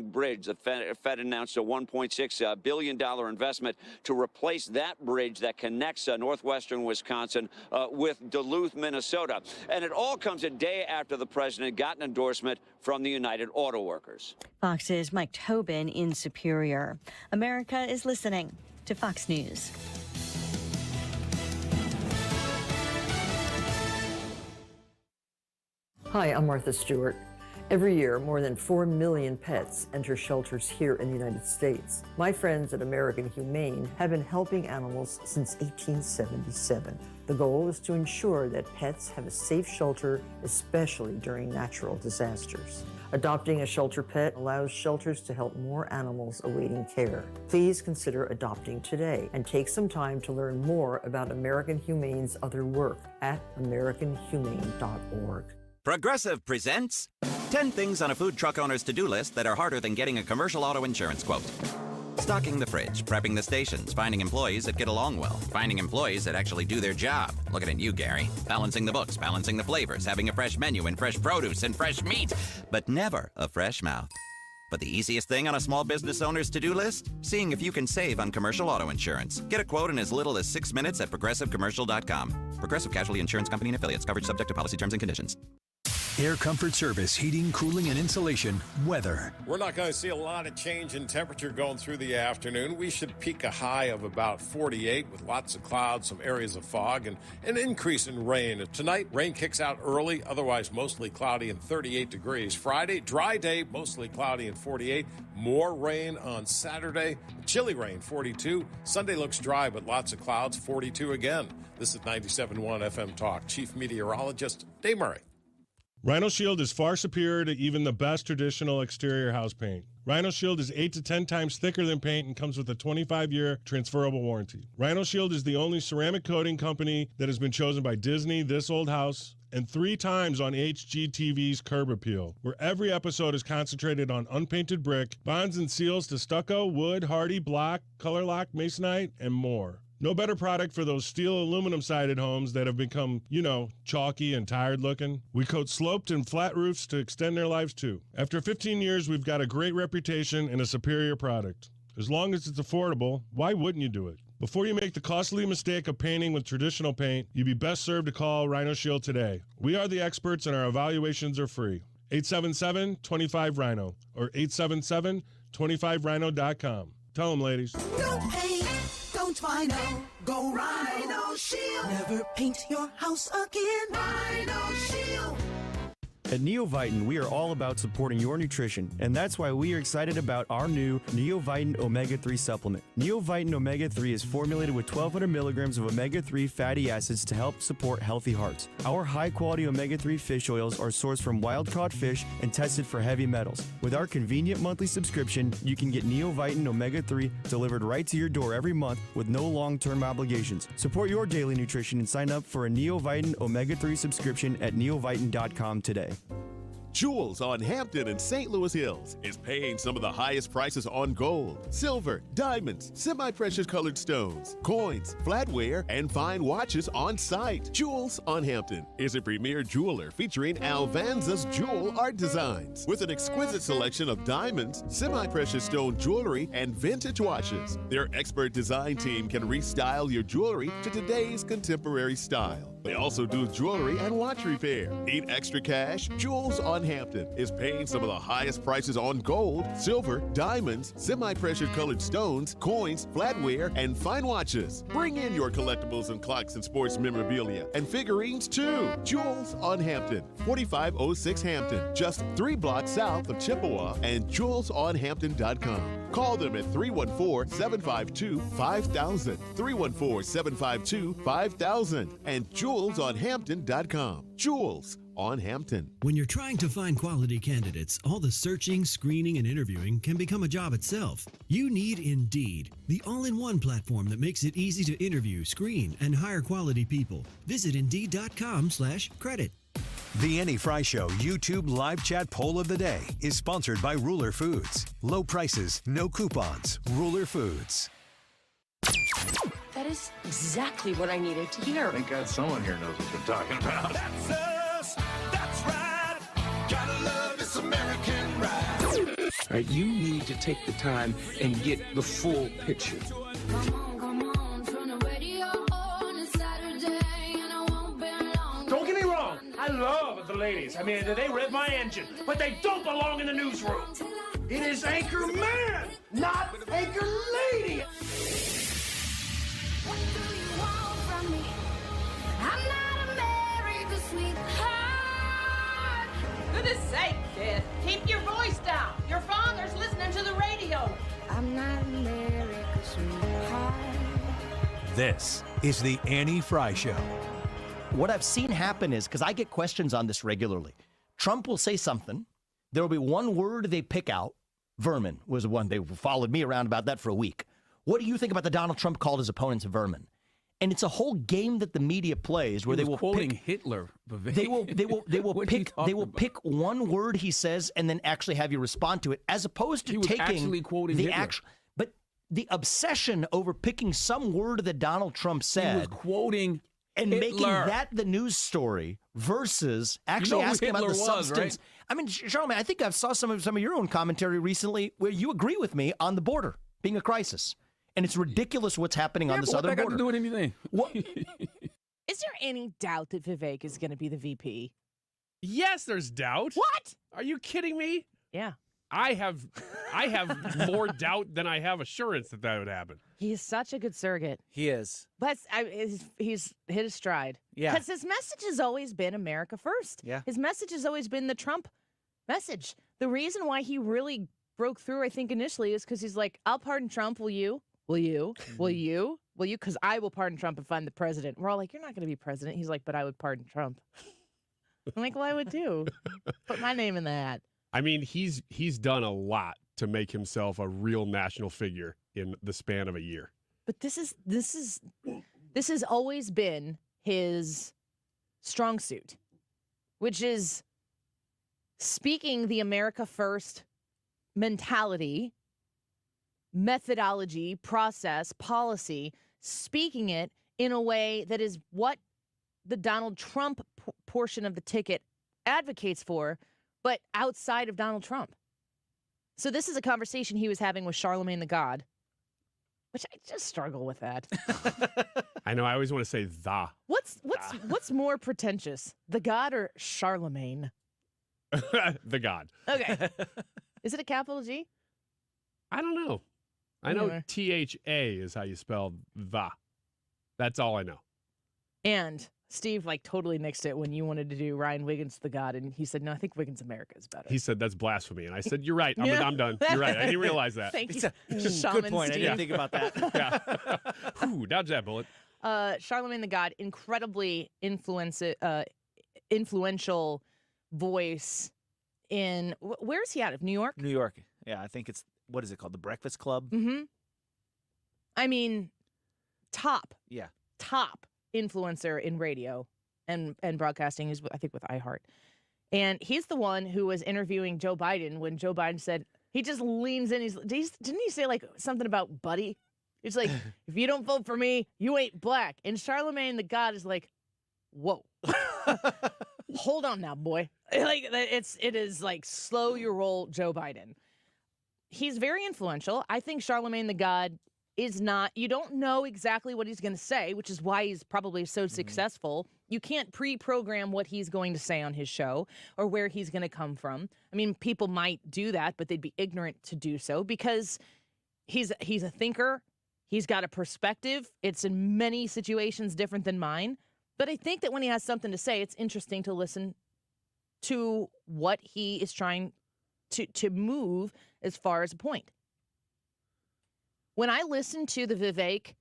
bridge. The Fed announced a $1.6 billion investment to replace that bridge that connects northwestern Wisconsin with Duluth, Minnesota. And it all comes a day after the president got an endorsement from the United Auto Workers. Fox's Mike Tobin in Superior. America is listening to Fox News. Hi, I'm Martha Stewart. Every year, more than 4 million pets enter shelters here in the United States. My friends at American Humane have been helping animals since 1877. The goal is to ensure that pets have a safe shelter, especially during natural disasters. Adopting a shelter pet allows shelters to help more animals awaiting care. Please consider adopting today and take some time to learn more about American Humane's other work at americanhumane.org. Progressive presents 10 things on a food truck owner's to-do list that are harder than getting a commercial auto insurance quote. Stocking the fridge, prepping the stations, finding employees that get along well, finding employees that actually do their job. Looking at you, Gary. Balancing the books, balancing the flavors, having a fresh menu and fresh produce and fresh meat, but never a fresh mouth. But the easiest thing on a small business owner's to-do list? Seeing if you can save on commercial auto insurance. Get a quote in as little as 6 minutes at progressivecommercial.com. Progressive Casualty Insurance Company and Affiliates. Coverage subject to policy terms and conditions. Air Comfort Service, heating, cooling, and insulation. Weather. We're not going to see a lot of change in temperature going through the afternoon. We should peak a high of about 48 with lots of clouds, some areas of fog, and an increase in rain. Tonight, rain kicks out early, otherwise mostly cloudy and 38 degrees. Friday, dry day, mostly cloudy and 48. More rain on Saturday, chilly rain, 42. Sunday looks dry, but lots of clouds, 42 again. This is 97.1 FM Talk. Chief Meteorologist Dave Murray. Rhino Shield is far superior to even the best traditional exterior house paint. Rhino Shield is 8 to 10 times thicker than paint and comes with a 25-year transferable warranty. Rhino Shield is the only ceramic coating company that has been chosen by Disney, This Old House, and 3 times on HGTV's Curb Appeal, where every episode is concentrated on unpainted brick, bonds and seals to stucco, wood, hardy, block, color lock, masonite, and more. No better product for those steel aluminum-sided homes that have become, chalky and tired looking. We coat sloped and flat roofs to extend their lives too. After 15 years, we've got a great reputation and a superior product. As long as it's affordable, why wouldn't you do it? Before you make the costly mistake of painting with traditional paint, you'd be best served to call Rhino Shield today. We are the experts and our evaluations are free. 877-25-RHINO or 877-25rhino.com. Tell them, ladies. Don't paint, don't Rhino, go Rhino Shield. Never paint your house again. Rhino Shield. At Neovitin, we are all about supporting your nutrition, and that's why we are excited about our new Neovitin Omega-3 supplement. Neovitin Omega-3 is formulated with 1,200 milligrams of omega-3 fatty acids to help support healthy hearts. Our high-quality omega-3 fish oils are sourced from wild-caught fish and tested for heavy metals. With our convenient monthly subscription, you can get Neovitin Omega-3 delivered right to your door every month with no long-term obligations. Support your daily nutrition and sign up for a Neovitin Omega-3 subscription at neovitin.com today. Jewels on Hampton and St. Louis Hills is paying some of the highest prices on gold, silver, diamonds, semi-precious colored stones, coins, flatware, and fine watches on site. Jewels on Hampton is a premier jeweler featuring Alvanza's jewel art designs with an exquisite selection of diamonds, semi-precious stone jewelry, and vintage watches. Their expert design team can restyle your jewelry to today's contemporary style. They also do jewelry and watch repair. Need extra cash? Jewels on Hampton is paying some of the highest prices on gold, silver, diamonds, semi-precious colored stones, coins, flatware, and fine watches. Bring in your collectibles and clocks and sports memorabilia and figurines too. Jewels on Hampton, 4506 Hampton, just 3 blocks south of Chippewa, and jewelsonhampton.com. Call them at 314-752-5000, 314-752-5000, and jewelsonhampton.com. Jewels on Hampton. When you're trying to find quality candidates, all the searching, screening, and interviewing can become a job itself. You need Indeed, the all-in-one platform that makes it easy to interview, screen, and hire quality people. Visit Indeed.com/credit. The Annie Frey Show YouTube live chat poll of the day is sponsored by Ruler Foods. Low prices, no coupons. Ruler Foods. That is exactly what I needed to hear. Thank God someone here knows what they're talking about. That's us. That's right. Gotta love this American ride. Right? You need to take the time and get the full picture. Don't get me wrong, I love the ladies. I mean, they rev my engine, but they don't belong in the newsroom. It is Anchor Man, not Anchor Lady. What do you want from me? I'm not America's sweetheart. Goodness sake, kid. Keep your voice down. Your father's listening to the radio. I'm not America's sweetheart. This is the Annie Frey Show. What I've seen happen is, because I get questions on this regularly, Trump will say something. There will be one word they pick out. Vermin was the one. They followed me around about that for a week. What do you think about the Donald Trump called his opponents vermin? And it's a whole game that the media plays where they will quoting pick Hitler. They will pick one word he says and then actually have you respond to it, as opposed to taking actually quoting the Hitler. actual. But the obsession over picking some word that Donald Trump said, He was quoting and Hitler. making that the news story versus actually asking about the substance. Right? I mean, Charlamagne, I think I saw some of your own commentary recently where you agree with me on the border being a crisis. And it's ridiculous what's happening on the southern border. What that got to do with anything? What? Is there any doubt that Vivek is going to be the VP? Yes, there's doubt. What? Are you kidding me? Yeah. I have more doubt than I have assurance that would happen. He's such a good surrogate. He is. But he's hit his stride. Yeah. Because his message has always been America first. Yeah. His message has always been the Trump message. The reason why he really broke through, I think, initially is because he's like, I'll pardon Trump. Will you? Will you? Will you? Will you? Because I will pardon Trump if I'm the president. We're all like, you're not going to be president. He's like, but I would pardon Trump. I'm like, well, I would too. Put my name in the hat. I mean, he's done a lot to make himself a real national figure in the span of a year. But this has always been his strong suit, which is speaking the America first mentality, methodology, process, policy, speaking it in a way that is what the Donald Trump portion of the ticket advocates for, but outside of Donald Trump. So this is a conversation he was having with Charlamagne the God, which I just struggle with that. I know. I always want to say the. What's more pretentious, the God or Charlamagne? The God. Okay. Is it a capital G? I don't know. I know THA is how you spell the. That's all I know. And Steve totally nixed it when you wanted to do Ryan Wiggins the God, and he said, no, I think Wiggins America is better. He said that's blasphemy, and I said, you're right. I'm done. You're right. I didn't realize that. Thank you. Good point. I didn't think about that. Yeah. Whew, dodge that bullet. Charlamagne the God, incredibly influential voice in, where is he out of? New York? New York. Yeah, I think it's, what is it called? The Breakfast Club? Mm-hmm. I mean, top influencer in radio and broadcasting is, I think, with iHeart. And he's the one who was interviewing Joe Biden when Joe Biden said, he just leans in. Didn't he say something about buddy? It's like, if you don't vote for me, you ain't black. And Charlamagne the God is like, whoa. Hold on now, boy. It is slow your roll, Joe Biden. He's very influential. I think Charlamagne the God is not, you don't know exactly what he's going to say, which is why he's probably so successful. You can't pre-program what he's going to say on his show or where he's going to come from. I mean, people might do that, but they'd be ignorant to do so because he's a thinker. He's got a perspective. It's in many situations different than mine. But I think that when he has something to say, it's interesting to listen to what he is trying to move as far as a point. When I listen to the Vivek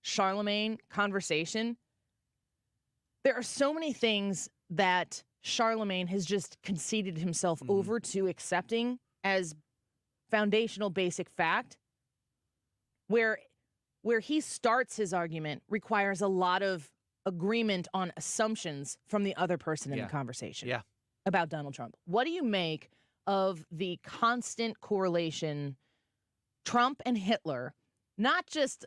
Charlamagne conversation, there are so many things that Charlamagne has just conceded himself over to accepting as foundational basic fact, where he starts his argument requires a lot of agreement on assumptions from the other person in the conversation about Donald Trump. What do you make of the constant correlation Trump and Hitler? Not just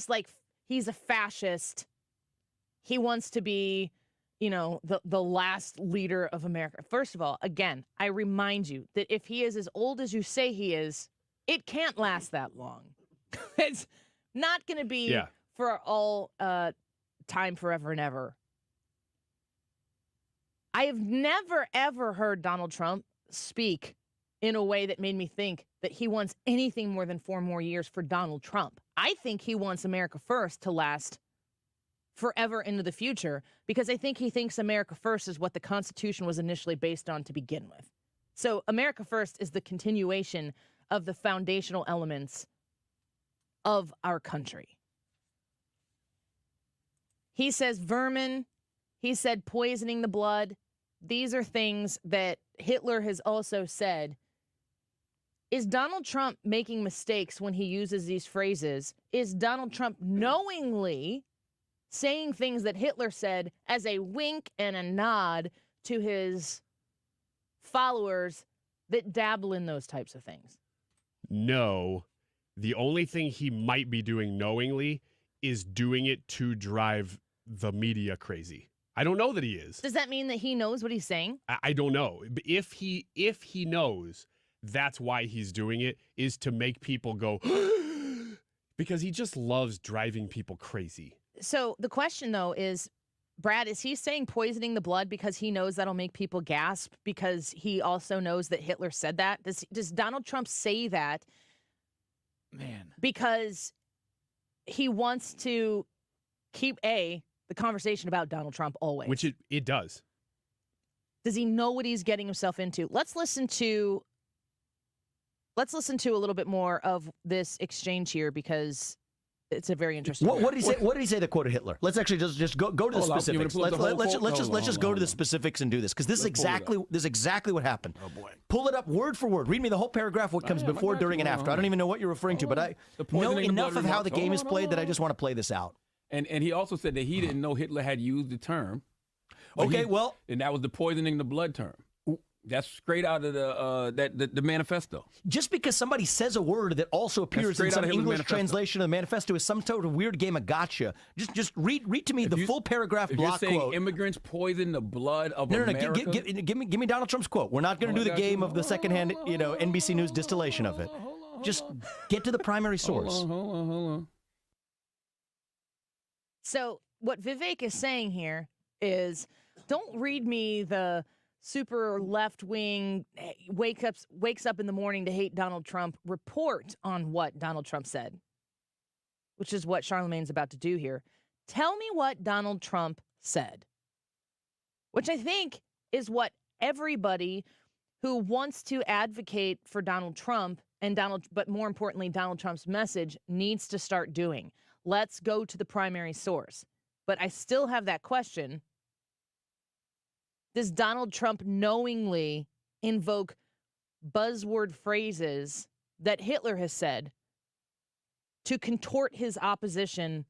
like he's a fascist. He wants to be, the last leader of America. First of all, again, I remind you that if he is as old as you say he is, it can't last that long. It's not going to be for all time, forever and ever. I have never, ever heard Donald Trump speak in a way that made me think that he wants anything more than 4 more years for Donald Trump. I think he wants America First to last forever into the future, because I think he thinks America First is what the Constitution was initially based on to begin with. So America First is the continuation of the foundational elements of our country. He says vermin. He said poisoning the blood. These are things that Hitler has also said. Is Donald Trump making mistakes when he uses these phrases? Is Donald Trump knowingly saying things that Hitler said as a wink and a nod to his followers that dabble in those types of things? No. The only thing he might be doing knowingly is doing it to drive the media crazy. I don't know that he is. Does that mean that he knows what he's saying? I don't know. But if he knows that's why he's doing it, is to make people go, because he just loves driving people crazy. So the question, though, is, Brad, is he saying poisoning the blood because he knows that'll make people gasp, because he also knows that Hitler said that? Does Donald Trump say that because he wants to keep, the conversation about Donald Trump always? Which it does. Does he know what he's getting himself into? Let's listen to a little bit more of this exchange here, because it's a very interesting. What did he say? What did he say that quoted Hitler? Let's actually just go to the specifics. Let's just go to the specifics and do this, because this is exactly what happened. Oh boy! Pull it up word for word. Read me the whole paragraph. What comes before, during, and after. I don't even know what you're referring to, but I know enough of how the game is played that I just want to play this out. And he also said that he didn't know Hitler had used the term. Okay, and that was the poisoning the blood term. That's straight out of the manifesto. Just because somebody says a word that also appears in some English translation of the manifesto is some sort of weird game of gotcha. Just read to me the full paragraph block quote. You're saying quote. immigrants poison the blood of America? Give me Donald Trump's quote. We're not going to do the game of the secondhand, NBC News distillation of it. Just get to the primary source. Hold on. So what Vivek is saying here is, don't read me the super left-wing wakes up in the morning to hate Donald Trump report on what Donald Trump said, which is what Charlemagne's about to do here. Tell me what Donald Trump said, which I think is what everybody who wants to advocate for Donald Trump but more importantly, Donald Trump's message needs to start doing. Let's go to the primary source. But I still have that question. Does Donald Trump knowingly invoke buzzword phrases that Hitler has said to contort his opposition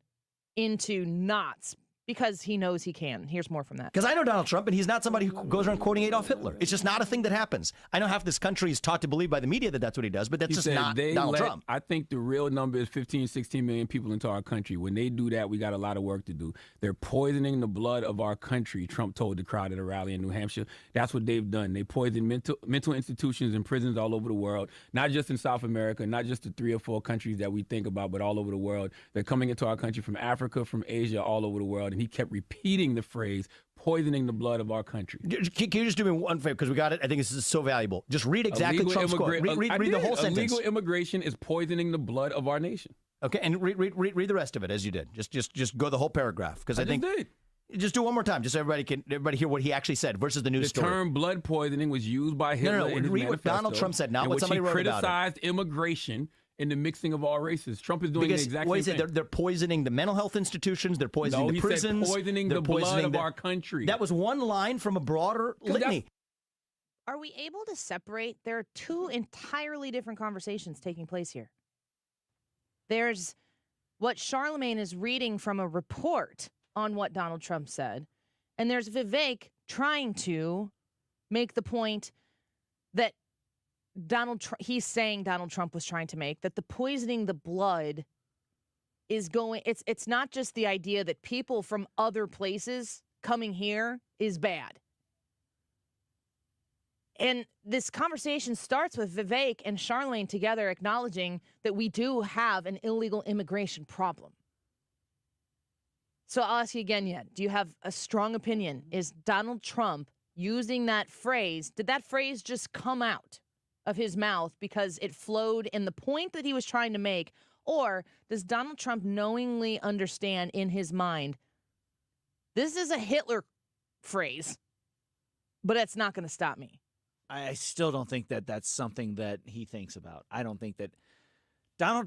into knots because he knows he can? Here's more from that. Because I know Donald Trump, and he's not somebody who goes around quoting Adolf Hitler. It's just not a thing that happens. I know half this country is taught to believe by the media that that's what he does, but that's just not Donald Trump. I think the real number is 15, 16 million people into our country. When they do that, we got a lot of work to do. They're poisoning the blood of our country, Trump told the crowd at a rally in New Hampshire. That's what they've done. They poison mental institutions and prisons all over the world, not just in South America, not just the 3 or 4 countries that we think about, but all over the world. They're coming into our country from Africa, from Asia, all over the world, and he kept repeating the phrase, poisoning the blood of our country. Can you just do me one favor, because we got it? I think this is so valuable. Just read exactly Trump's quote. Read the whole sentence. Illegal immigration is poisoning the blood of our nation. Okay, and read the rest of it as you did. Just go the whole paragraph, because I think did. Just do it one more time, just so everybody hear what he actually said versus the news story. The term blood poisoning was used by Hitler. No, read what Donald Trump said, not what somebody wrote about it. He criticized immigration and the mixing of all races. Trump is doing the exact same thing. They're poisoning the mental health institutions. They're poisoning the prisons. Said poisoning the blood of our country. That was one line from a broader litany. Are we able to separate? There are 2 entirely different conversations taking place here. There's what Charlemagne is reading from a report on what Donald Trump said, and there's Vivek trying to make the point that he's saying Donald Trump was trying to make, that the poisoning the blood is going, it's not just the idea that people from other places coming here is bad. And this conversation starts with Vivek and Charlene together acknowledging that we do have an illegal immigration problem. So I'll ask you again yet. Do you have a strong opinion? Is Donald Trump using that phrase? Did that phrase just come out of his mouth because it flowed in the point that he was trying to make? Or does Donald Trump knowingly understand in his mind, this is a Hitler phrase, but it's not going to stop me? I still don't think that that's something that he thinks about. I don't think that I'm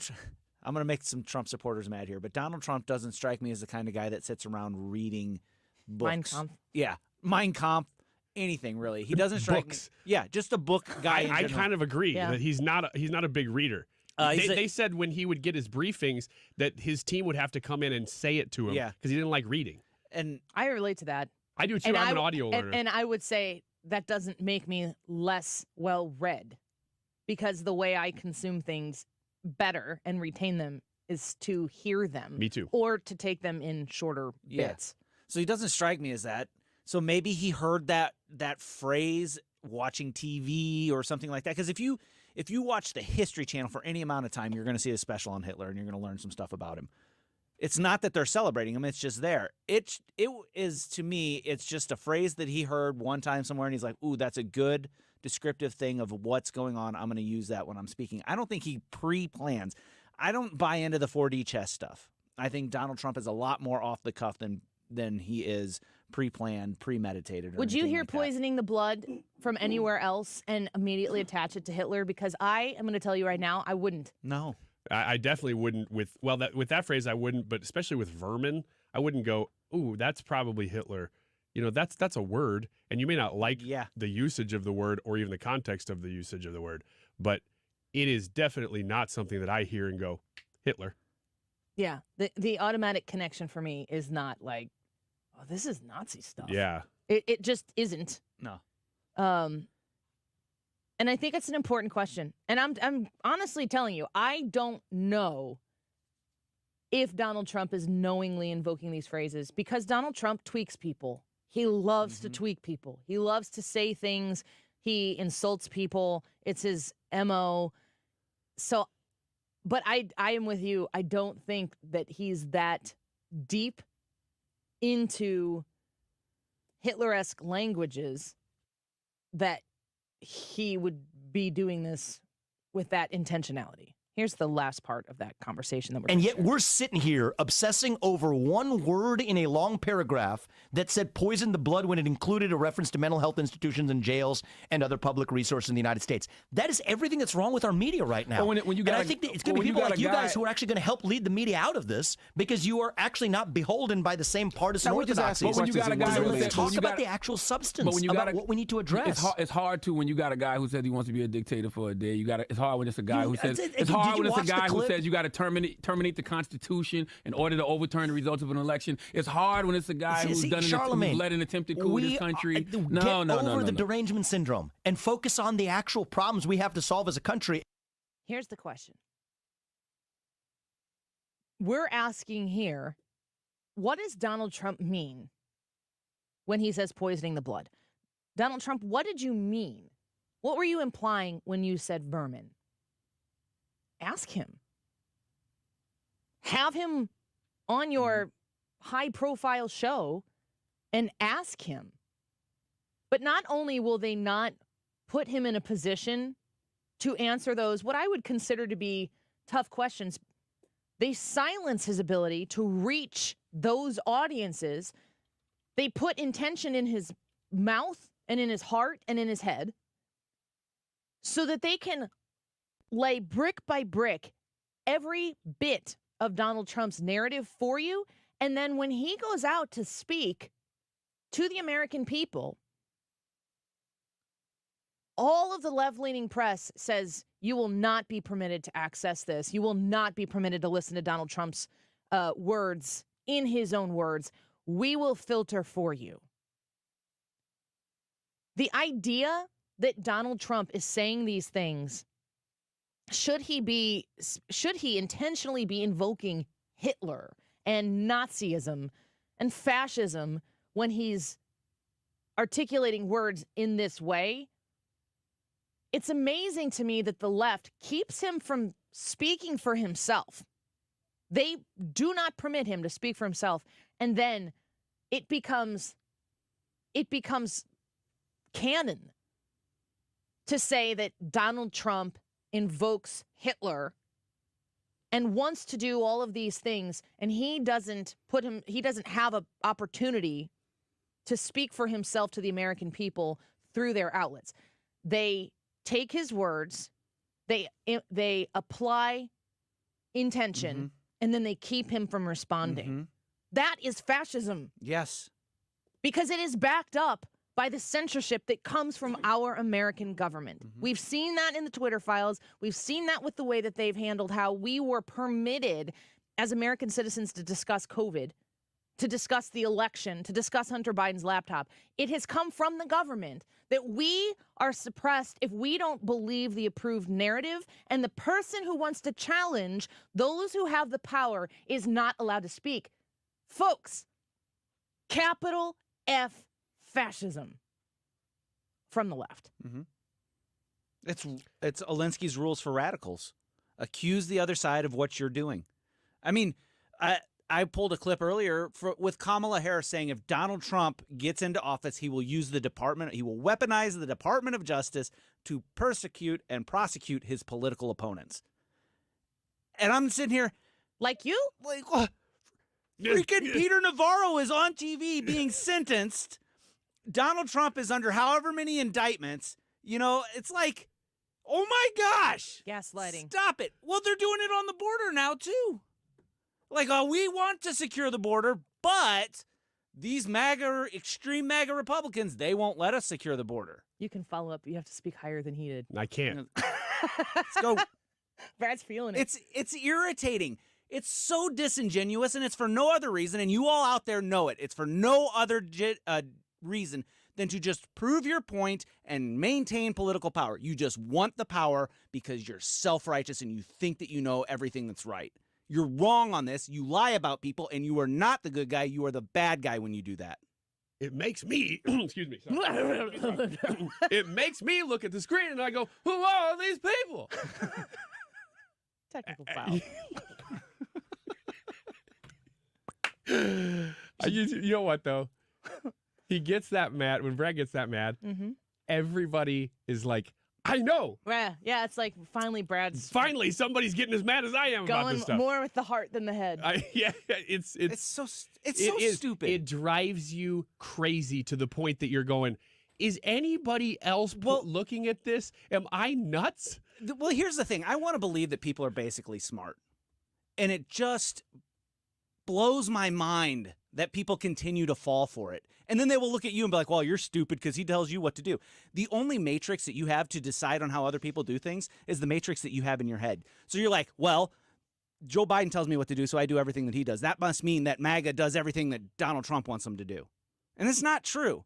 going to make some Trump supporters mad here, but Donald Trump doesn't strike me as the kind of guy that sits around reading books. Mein Kampf. Yeah, Mein Kampf, anything really. He doesn't strike me. Yeah, just a book guy. I kind of agree that he's not a big reader. They said when he would get his briefings that his team would have to come in and say it to him because he didn't like reading. And I relate to that. I do too. I'm an audio learner. And I would say that doesn't make me less well-read, because the way I consume things better and retain them is to hear them. Me too. Or to take them in shorter bits. So he doesn't strike me as that. So maybe he heard that phrase watching TV or something like that. Because if you watch the History Channel for any amount of time, you're going to see a special on Hitler and you're going to learn some stuff about him. It's not that they're celebrating him. It's just there. It is, to me, it's just a phrase that he heard one time somewhere, and he's like, ooh, that's a good descriptive thing of what's going on. I'm going to use that when I'm speaking. I don't think he pre-plans. I don't buy into the 4D chess stuff. I think Donald Trump is a lot more off the cuff than he is pre-planned, premeditated. Would you hear poisoning the blood from anywhere else and immediately attach it to Hitler? Because I am going to tell you right now, I wouldn't. No. I definitely wouldn't with that phrase. I wouldn't, but especially with vermin, I wouldn't go, ooh, that's probably Hitler. That's a word, and you may not like the usage of the word or even the context of the usage of the word, but it is definitely not something that I hear and go, Hitler. Yeah, the automatic connection for me is not like, oh, this is Nazi stuff. Yeah. It just isn't. No. And I think it's an important question. And I'm honestly telling you, I don't know if Donald Trump is knowingly invoking these phrases, because Donald Trump tweaks people. He loves to tweak people. He loves to say things. He insults people. It's his MO. So, but I am with you. I don't think that he's that deep into Hitler-esque languages that he would be doing this with that intentionality. Here's the last part of that conversation that we're. And yet we're sitting here obsessing over one word in a long paragraph that said poison the blood when it included a reference to mental health institutions and jails and other public resources in the United States. That is everything that's wrong with our media right now. Well, when you got, and I think that it's going to be people like you guys who are actually going to help lead the media out of this, because you are actually not beholden by the same partisan orthodoxy. But when you got a guy who said, talk about the actual substance, about what we need to address. It's hard to when you got a guy who says he wants to be a dictator for a day. It's hard when it's a guy who says it's hard when it's a guy who says you got to terminate the Constitution in order to overturn the results of an election. It's hard when it's a guy who's led an attempted coup in this country. Get over the derangement syndrome and focus on the actual problems we have to solve as a country. Here's the question. We're asking here, what does Donald Trump mean when he says poisoning the blood? Donald Trump, what did you mean? What were you implying when you said vermin? Ask him. Have him on your high-profile show and ask him. But not only will they not put him in a position to answer those, what I would consider to be tough questions, they silence his ability to reach those audiences. They put intention in his mouth and in his heart and in his head so that they can lay brick by brick every bit of Donald Trump's narrative for you. And then when he goes out to speak to the American people, all of the left-leaning press says you will not be permitted to access this. You will not be permitted to listen to Donald Trump's words in his own words. We will filter for you. The idea that Donald Trump is saying these things, should he intentionally be invoking Hitler and Nazism and fascism when he's articulating words in this way. It's amazing to me that the left keeps him from speaking for himself. They do not permit him to speak for himself. And then it becomes canon to say that Donald Trump invokes Hitler and wants to do all of these things, and he doesn't have an opportunity to speak for himself to the American people through their outlets. They take his words, they apply intention, and then they keep him from responding. That is fascism. Yes. Because it is backed up by the censorship that comes from our American government. We've seen that in the Twitter files. We've seen that with the way that they've handled how we were permitted as American citizens to discuss COVID, to discuss the election, to discuss Hunter Biden's laptop. It has come from the government that we are suppressed if we don't believe the approved narrative, and the person who wants to challenge those who have the power is not allowed to speak. Folks, capital F fascism from the left. It's Alinsky's rules for radicals. Accuse the other side of what you're doing. I mean, I pulled a clip earlier with Kamala Harris saying if Donald Trump gets into office, he will weaponize the Department of Justice to persecute and prosecute his political opponents. And I'm sitting here like you? Like, freaking Peter Navarro is on TV being sentenced. Donald Trump is under however many indictments. You know, it's like, oh my gosh. Gaslighting. Stop it. Well, they're doing it on the border now, too. Like, we want to secure the border, but these extreme MAGA Republicans, they won't let us secure the border. You can follow up. You have to speak higher than he did. I can't. Let's go. Brad's feeling it. It's irritating. It's so disingenuous, and it's for no other reason, and you all out there know it. It's for no other reason than to just prove your point and maintain political power. You just want the power because you're self-righteous and you think that you know everything that's right. You're wrong on this. You lie about people, and you are not the good guy. You are the bad guy when you do that. It makes me, excuse me, sorry. It makes me look at the screen and I go, who are these people? Technical foul. You know what, though? He gets that mad. When Brad gets that mad, everybody is like, I know. Yeah, it's like finally somebody's getting as mad as I am about this stuff. Going more with the heart than the head. It's so stupid. It drives you crazy to the point that you're going, is anybody else looking at this? Am I nuts? Well, here's the thing. I want to believe that people are basically smart. And it just blows my mind that people continue to fall for it. And then they will look at you and be like, well, you're stupid because he tells you what to do. The only matrix that you have to decide on how other people do things is the matrix that you have in your head. So you're like, well, Joe Biden tells me what to do, so I do everything that he does. That must mean that MAGA does everything that Donald Trump wants them to do. And it's not true.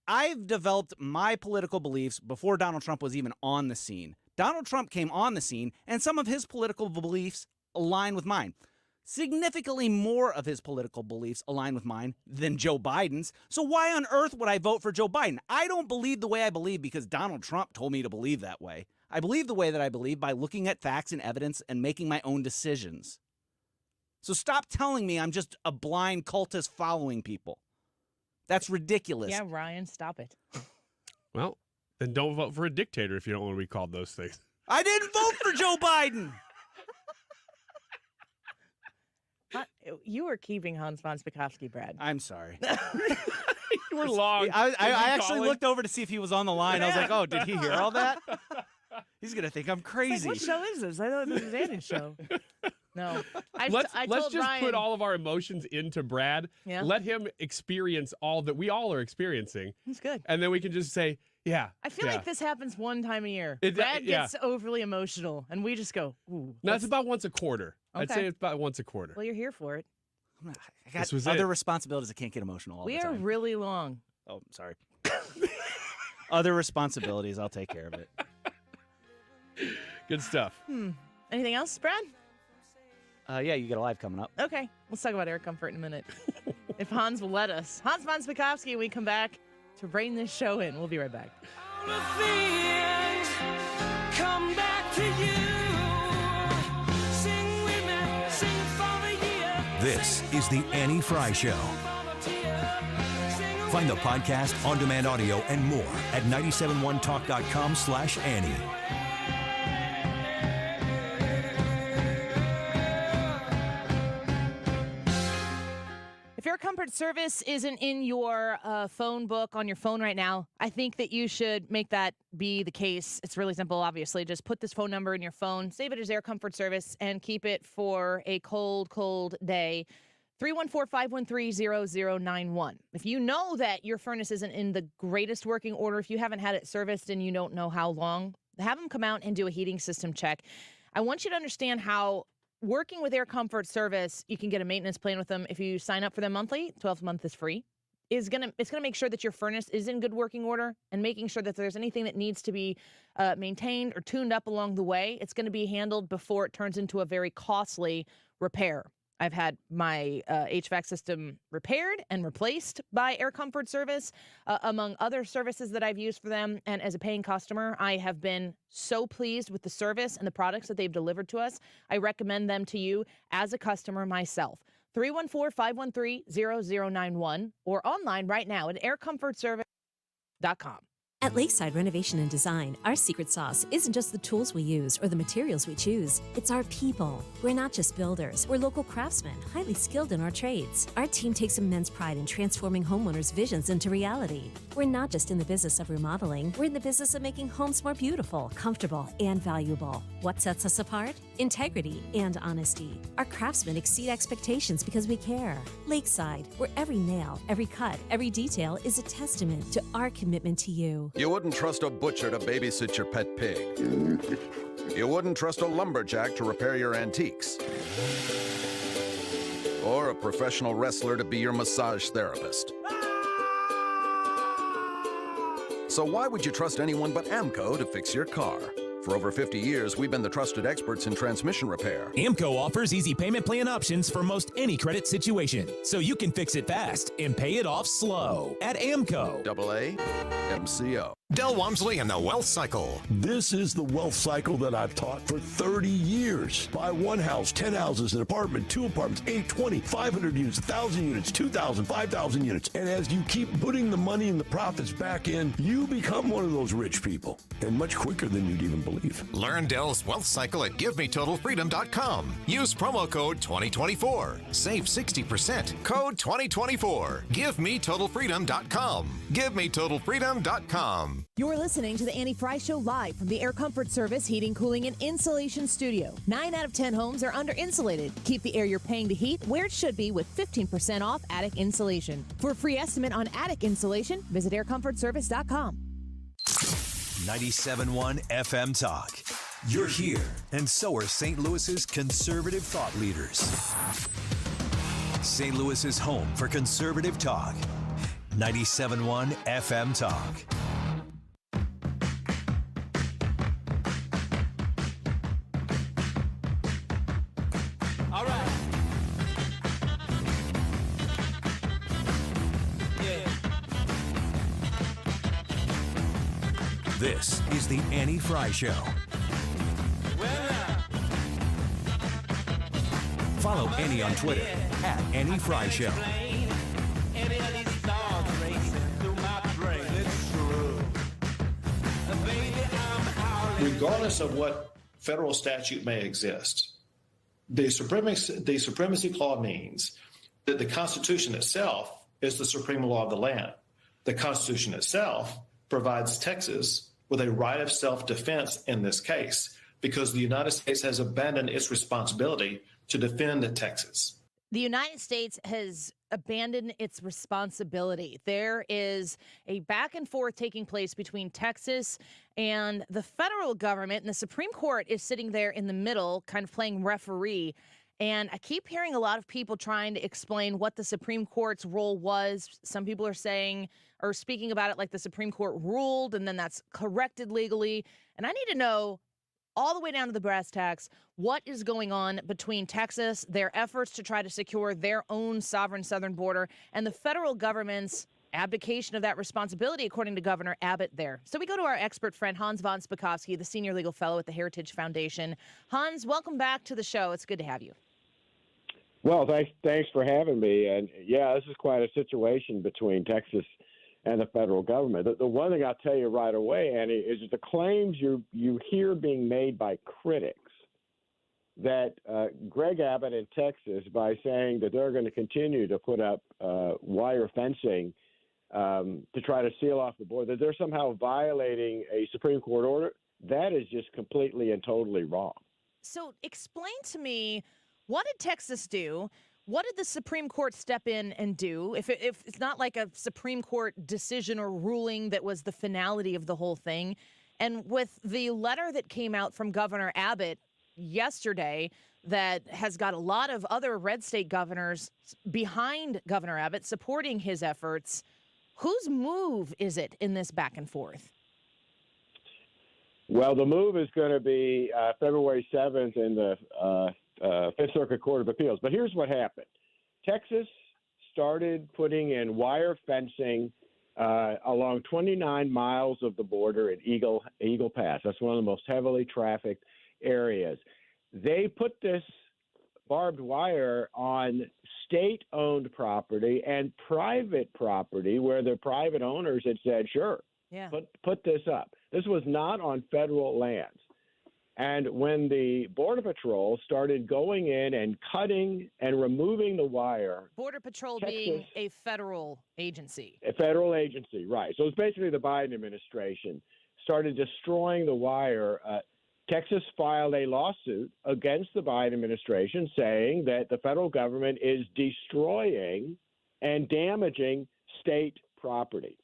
I've developed my political beliefs before Donald Trump was even on the scene. Donald Trump came on the scene, and some of his political beliefs align with mine. Significantly more of his political beliefs align with mine than Joe Biden's. So why on earth would I vote for Joe Biden? I don't believe the way I believe because Donald Trump told me to believe that way. I believe the way that I believe by looking at facts and evidence and making my own decisions. So stop telling me I'm just a blind cultist following people. That's ridiculous. Yeah, Ryan, stop it. Well, then don't vote for a dictator if you don't want to be called those things. I didn't vote for Joe Biden. You were keeping Hans von Spakovsky, Brad. I'm sorry. You were long. I actually looked over to see if he was on the line. I was like, oh, did he hear all that? He's going to think I'm crazy. Like, what show is this? I thought this was Andy's show. No. Let's just Ryan, put all of our emotions into Brad. Yeah. Let him experience all that we all are experiencing. He's good. And then we can just say, yeah. I feel like this happens one time a year. Brad gets overly emotional, and we just go, ooh. No, it's about once a quarter. Okay. I'd say it's about once a quarter. Well, you're here for it. I got other responsibilities. I can't get emotional all the time. We are really long. Oh, sorry. Other responsibilities. I'll take care of it. Good stuff. Anything else, Brad? Yeah, you got a live coming up. Okay. Let's talk about air comfort in a minute. if Hans will let us. Hans von Spakovsky, we come back to rein this show in. We'll be right back. Come back to you. Sing with me, sing for the year. This is the Annie Frey Show. Find the podcast, on-demand audio, and more at 971talk.com/Annie. If Air Comfort Service isn't in your phone book on your phone right now, I think that you should make that be the case. It's really simple, obviously. Just put this phone number in your phone, save it as Air Comfort Service, and keep it for a cold, cold day. 314-513-0091. If you know that your furnace isn't in the greatest working order, if you haven't had it serviced and you don't know how long, have them come out and do a heating system check. I want you to understand how working with Air Comfort Service, you can get a maintenance plan with them. If you sign up for them monthly, 12th month is free. It's gonna make sure that your furnace is in good working order and making sure that if there's anything that needs to be maintained or tuned up along the way, it's going to be handled before it turns into a very costly repair. I've had my HVAC system repaired and replaced by Air Comfort Service, among other services that I've used for them. And as a paying customer, I have been so pleased with the service and the products that they've delivered to us. I recommend them to you as a customer myself. 314-513-0091 or online right now at aircomfortservice.com. At Lakeside Renovation and Design, our secret sauce isn't just the tools we use or the materials we choose. It's our people. We're not just builders. We're local craftsmen, highly skilled in our trades. Our team takes immense pride in transforming homeowners' visions into reality. We're not just in the business of remodeling. We're in the business of making homes more beautiful, comfortable, and valuable. What sets us apart? Integrity and honesty. Our craftsmen exceed expectations because we care. Lakeside, where every nail, every cut, every detail is a testament to our commitment to you. You wouldn't trust a butcher to babysit your pet pig. You wouldn't trust a lumberjack to repair your antiques. Or a professional wrestler to be your massage therapist. So why would you trust anyone but AMCO to fix your car? For over 50 years, we've been the trusted experts in transmission repair. AMCO offers easy payment plan options for most any credit situation, so you can fix it fast and pay it off slow at AMCO. AA MCO. Del Walmsley and the Wealth Cycle. This is the wealth cycle that I've taught for 30 years. Buy one house, 10 houses, an apartment, 2 apartments, 8, 20, 500 units, 1,000 units, 2,000, 5,000 units. And as you keep putting the money and the profits back in, you become one of those rich people. And much quicker than you'd even believe. Learn Del's Wealth Cycle at GiveMeTotalFreedom.com. Use promo code 2024. Save 60%. Code 2024. GiveMeTotalFreedom.com. GiveMeTotalFreedom.com. You're listening to the Annie Frey Show live from the Air Comfort Service Heating, Cooling, and Insulation Studio. 9 out of 10 homes are under-insulated. Keep the air you're paying to heat where it should be with 15% off attic insulation. For a free estimate on attic insulation, visit aircomfortservice.com. 97.1 FM Talk. You're here, and so are St. Louis's conservative thought leaders. St. Louis's home for conservative talk. 97.1 FM Talk. All right. Yeah. This is the Annie Frey Show. Follow Annie on Twitter at Annie Frey Show. Regardless of what federal statute may exist, the supremacy clause means that the Constitution itself is the supreme law of the land. The Constitution itself provides Texas with a right of self-defense in this case because the United States has abandoned its responsibility to defend Texas. The United States has abandoned its responsibility. There is a back and forth taking place between Texas and the federal government, and the Supreme Court is sitting there in the middle, kind of playing referee. And I keep hearing a lot of people trying to explain what the Supreme Court's role was. Some people are saying or speaking about it like the Supreme Court ruled and then that's corrected legally. And I need to know, all the way down to the brass tacks, what is going on between Texas, their efforts to try to secure their own sovereign southern border, and the federal government's abdication of that responsibility, according to Governor Abbott there. So we go to our expert friend, Hans von Spakovsky, the Senior Legal Fellow at the Heritage Foundation. Hans, welcome back to the show. It's good to have you. Well, thanks for having me. And yeah, this is quite a situation between Texas and the federal government. The one thing I'll tell you right away, Annie, is that the claims you hear being made by critics that Greg Abbott in Texas, by saying that they're going to continue to put up wire fencing to try to seal off the border, that they're somehow violating a Supreme Court order, that is just completely and totally wrong. So explain to me, what did Texas do? What did the Supreme Court step in and do? If it's not like a Supreme Court decision or ruling that was the finality of the whole thing, and with the letter that came out from Governor Abbott yesterday that has got a lot of other red state governors behind Governor Abbott supporting his efforts, whose move is it in this back and forth? Well, the move is going to be February 7th in the Fifth Circuit Court of Appeals. But here's what happened. Texas started putting in wire fencing along 29 miles of the border at Eagle Pass. That's one of the most heavily trafficked areas. They put this barbed wire on state-owned property and private property where the private owners had said, sure, put this up. This was not on federal lands. And when the Border Patrol started going in and cutting and removing the wire. Border Patrol being a federal agency. A federal agency, right. So it's basically the Biden administration started destroying the wire. Texas filed a lawsuit against the Biden administration saying that the federal government is destroying and damaging state property.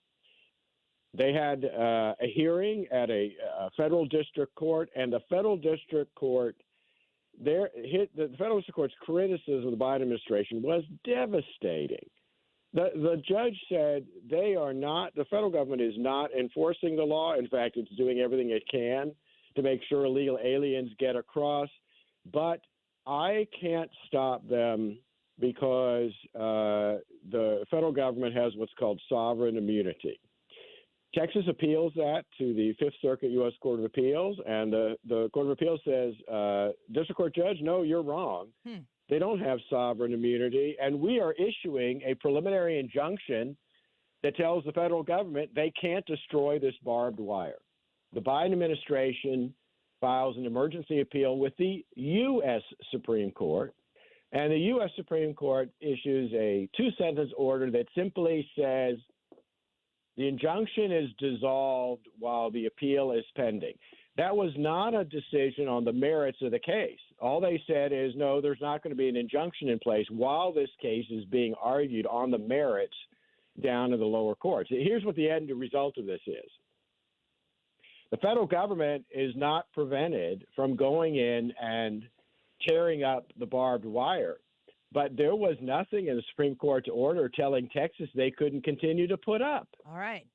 They had a hearing at a federal district court, and the federal district court, the federal district court's criticism of the Biden administration was devastating. The judge said the federal government is not enforcing the law. In fact, it's doing everything it can to make sure illegal aliens get across. But I can't stop them because the federal government has what's called sovereign immunity. Texas appeals that to the Fifth Circuit U.S. Court of Appeals, and the Court of Appeals says, District Court Judge, no, you're wrong. They don't have sovereign immunity, and we are issuing a preliminary injunction that tells the federal government they can't destroy this barbed wire. The Biden administration files an emergency appeal with the U.S. Supreme Court, and the U.S. Supreme Court issues a two-sentence order that simply says, the injunction is dissolved while the appeal is pending. That was not a decision on the merits of the case. All they said is, no, there's not going to be an injunction in place while this case is being argued on the merits down in the lower courts. Here's what the end result of this is. The federal government is not prevented from going in and tearing up the barbed wire. But there was nothing in the Supreme Court's order telling Texas they couldn't continue to put up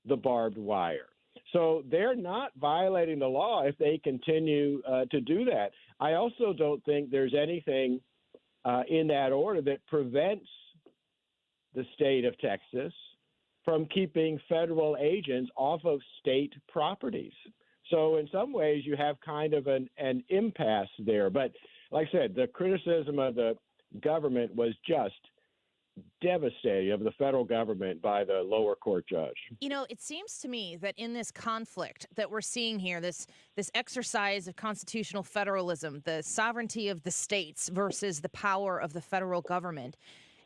the barbed wire. So they're not violating the law if they continue to do that. I also don't think there's anything in that order that prevents the state of Texas from keeping federal agents off of state properties. So in some ways you have kind of an impasse there. But like I said, the criticism of the government was just devastating of the federal government by the lower court judge. You know, it seems to me that in this conflict that we're seeing here, this exercise of constitutional federalism, the sovereignty of the states versus the power of the federal government,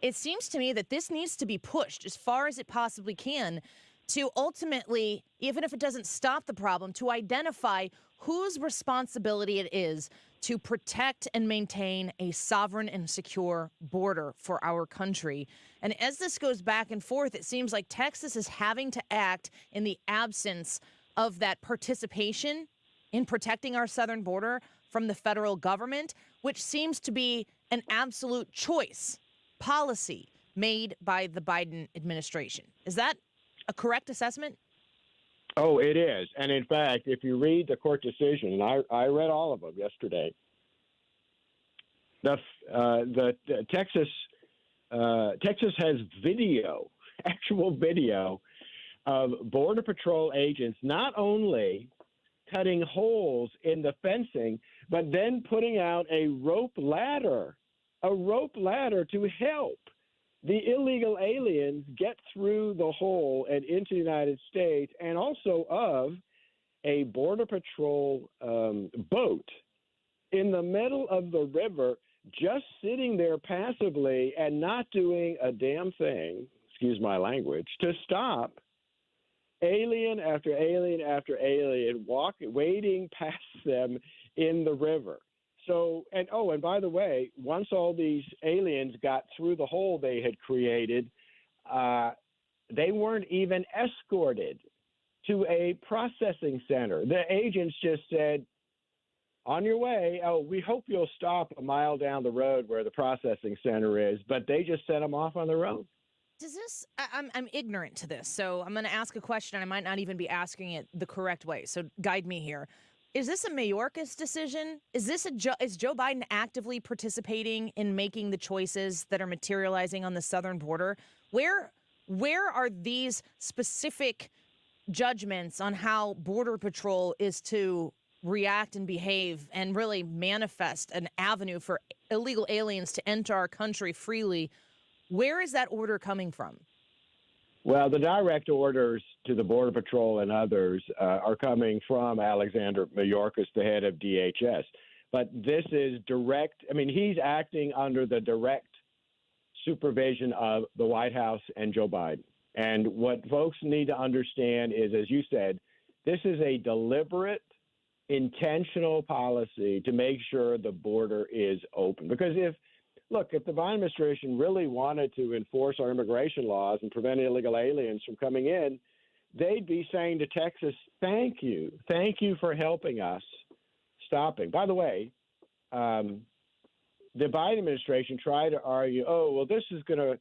it seems to me that this needs to be pushed as far as it possibly can to ultimately, even if it doesn't stop the problem, to identify whose responsibility it is to protect and maintain a sovereign and secure border for our country. And as this goes back and forth, it seems like Texas is having to act in the absence of that participation in protecting our southern border from the federal government, which seems to be an absolute choice, policy made by the Biden administration. Is that a correct assessment? Oh, it is. And in fact, if you read the court decision, and I read all of them yesterday, the Texas has video, actual video of Border Patrol agents not only cutting holes in the fencing, but then putting out a rope ladder to help the illegal aliens get through the hole and into the United States, and also of a Border Patrol boat in the middle of the river, just sitting there passively and not doing a damn thing, excuse my language, to stop alien after alien after alien wading past them in the river. So, and by the way, once all these aliens got through the hole they had created, they weren't even escorted to a processing center. The agents just said, on your way, we hope you'll stop a mile down the road where the processing center is, but they just sent them off on their own. Does this? I'm ignorant to this, so I'm going to ask a question. I might not even be asking it the correct way, so guide me here. Is this a Mayorkas decision? Is Joe Biden actively participating in making the choices that are materializing on the southern border? Where are these specific judgments on how Border Patrol is to react and behave and really manifest an avenue for illegal aliens to enter our country freely? Where is that order coming from? Well, the direct orders to the Border Patrol and others are coming from Alexander Mayorkas, the head of DHS. But this is direct. I mean, he's acting under the direct supervision of the White House and Joe Biden. And what folks need to understand is, as you said, this is a deliberate, intentional policy to make sure the border is open. Because if the Biden administration really wanted to enforce our immigration laws and prevent illegal aliens from coming in, they'd be saying to Texas, thank you for helping us stopping. By the way, the Biden administration tried to argue, this is going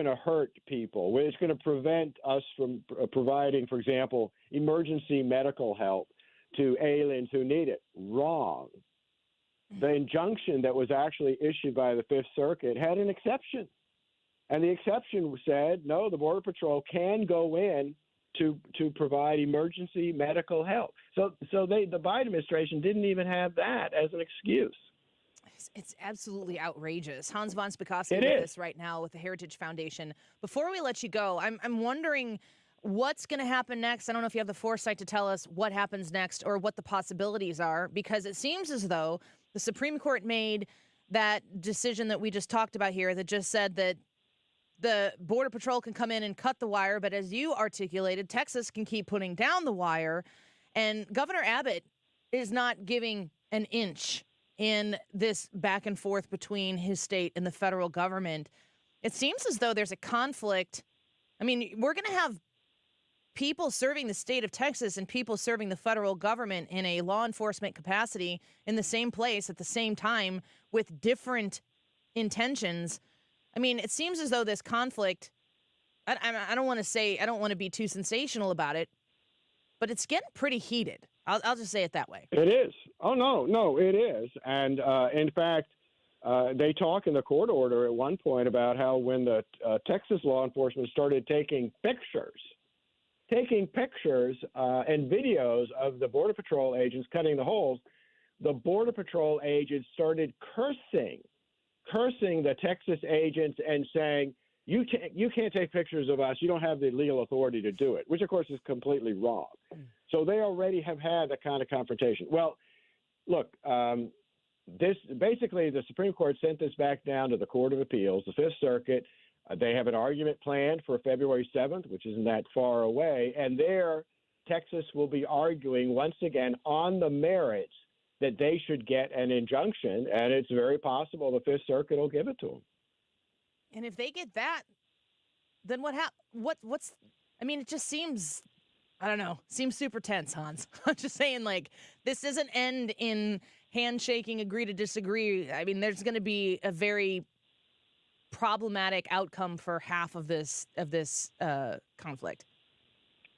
to hurt people. It's going to prevent us from providing, for example, emergency medical help to aliens who need it. Wrong. The injunction that was actually issued by the Fifth Circuit had an exception. And the exception said, no, the Border Patrol can go in to provide emergency medical help. So the Biden administration didn't even have that as an excuse. It's absolutely outrageous. Hans von Spakovsky with us right now with the Heritage Foundation. Before we let you go, I'm wondering what's going to happen next. I don't know if you have the foresight to tell us what happens next or what the possibilities are, because it seems as though the Supreme Court made that decision that we just talked about here that just said that the Border Patrol can come in and cut the wire, but as you articulated, Texas can keep putting down the wire, and Governor Abbott is not giving an inch in this back and forth between his state and the federal government. It seems as though there's a conflict. I mean, we're going to have people serving the state of Texas and people serving the federal government in a law enforcement capacity in the same place at the same time with different intentions. I mean, it seems as though this conflict, I don't want to be too sensational about it, but it's getting pretty heated. I'll just say it that way. It is. Oh, no, it is. And in fact, they talk in the court order at one point about how when the Texas law enforcement started taking pictures and videos of the Border Patrol agents cutting the holes, the Border Patrol agents started cursing the Texas agents and saying, you can't take pictures of us. You don't have the legal authority to do it, which, of course, is completely wrong. So they already have had that kind of confrontation. Well, look, this basically the Supreme Court sent this back down to the Court of Appeals, the Fifth Circuit. They have an argument planned for February 7th, which isn't that far away. And there, Texas will be arguing once again on the merits that they should get an injunction. And it's very possible the Fifth Circuit will give it to them. And if they get that, then what's I mean, it just seems, I don't know, seems super tense, Hans. I'm just saying, this doesn't end in handshaking, agree to disagree. I mean, there's going to be a very problematic outcome for half of this conflict.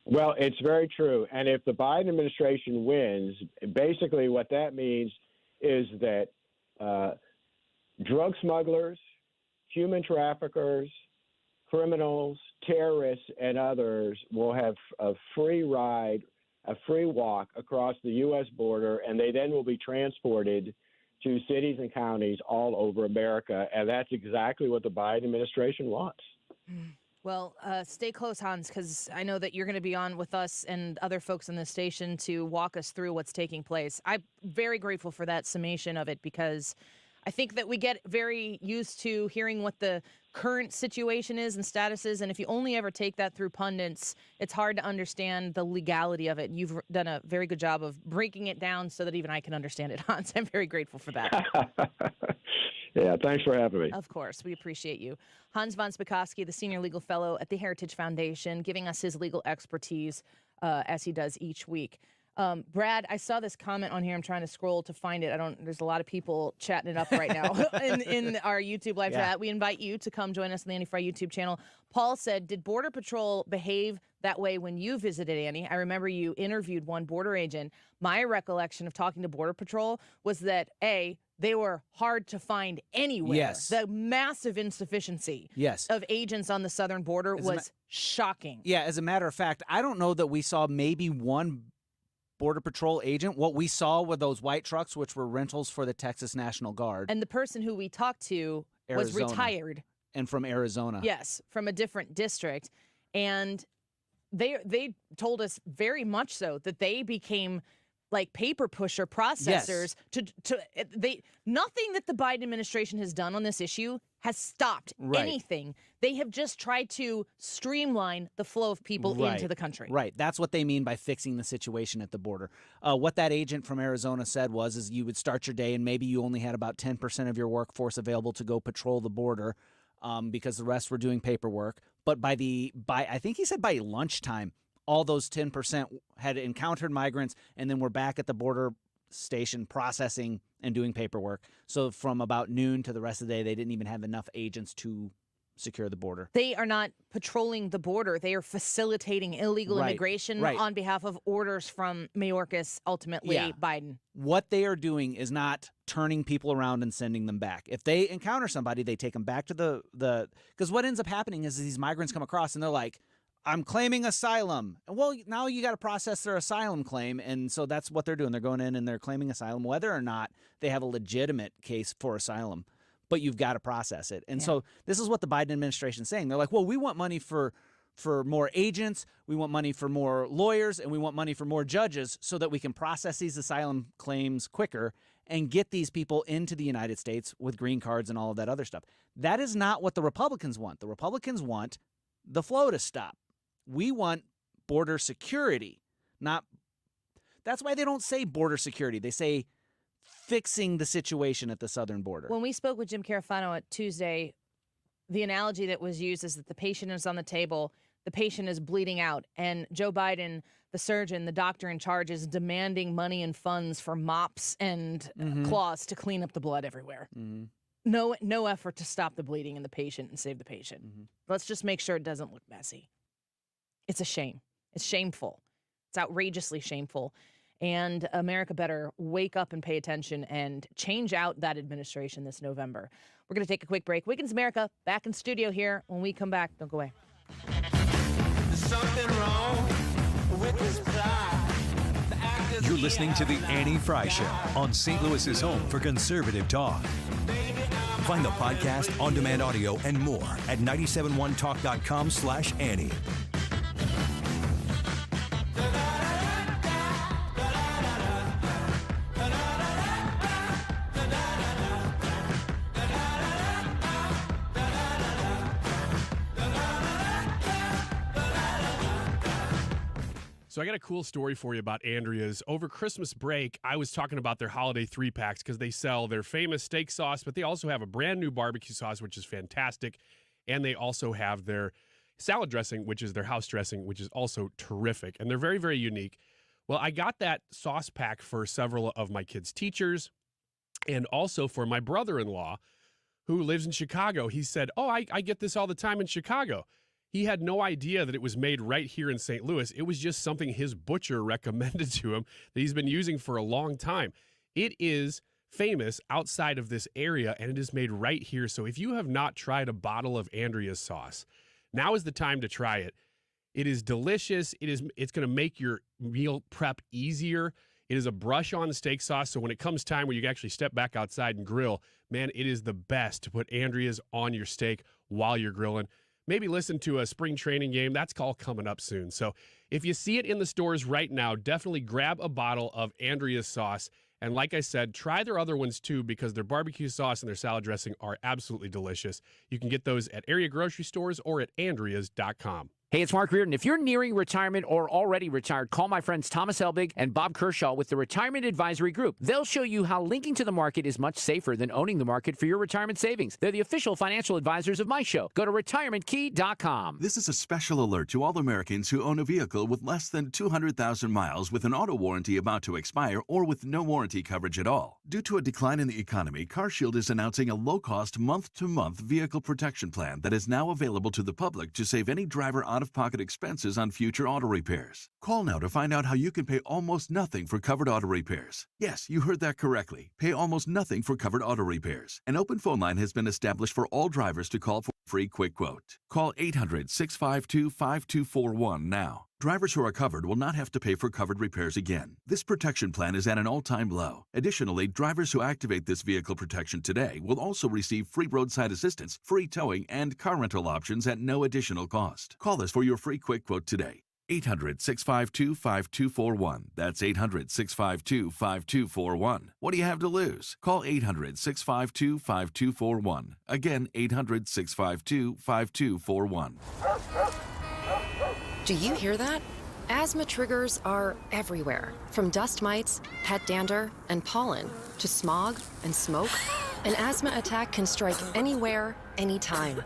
Well, it's very true. And if the Biden administration wins, basically what that means is that drug smugglers, human traffickers, criminals, terrorists, and others will have a free ride, a free walk across the U.S. border, and they then will be transported to cities and counties all over America. And that's exactly what the Biden administration wants. Well, stay close, Hans, because I know that you're going to be on with us and other folks on the station to walk us through what's taking place. I'm very grateful for that summation of it, because I think that we get very used to hearing what the current situation is and status is, and if you only ever take that through pundits, it's hard to understand the legality of it. You've done a very good job of breaking it down so that even I can understand it, Hans. I'm very grateful for that. Yeah, thanks for having me. Of course, we appreciate you. Hans von Spakovsky, the Senior Legal Fellow at the Heritage Foundation, giving us his legal expertise as he does each week. Brad, I saw this comment on here. I'm trying to scroll to find it. There's a lot of people chatting it up right now in our YouTube live chat. We invite you to come join us on the Annie Frey YouTube channel. Paul said, did Border Patrol behave that way when you visited, Annie? I remember you interviewed one border agent. My recollection of talking to Border Patrol was that, A, they were hard to find anywhere. Yes. The massive insufficiency of agents on the southern border was shocking. Yeah, as a matter of fact, I don't know that we saw maybe one Border Patrol agent. What we saw were those white trucks, which were rentals for the Texas National Guard. And the person who we talked to was retired. And from Arizona. Yes, from a different district. And they told us very much so that they became like paper pusher processors nothing that the Biden administration has done on this issue has stopped anything. They have just tried to streamline the flow of people into the country. Right. That's what they mean by fixing the situation at the border. What that agent from Arizona said is you would start your day and maybe you only had about 10% of your workforce available to go patrol the border because the rest were doing paperwork. But by I think he said by lunchtime, all those 10% had encountered migrants and then were back at the border station processing and doing paperwork. So from about noon to the rest of the day, they didn't even have enough agents to secure the border. They are not patrolling the border. They are facilitating illegal immigration on behalf of orders from Mayorkas, ultimately Biden. What they are doing is not turning people around and sending them back. If they encounter somebody, they take them back to the because what ends up happening is these migrants come across and they're like, I'm claiming asylum. Well, now you got to process their asylum claim. And so that's what they're doing. They're going in and they're claiming asylum, whether or not they have a legitimate case for asylum. But you've got to process it. And so this is what the Biden administration is saying. They're like, well, we want money for more agents. We want money for more lawyers. And we want money for more judges so that we can process these asylum claims quicker and get these people into the United States with green cards and all of that other stuff. That is not what the Republicans want. The Republicans want the flow to stop. We want border security, not. That's why they don't say border security. They say fixing the situation at the southern border. When we spoke with Jim Carafano at Tuesday, the analogy that was used is that the patient is on the table, the patient is bleeding out, and Joe Biden, the surgeon, the doctor in charge, is demanding money and funds for mops and cloths to clean up the blood everywhere. No effort to stop the bleeding in the patient and save the patient. Let's just make sure it doesn't look messy. It's a shame. It's shameful. It's outrageously shameful. And America better wake up and pay attention and change out that administration this November. We're going to take a quick break. Wiggins America back in studio here. When we come back, don't go away. There's something wrong with this plot. You're listening to The Annie Frey Show on St. Louis's home for conservative talk. Find the podcast, on-demand audio, and more at 971talk.com/Annie. So I got a cool story for you about Andrea's. Over Christmas break, I was talking about their holiday 3-packs because they sell their famous steak sauce, but they also have a brand new barbecue sauce, which is fantastic. And they also have their salad dressing, which is their house dressing, which is also terrific. And they're very, very unique. Well, I got that sauce pack for several of my kids' teachers and also for my brother-in-law who lives in Chicago. He said, oh, I get this all the time in Chicago. He had no idea that it was made right here in St. Louis. It was just something his butcher recommended to him that he's been using for a long time. It is famous outside of this area, and it is made right here. So if you have not tried a bottle of Andrea's sauce, now is the time to try it. It is delicious. It's going to make your meal prep easier. It is a brush-on steak sauce, so when it comes time where you can actually step back outside and grill, man, it is the best to put Andrea's on your steak while you're grilling. Maybe listen to a spring training game. That's all coming up soon. So if you see it in the stores right now, definitely grab a bottle of Andrea's sauce. And like I said, try their other ones too, because their barbecue sauce and their salad dressing are absolutely delicious. You can get those at area grocery stores or at Andreas.com. Hey, it's Mark Reardon. If you're nearing retirement or already retired, call my friends Thomas Helbig and Bob Kershaw with the Retirement Advisory Group. They'll show you how linking to the market is much safer than owning the market for your retirement savings. They're the official financial advisors of my show. Go to retirementkey.com. This is a special alert to all Americans who own a vehicle with less than 200,000 miles with an auto warranty about to expire or with no warranty coverage at all. Due to a decline in the economy, CarShield is announcing a low-cost month-to-month vehicle protection plan that is now available to the public to save any driver out-of-pocket expenses on future auto repairs. Call now to find out how you can pay almost nothing for covered auto repairs. Yes, you heard that correctly. Pay almost nothing for covered auto repairs. An open phone line has been established for all drivers to call for a free quick quote. Call 800-652-5241 now. Drivers who are covered will not have to pay for covered repairs again. This protection plan is at an all-time low. Additionally, drivers who activate this vehicle protection today will also receive free roadside assistance, free towing, and car rental options at no additional cost. Call us for your free quick quote today. 800-652-5241. That's 800-652-5241. What do you have to lose? Call 800-652-5241. Again, 800-652-5241. Do you hear that? Asthma triggers are everywhere, from dust mites, pet dander, and pollen, to smog and smoke. An asthma attack can strike anywhere, anytime.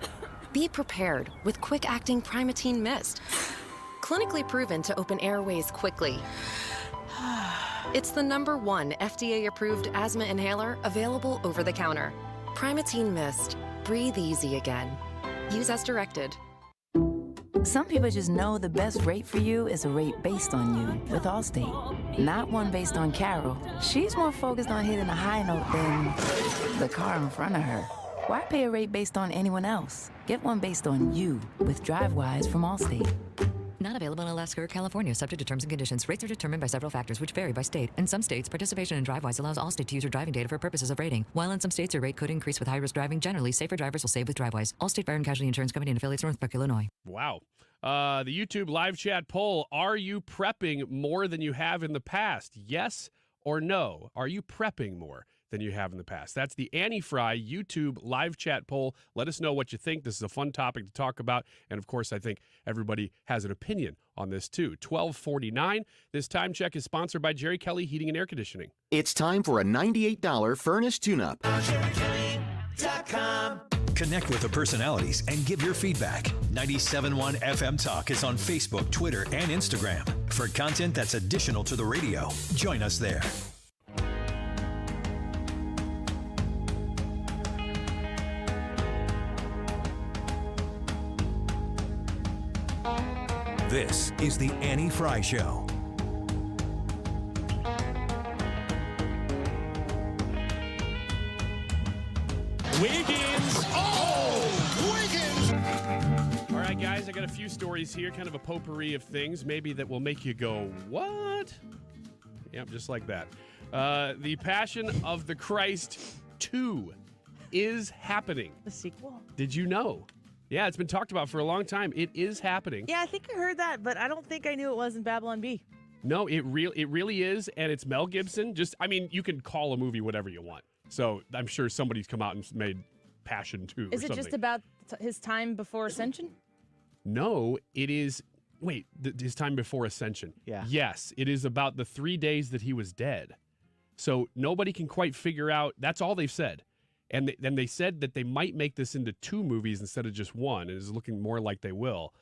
Be prepared with quick-acting Primatene Mist. Clinically proven to open airways quickly. It's the #1 FDA-approved asthma inhaler available over the counter. Primatene Mist. Breathe easy again. Use as directed. Some people just know the best rate for you is a rate based on you with Allstate, not one based on Carol. She's more focused on hitting a high note than the car in front of her. Why pay a rate based on anyone else? Get one based on you with DriveWise from Allstate. Not available in Alaska or California, subject to terms and conditions. Rates are determined by several factors, which vary by state. In some states, participation in DriveWise allows Allstate to use your driving data for purposes of rating. While in some states, your rate could increase with high-risk driving. Generally, safer drivers will save with DriveWise. Allstate Fire and Casualty Insurance Company and affiliates, Northbrook, Illinois. Wow. The YouTube live chat poll, are you prepping more than you have in the past? Yes or no? Are you prepping more than you have in the past? That's the Annie Frey YouTube live chat poll. Let us know what you think. This is a fun topic to talk about. And, of course, I think everybody has an opinion on this, too. 1249. This time check is sponsored by Jerry Kelly Heating and Air Conditioning. It's time for a $98 furnace tune-up. Connect with the personalities and give your feedback. 97.1 FM Talk is on Facebook, Twitter, and Instagram. For content that's additional to the radio, join us there. This is the Annie Frey Show. Wiggins! Oh! Wiggins! All right, guys, I got a few stories here, kind of a potpourri of things, maybe that will make you go, what? Yep, just like that. The Passion of the Christ 2 is happening. The sequel? Did you know? Yeah, it's been talked about for a long time. It is happening. Yeah, I think I heard that, but I don't think I knew it was in Babylon Bee. No, it really is, and it's Mel Gibson. You can call a movie whatever you want. So I'm sure somebody's come out and made Passion 2 Is it just about his time before Ascension? No, it is... Wait, his time before Ascension. Yeah. Yes, it is about the 3 days that he was dead. So nobody can quite figure out... That's all they've said. And then they said that they might make this into 2 movies instead of just 1, and it's looking more like they will.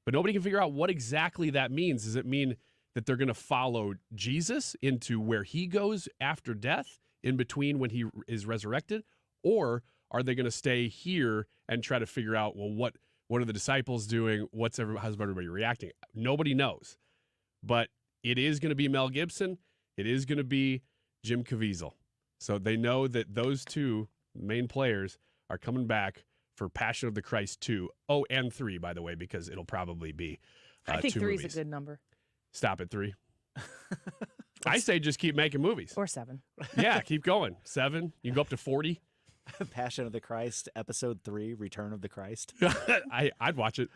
But nobody can figure out what exactly that means. Does it mean that they're going to follow Jesus into where he goes after death, in between when he is resurrected? Or are they going to stay here and try to figure out, well, What are the disciples doing? How's everybody reacting? Nobody knows. But it is going to be Mel Gibson. It is going to be Jim Caviezel. So they know that those two main players are coming back for Passion of the Christ 2. Oh, and 3, by the way, because it'll probably be I think 2 3 movies. is a good number. Stop at 3. I say just keep making movies. Or 7. Yeah, keep going. 7. You can go up to 40. Passion of the Christ, Episode 3, Return of the Christ. I'd watch it.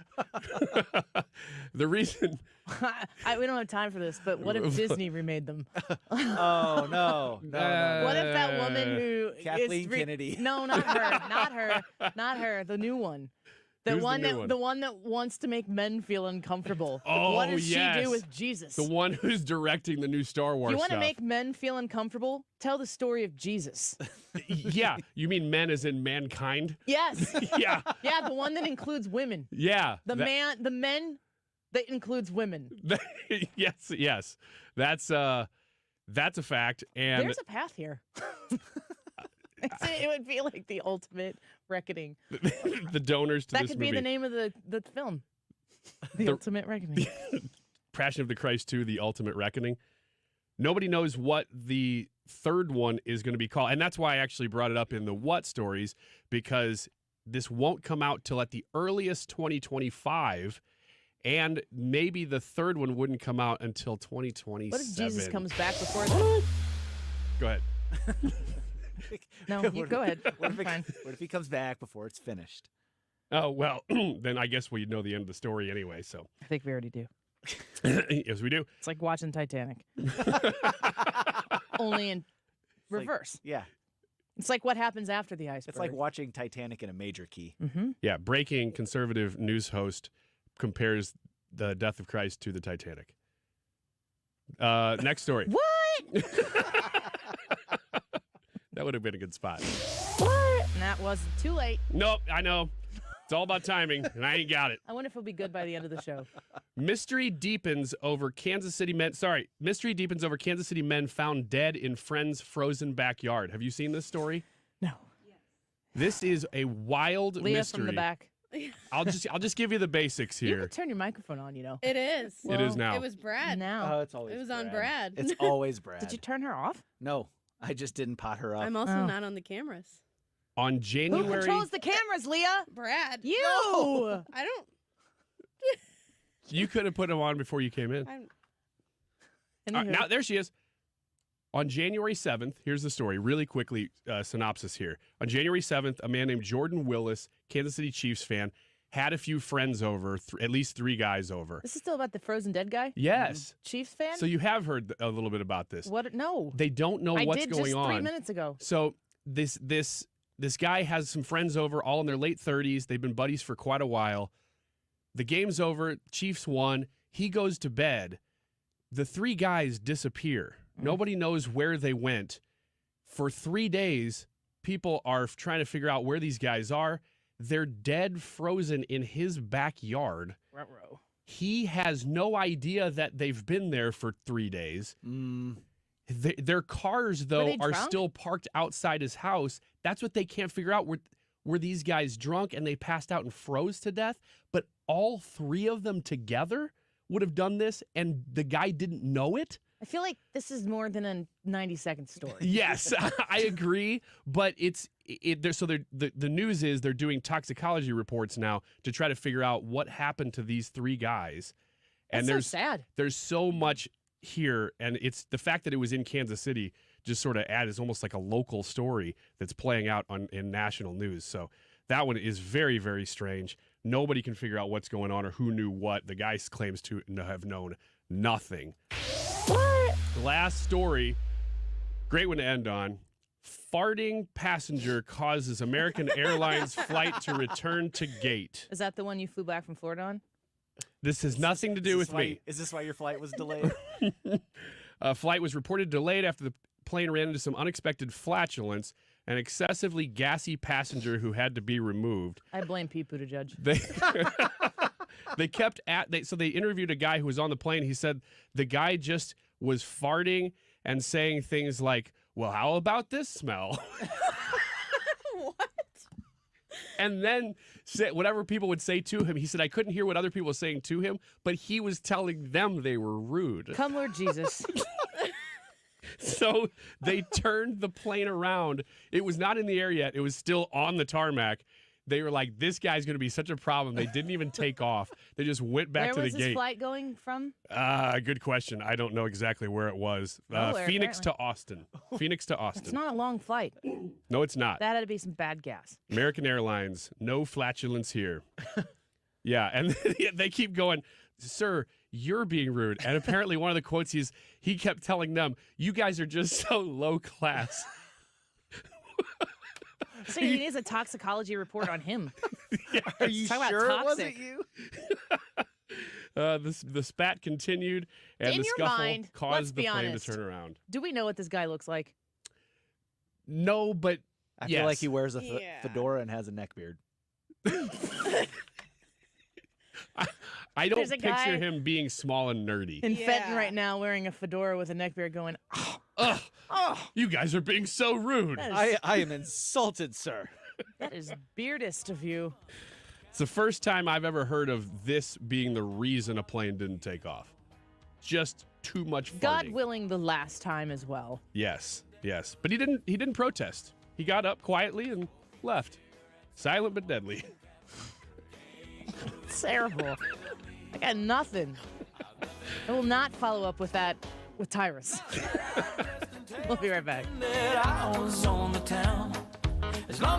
The reason... we don't have time for this, but what if Disney remade them? Oh, no. What if that woman who... Kathleen Kennedy. No, not her. Not her. The new one. The one that wants to make men feel uncomfortable. Oh, what does yes. she do with Jesus? The one who's directing the new Star Wars You want to stuff. make men feel uncomfortable? Tell the story of Jesus. Yeah. You mean men as in mankind? Yes. Yeah. Yeah, the one that includes women. Yeah. The men that includes women. Yes. That's a fact. And there's a path here. It would be like the ultimate reckoning. The donors to that this could movie. be the name of the film. The ultimate reckoning. Passion of the Christ 2, The Ultimate Reckoning. Nobody knows what the third one is going to be called. And that's why I actually brought it up in the What stories, because this won't come out till at the earliest 2025. And maybe the third one wouldn't come out until 2027. What if Jesus comes back before that? Go ahead. No, you go ahead. What if he comes back before it's finished? Oh, well, then I guess we know the end of the story anyway, so. I think we already do. Yes, we do. It's like watching Titanic. Only in reverse. Yeah. It's like what happens after the iceberg. It's like watching Titanic in a major key. Mm-hmm. Yeah, breaking conservative news host compares the death of Christ to the Titanic. Next story. What? That would have been a good spot. What? And that was too late. Nope, I know. It's all about timing, and I ain't got it. I wonder if it'll be good by the end of the show. Mystery deepens over Kansas City men found dead in friend's frozen backyard. Have you seen this story? No. This is a wild Leah mystery. from the back. I'll just give you the basics You here. can turn your microphone on, you know. It is. It is now. It was Brad. Now. It's always It was on Brad. It's always Brad. Did you turn her off? No, I just didn't pot her up. I'm also not on the cameras. On January... Who controls the cameras, Leah? Brad. You. No, I don't. You could have put them on before you came in. Now, there she is. On January 7th, here's the story. Really quickly, synopsis here. On January 7th, a man named Jordan Willis, Kansas City Chiefs fan, had a few friends over, at least 3 guys over. This is still about the frozen dead guy? Yes. Chiefs fan? So you have heard a little bit about this. What? No. They don't know what's going on. I did just 3 minutes ago. So this guy has some friends over, all in their late 30s. They've been buddies for quite a while. The game's over. Chiefs won. He goes to bed. The 3 guys disappear. Nobody knows where they went. For 3 days, people are trying to figure out where these guys are. They're dead, frozen in his backyard. Ruh-roh. He has no idea that they've been there for 3 days. Their cars, though, are still parked outside his house. That's what they can't figure out. Were these guys drunk and they passed out and froze to death? But all 3 of them together would have done this, and the guy didn't know it? I feel like this is more than a 90-second story. Yes, I agree. But the news is they're doing toxicology reports now to try to figure out what happened to these 3 guys. And That's so sad. There's so much here, and it's the fact that it was in Kansas City just sort of adds almost like a local story that's playing out in national news. So that one is very, very strange. Nobody can figure out what's going on or who knew what. The guy claims to have known nothing. What? Last story, great one to end on. Farting passenger causes American Airlines flight to return to gate. Is that the one you flew back from Florida on? This has nothing to do with me. Is this why your flight was delayed? Flight was reported delayed after the plane ran into some unexpected flatulence. An excessively gassy passenger who had to be removed. I blame Pete Buttigieg. So they interviewed a guy who was on the plane. He said the guy just was farting and saying things like, "Well, how about this smell?" What? And then said whatever people would say to him, he said, I couldn't hear what other people were saying to him, but he was telling them they were rude. Come, Lord Jesus. So they turned the plane around. It was not in the air yet. It was still on the tarmac. They were like, this guy's going to be such a problem. They didn't even take off. They just went back to the gate. Where was this flight going from? Good question. I don't know exactly where it was. Nowhere, Phoenix apparently. to Austin. Phoenix to Austin. It's not a long flight. No, it's not. That had to be some bad gas. American Airlines, no flatulence here. Yeah, and they keep going, sir, you're being rude. And apparently one of the quotes he kept telling them, you guys are just so low class. So he needs a toxicology report on him. Yes. Are you sure it wasn't you? The spat continued, and In the your scuffle mind, let's caused the be plane honest. to turn around. Do we know what this guy looks like? No, but I yes. feel like he wears a fedora and has a neck beard. I don't There's a picture guy him being small and nerdy. in Fenton right now wearing a fedora with a neck beard going, You guys are being so rude. That is- I am insulted, sir. that is beardest of you. It's the first time I've ever heard of this being the reason a plane didn't take off. Just too much farting. God willing, the last time as well. Yes. But he didn't protest. He got up quietly and left. Silent but deadly. It's terrible. I got nothing. I will not follow up with that with Tyrus. We'll be right back. As long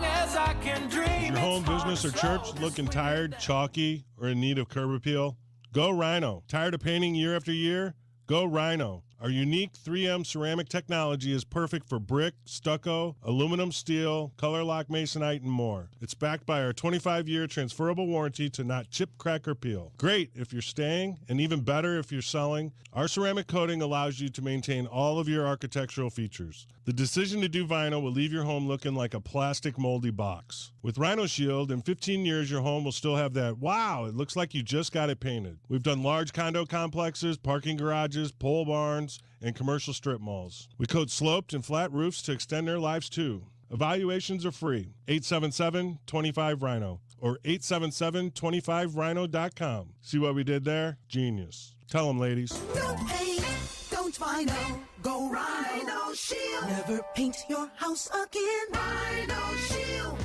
as I can dream. Your home, business, or church looking tired, chalky, or in need of curb appeal? Go Rhino. Tired of painting year after year? Go Rhino. Our unique 3M ceramic technology is perfect for brick, stucco, aluminum, steel, color lock masonite, and more. It's backed by our 25-year transferable warranty to not chip, crack, or peel. Great if you're staying, and even better if you're selling. Our ceramic coating allows you to maintain all of your architectural features. The decision to do vinyl will leave your home looking like a plastic moldy box. With Rhino Shield, in 15 years, your home will still have that, wow, it looks like you just got it painted. We've done large condo complexes, parking garages, pole barns, and commercial strip malls. We coat sloped and flat roofs to extend their lives too. Evaluations are free. 877-25-RHINO or 877-25rhino.com. See what we did there? Genius. Tell them, ladies. Don't paint, don't vinyl, go Rhino Shield. Never paint your house again. Rhino Shield.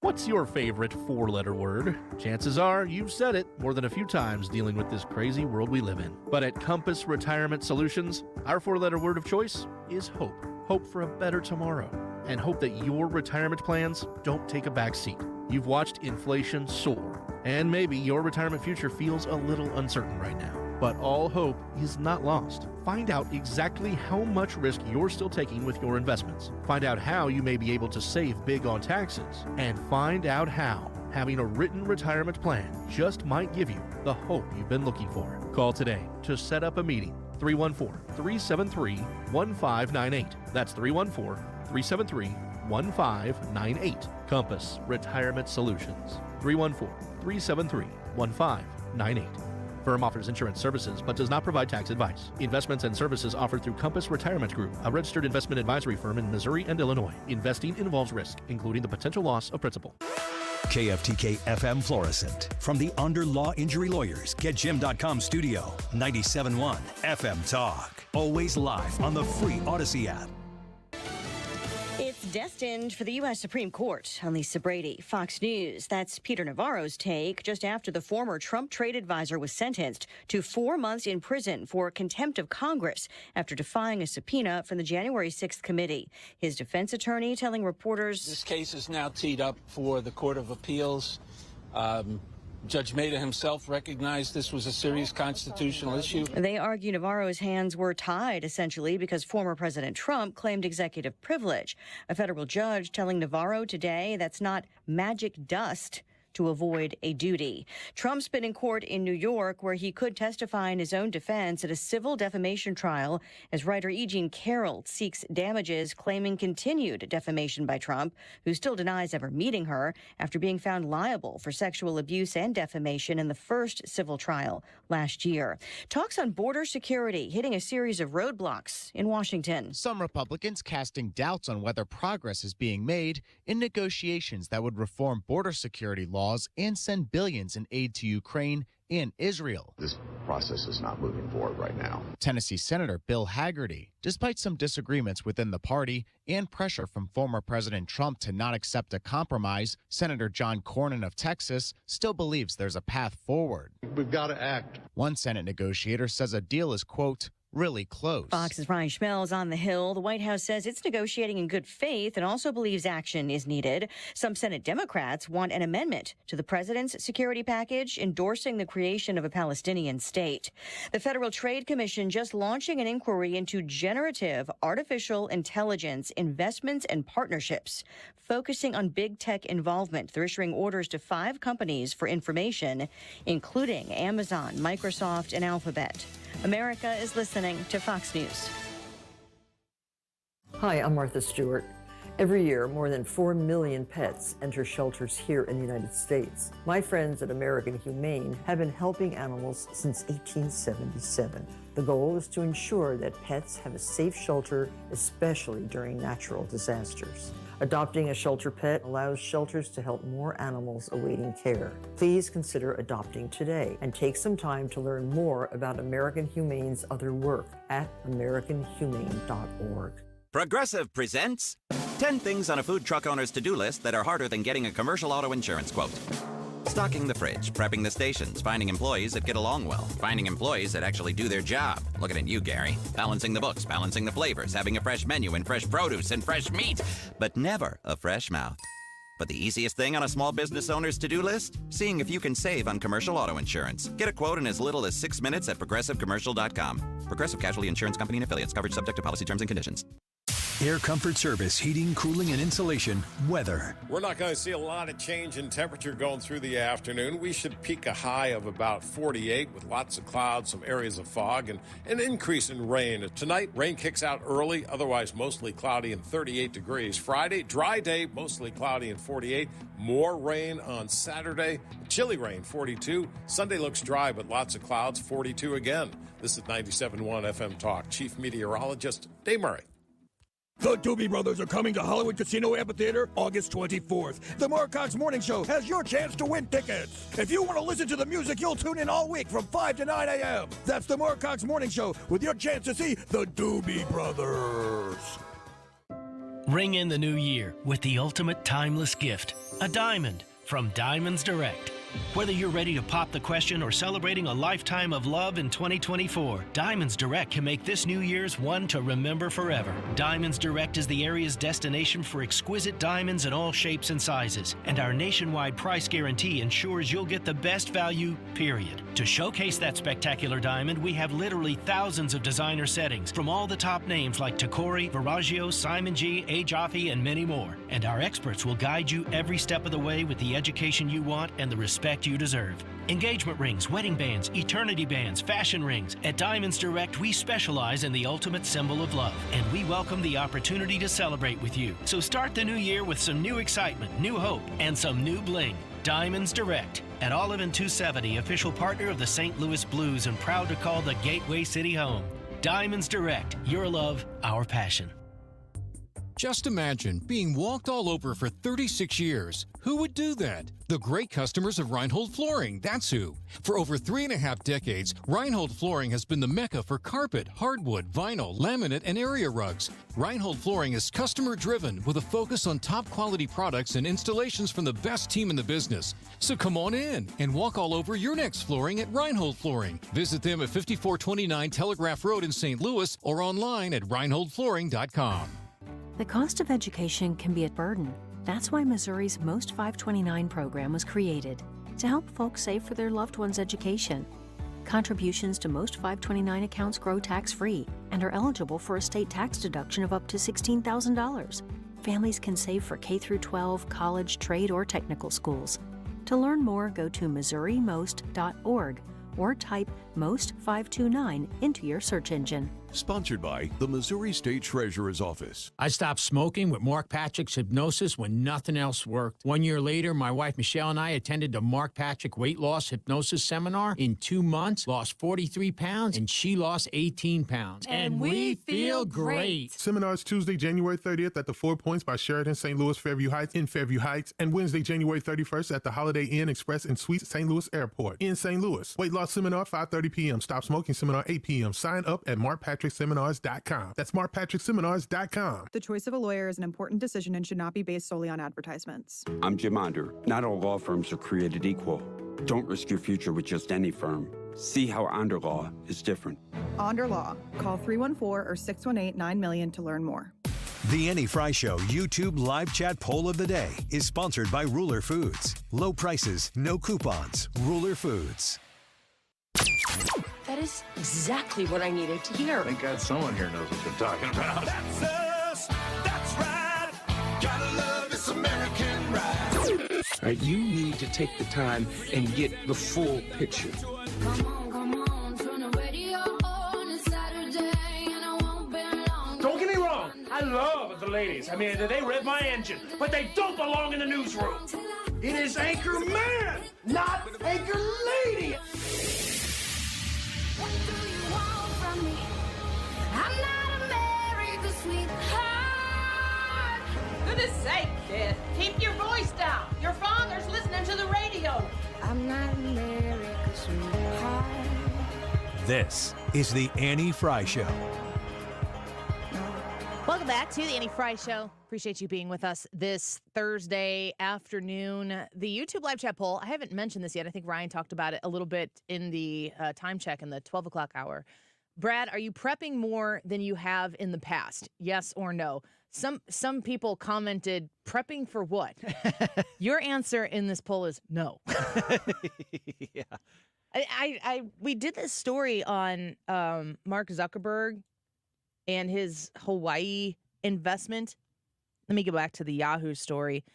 What's your favorite four-letter word? Chances are you've said it more than a few times dealing with this crazy world we live in. But at Compass Retirement Solutions, our four-letter word of choice is hope. Hope for a better tomorrow. And hope that your retirement plans don't take a back seat. You've watched inflation soar, and maybe your retirement future feels a little uncertain right now. But all hope is not lost. Find out exactly how much risk you're still taking with your investments. Find out how you may be able to save big on taxes. And find out how having a written retirement plan just might give you the hope you've been looking for. Call today to set up a meeting. 314-373-1598. That's 314-373-1598. Compass Retirement Solutions. 314-373-1598. Firm offers insurance services but does not provide tax advice. Investments and services offered through Compass Retirement Group, a registered investment advisory firm in Missouri and Illinois. Investing involves risk, including the potential loss of principal. KFTK FM Florissant. From the Under Law Injury Lawyers, GetJim.com studio. 97.1 FM Talk. Always live on the free Odyssey app. It's destined for the U.S. Supreme Court on Lisa Brady, Fox News. That's Peter Navarro's take just after the former Trump trade advisor was sentenced to 4 months in prison for contempt of Congress after defying a subpoena from the January 6th committee. His defense attorney telling reporters, this case is now teed up for the Court of Appeals. Judge Maida himself recognized this was a serious constitutional issue. They argue Navarro's hands were tied, essentially, because former President Trump claimed executive privilege. A federal judge telling Navarro today that's not magic dust to avoid a duty. Trump's been in court in New York, where he could testify in his own defense at a civil defamation trial as writer E. Jean Carroll seeks damages, claiming continued defamation by Trump, who still denies ever meeting her after being found liable for sexual abuse and defamation in the first civil trial last year. Talks on border security hitting a series of roadblocks in Washington. Some Republicans casting doubts on whether progress is being made in negotiations that would reform border security laws and send billions in aid to Ukraine and Israel. This process is not moving forward right now. Tennessee Senator Bill Hagerty, despite some disagreements within the party and pressure from former President Trump to not accept a compromise, Senator John Cornyn of Texas still believes there's a path forward. We've got to act. One Senate negotiator says a deal is, quote, really close. Fox's Ryan Schmelz on the Hill. The White House says it's negotiating in good faith and also believes action is needed. Some Senate Democrats want an amendment to the president's security package endorsing the creation of a Palestinian state. The Federal Trade Commission just launching an inquiry into generative artificial intelligence investments and partnerships, focusing on big tech involvement. They're issuing orders to 5 companies for information, including Amazon, Microsoft, and Alphabet. America is listening to Fox News. Hi, I'm Martha Stewart. Every year, more than 4 million pets enter shelters here in the United States. My friends at American Humane have been helping animals since 1877. The goal is to ensure that pets have a safe shelter, especially during natural disasters. Adopting a shelter pet allows shelters to help more animals awaiting care. Please consider adopting today and take some time to learn more about American Humane's other work at americanhumane.org. Progressive presents 10 things on a food truck owner's to-do list that are harder than getting a commercial auto insurance quote. Stocking the fridge, prepping the stations, finding employees that get along well, finding employees that actually do their job. Looking at you, Gary. Balancing the books, balancing the flavors, having a fresh menu and fresh produce and fresh meat, but never a fresh mouth. But the easiest thing on a small business owner's to-do list? Seeing if you can save on commercial auto insurance. Get a quote in as little as 6 minutes at progressivecommercial.com. Progressive Casualty Insurance Company and Affiliates. Coverage subject to policy terms and conditions. Air Comfort Service, heating, cooling, and insulation. Weather. We're not going to see a lot of change in temperature going through the afternoon. We should peak a high of about 48 with lots of clouds, some areas of fog, and an increase in rain. Tonight, rain kicks out early, otherwise mostly cloudy and 38 degrees. Friday, dry day, mostly cloudy and 48. More rain on Saturday, chilly rain, 42. Sunday looks dry, but lots of clouds, 42 again. This is 97.1 FM Talk. Chief Meteorologist Dave Murray. The Doobie Brothers are coming to Hollywood Casino Amphitheater August 24th. The Mark Cox Morning Show has your chance to win tickets. If you want to listen to the music, you'll tune in all week from 5 to 9 a.m. That's the Mark Cox Morning Show with your chance to see the Doobie Brothers. Ring in the new year with the ultimate timeless gift, a diamond from Diamonds Direct. Whether you're ready to pop the question or celebrating a lifetime of love in 2024, Diamonds Direct can make this New Year's one to remember forever. Diamonds Direct is the area's destination for exquisite diamonds in all shapes and sizes, and our nationwide price guarantee ensures you'll get the best value, period. To showcase that spectacular diamond, we have literally thousands of designer settings from all the top names like Tacori, Verragio, Simon G, A. Jaffe, and many more. And our experts will guide you every step of the way with the education you want and the respect you deserve. Engagement rings, wedding bands, eternity bands, fashion rings. At Diamonds Direct, we specialize in the ultimate symbol of love, and we welcome the opportunity to celebrate with you. So start the new year with some new excitement, new hope, and some new bling. Diamonds Direct at Olive and 270, official partner of the St. Louis Blues and proud to call the Gateway City home. Diamonds Direct, your love, our passion. Just imagine being walked all over for 36 years. Who would do that? The great customers of Reinhold Flooring, that's who. For over 3.5 decades, Reinhold Flooring has been the mecca for carpet, hardwood, vinyl, laminate, and area rugs. Reinhold Flooring is customer-driven with a focus on top-quality products and installations from the best team in the business. So come on in and walk all over your next flooring at Reinhold Flooring. Visit them at 5429 Telegraph Road in St. Louis or online at reinholdflooring.com. The cost of education can be a burden. That's why Missouri's Most 529 program was created, to help folks save for their loved one's education. Contributions to Most 529 accounts grow tax-free and are eligible for a state tax deduction of up to $16,000. Families can save for K-12, college, trade, or technical schools. To learn more, go to MissouriMost.org or type Most 529 into your search engine. Sponsored by the Missouri State Treasurer's Office. I stopped smoking with Mark Patrick's hypnosis when nothing else worked. 1 year later, my wife Michelle and I attended the Mark Patrick Weight Loss Hypnosis Seminar. In 2 months, lost 43 pounds, and she lost 18 pounds. And we feel great. Seminars Tuesday, January 30th at the 4 Points by Sheraton St. Louis Fairview Heights in Fairview Heights, and Wednesday, January 31st at the Holiday Inn Express and Suites St. Louis Airport in St. Louis. Weight loss seminar 5:30 p.m. Stop smoking seminar 8 p.m. Sign up at markpatrickseminars.com. That's markpatrickseminars.com. The choice of a lawyer is an important decision and should not be based solely on advertisements. I'm Jim Onder. Not all law firms are created equal. Don't risk your future with just any firm. See how Onder Law is different. Onder Law. Call 314 or 618-900,000 to learn more. The Annie Frey Show YouTube live chat poll of the day is sponsored by Ruler Foods. Low prices, no coupons. Ruler Foods. That is exactly what I needed to hear. Thank God someone here knows what they're talking about. That's us. That's right. Gotta love this American ride. All right, you need to take the time and get the full picture. Come on, turn the radio on. It's Saturday and I won't be long. Don't get me wrong. I love the ladies. I mean, they rev my engine, but they don't belong in the newsroom. It is Anchor Man, not Anchor Lady. What do you want from me? I'm not America's sweetheart. Goodness sake, kid. Keep your voice down. Your father's listening to the radio. I'm not America's sweetheart. This is the Annie Frey Show. Welcome back to the Annie Frey Show. Appreciate you being with us this Thursday afternoon. The YouTube live chat poll, I haven't mentioned this yet. I think Ryan talked about it a little bit in the time check in the 12 o'clock hour. Brad, are you prepping more than you have in the past? Yes or no? Some people commented, prepping for what? Your answer in this poll is no. Yeah. We did this story on Mark Zuckerberg and his Hawaii investment. Let me go back to the Yahoo story.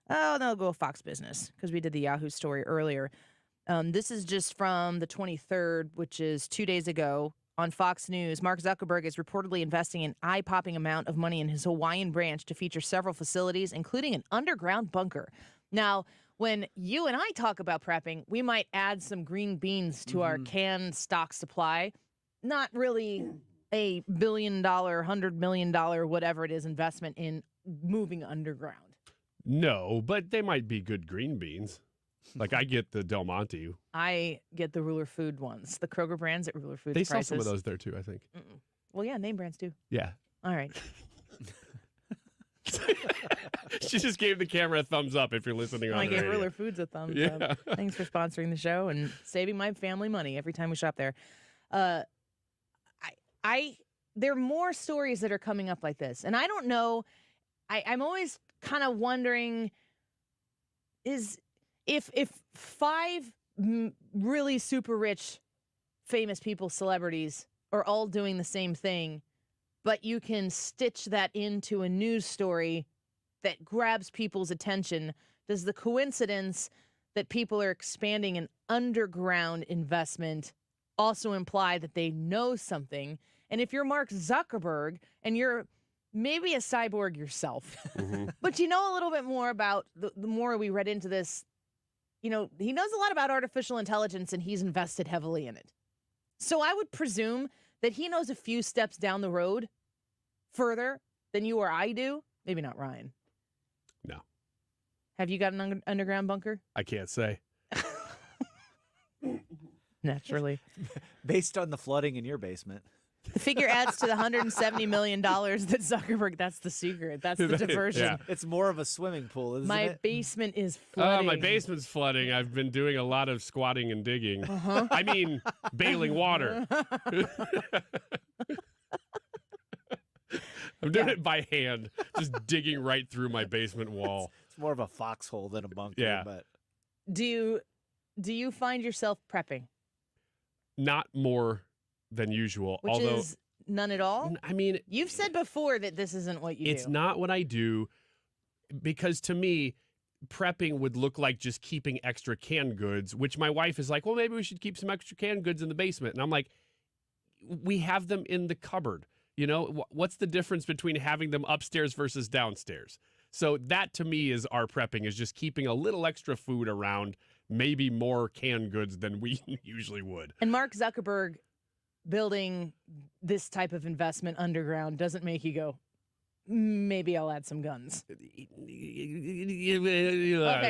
Oh, no, go Fox Business because we did the Yahoo story earlier. This is just from the 23rd, which is 2 days ago. On Fox News, Mark Zuckerberg is reportedly investing an eye-popping amount of money in his Hawaiian branch to feature several facilities, including an underground bunker. Now, when you and I talk about prepping, we might add some green beans to our canned stock supply. Not really a $1 billion, $100 million, whatever it is, investment in moving underground. No, but they might be good green beans. Like I get the Del Monte. I get the Ruler Food ones, the Kroger brands at Ruler Foods. They prices. sell some of those there too, I think. Well, yeah, name brands too. Yeah. All right. She just gave the camera a thumbs up if you're listening on I the gave radio. Ruler Foods a thumbs up. Thanks for sponsoring the show and saving my family money every time we shop there. There are more stories that are coming up like this, and I don't know. I'm always kind of wondering if five really super rich, famous people, celebrities, are all doing the same thing, but you can stitch that into a news story that grabs people's attention. Does the coincidence that people are expanding an underground investment also imply that they know something? And if you're Mark Zuckerberg and you're maybe a cyborg yourself, but you know a little bit more about, the more we read into this, you know, he knows a lot about artificial intelligence and he's invested heavily in it. So I would presume that he knows a few steps down the road further than you or I do. Maybe not Ryan. No. Have you got an underground bunker? I can't say. Naturally. Based on the flooding in your basement. The figure adds to the $170 million that Zuckerberg, that's the secret. That's the diversion. Yeah. It's more of a swimming pool, isn't My it? basement is Oh, flooding. my basement's flooding. I've been doing a lot of squatting and digging. I mean, bailing water. I'm doing it by hand, just digging right through my basement wall. It's more of a foxhole than a bunker. Yeah. But Do you find yourself prepping? Not more than usual. Which although is none at all? I mean, you've said before that this isn't what you do. It's not what I do because to me, prepping would look like just keeping extra canned goods, which my wife is like, well, maybe we should keep some extra canned goods in the basement. And I'm like, we have them in the cupboard. You know, what's the difference between having them upstairs versus downstairs? So that to me is our prepping, is just keeping a little extra food around, maybe more canned goods than we usually would. And Mark Zuckerberg building this type of investment underground doesn't make you go, maybe I'll add some guns. Okay,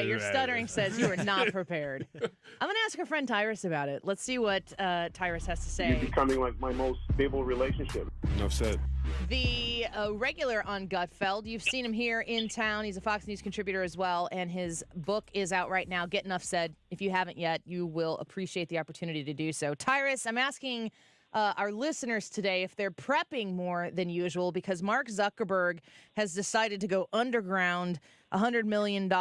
your stuttering says you are not prepared. I'm going to ask our friend Tyrus about it. Let's see what Tyrus has to say. You're becoming like my most stable relationship. Enough said. The regular on Gutfeld, you've seen him here in town. He's a Fox News contributor as well, and his book is out right now, Get Enough Said. If you haven't yet, you will appreciate the opportunity to do so. Tyrus, I'm asking our listeners today if they're prepping more than usual because Mark Zuckerberg has decided to go underground, $100 million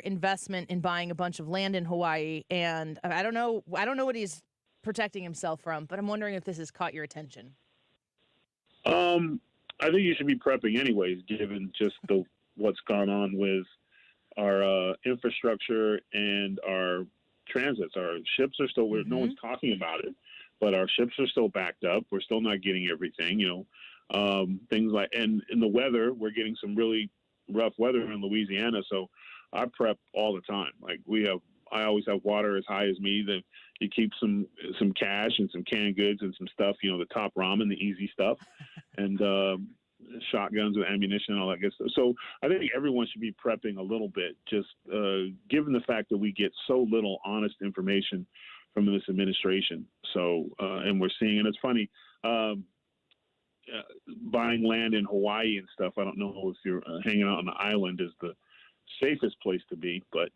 investment in buying a bunch of land in Hawaii. And I don't know what he's protecting himself from, but I'm wondering if this has caught your attention. I think you should be prepping anyways, given just what's gone on with our infrastructure and our transits. Our ships are still, no one's talking about it. But our ships are still backed up. We're still not getting everything, things like, and in the weather, we're getting some really rough weather in Louisiana. So I prep all the time. Like I always have water as high as me. That you keep some cash and some canned goods and some stuff, the top ramen, the easy stuff, and shotguns with ammunition and all that good stuff. So I think everyone should be prepping a little bit, just given the fact that we get so little honest information from this administration. So, and we're seeing, and it's funny, buying land in Hawaii and stuff. I don't know if you're hanging out on the island is the safest place to be, but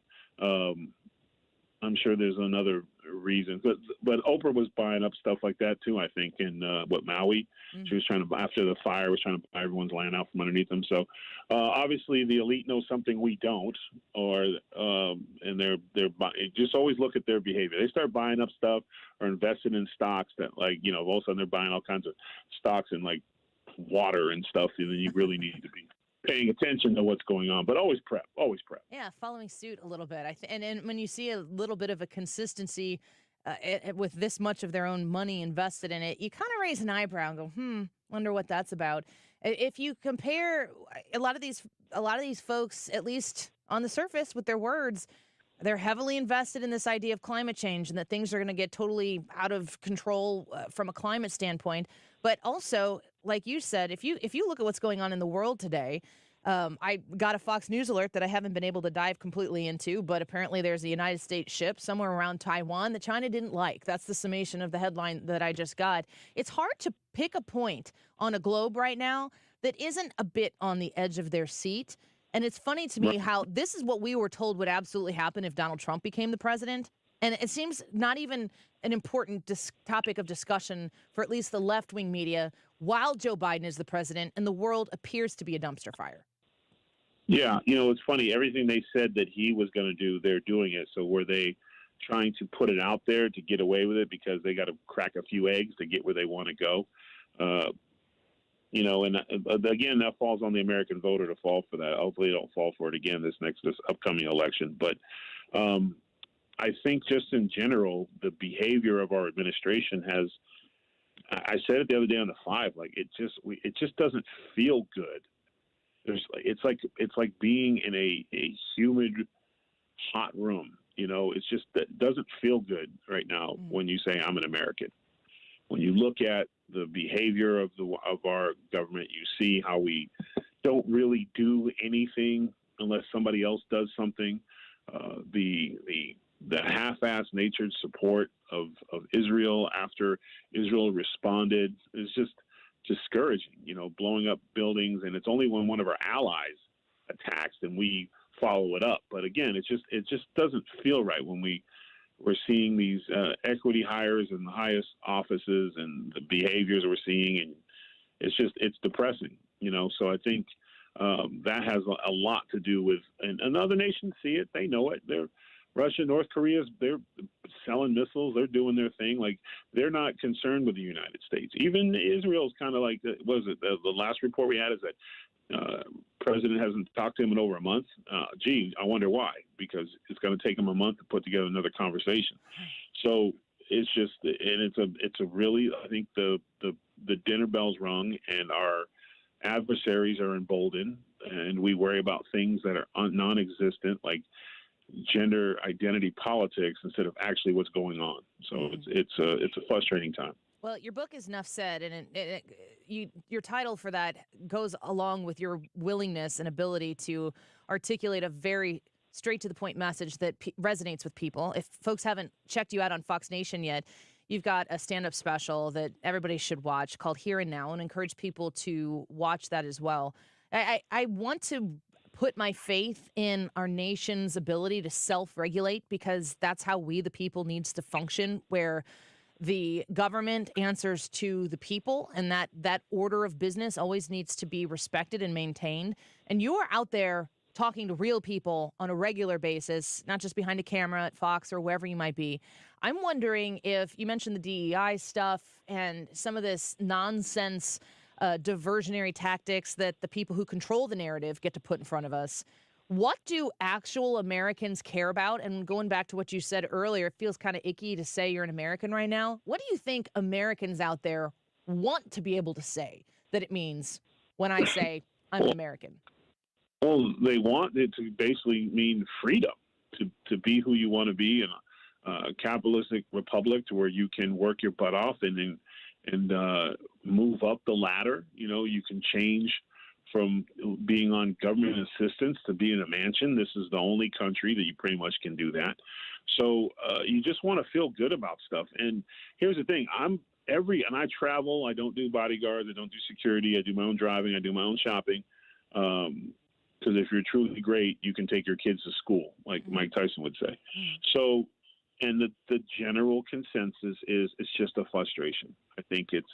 I'm sure there's another reason. But Oprah was buying up stuff like that too, I think, in Maui. She was trying to, after the fire, was trying to buy everyone's land out from underneath them. So obviously the elite know something we don't, and they're just always look at their behavior. They start buying up stuff or investing in stocks that, like, all of a sudden they're buying all kinds of stocks in like water and stuff. And then you really need to be paying attention to what's going on, but always prep. Yeah, following suit a little bit. And when you see a little bit of a consistency with this much of their own money invested in it, you kind of raise an eyebrow and go, wonder what that's about. If you compare a lot of these folks, at least on the surface with their words, they're heavily invested in this idea of climate change and that things are going to get totally out of control from a climate standpoint. But also, like you said, if you look at what's going on in the world today, I got a Fox News alert that I haven't been able to dive completely into, but apparently there's a United States ship somewhere around Taiwan that China didn't like. That's the summation of the headline that I just got. It's hard to pick a point on a globe right now that isn't a bit on the edge of their seat. And it's funny to me how this is what we were told would absolutely happen if Donald Trump became the president. And it seems not even an important topic of discussion for at least the left-wing media while Joe Biden is the president and the world appears to be a dumpster fire. Yeah, it's funny. Everything they said that he was going to do, they're doing it. So were they trying to put it out there to get away with it because they got to crack a few eggs to get where they want to go? And again, that falls on the American voter to fall for that. Hopefully they don't fall for it again this upcoming election. But I think just in general, the behavior of our administration has, I said it the other day on the 5, like it just doesn't feel good. It's like being in a humid, hot room. It doesn't feel good right now when you say I'm an American. When you look at the behavior of our government, you see how we don't really do anything unless somebody else does something. The half-assed natured support of Israel after Israel responded is just discouraging, blowing up buildings, and it's only when one of our allies attacks and we follow it up. But again, it just doesn't feel right when we're seeing these equity hires in the highest offices and the behaviors we're seeing, and it's depressing, So I think that has a lot to do with, and other nations see it, they know it. Russia, North Korea, they're selling missiles. They're doing their thing. Like, they're not concerned with the United States. Even Israel's kind of like, the last report we had is that President hasn't talked to him in over a month. Gee, I wonder why, because it's going to take him a month to put together another conversation. So it's just, and it's a really, I think the dinner bell's rung, and our adversaries are emboldened, and we worry about things that are non-existent, like gender identity politics, instead of actually what's going on. So it's a frustrating time. Well, your book is Enough Said, and your title for that goes along with your willingness and ability to articulate a very straight-to-the-point message that resonates with people. If folks haven't checked you out on Fox Nation yet, you've got a stand-up special that everybody should watch called Here and Now, and encourage people to watch that as well. I want to put my faith in our nation's ability to self-regulate, because that's how we, the people, needs to function, where the government answers to the people, and that order of business always needs to be respected and maintained. And you are out there talking to real people on a regular basis, not just behind a camera at Fox or wherever you might be. I'm wondering if you mentioned the DEI stuff and some of this nonsense diversionary tactics that the people who control the narrative get to put in front of us. What do actual Americans care about? And going back to what you said earlier, it feels kind of icky to say you're an American right now. What do you think Americans out there want to be able to say that it means when I say I'm an American? Well, they want it to basically mean freedom, to be who you want to be in a capitalistic republic, to where you can work your butt off and move up the ladder. You know, you can change from being on government assistance to being in a mansion. This is the only country that you pretty much can do that. So you just want to feel good about stuff. And here's the thing. And I travel. I don't do bodyguards. I don't do security. I do my own driving. I do my own shopping. Because if you're truly great, you can take your kids to school, like Mike Tyson would say. So, and the general consensus is it's just a frustration. I think it's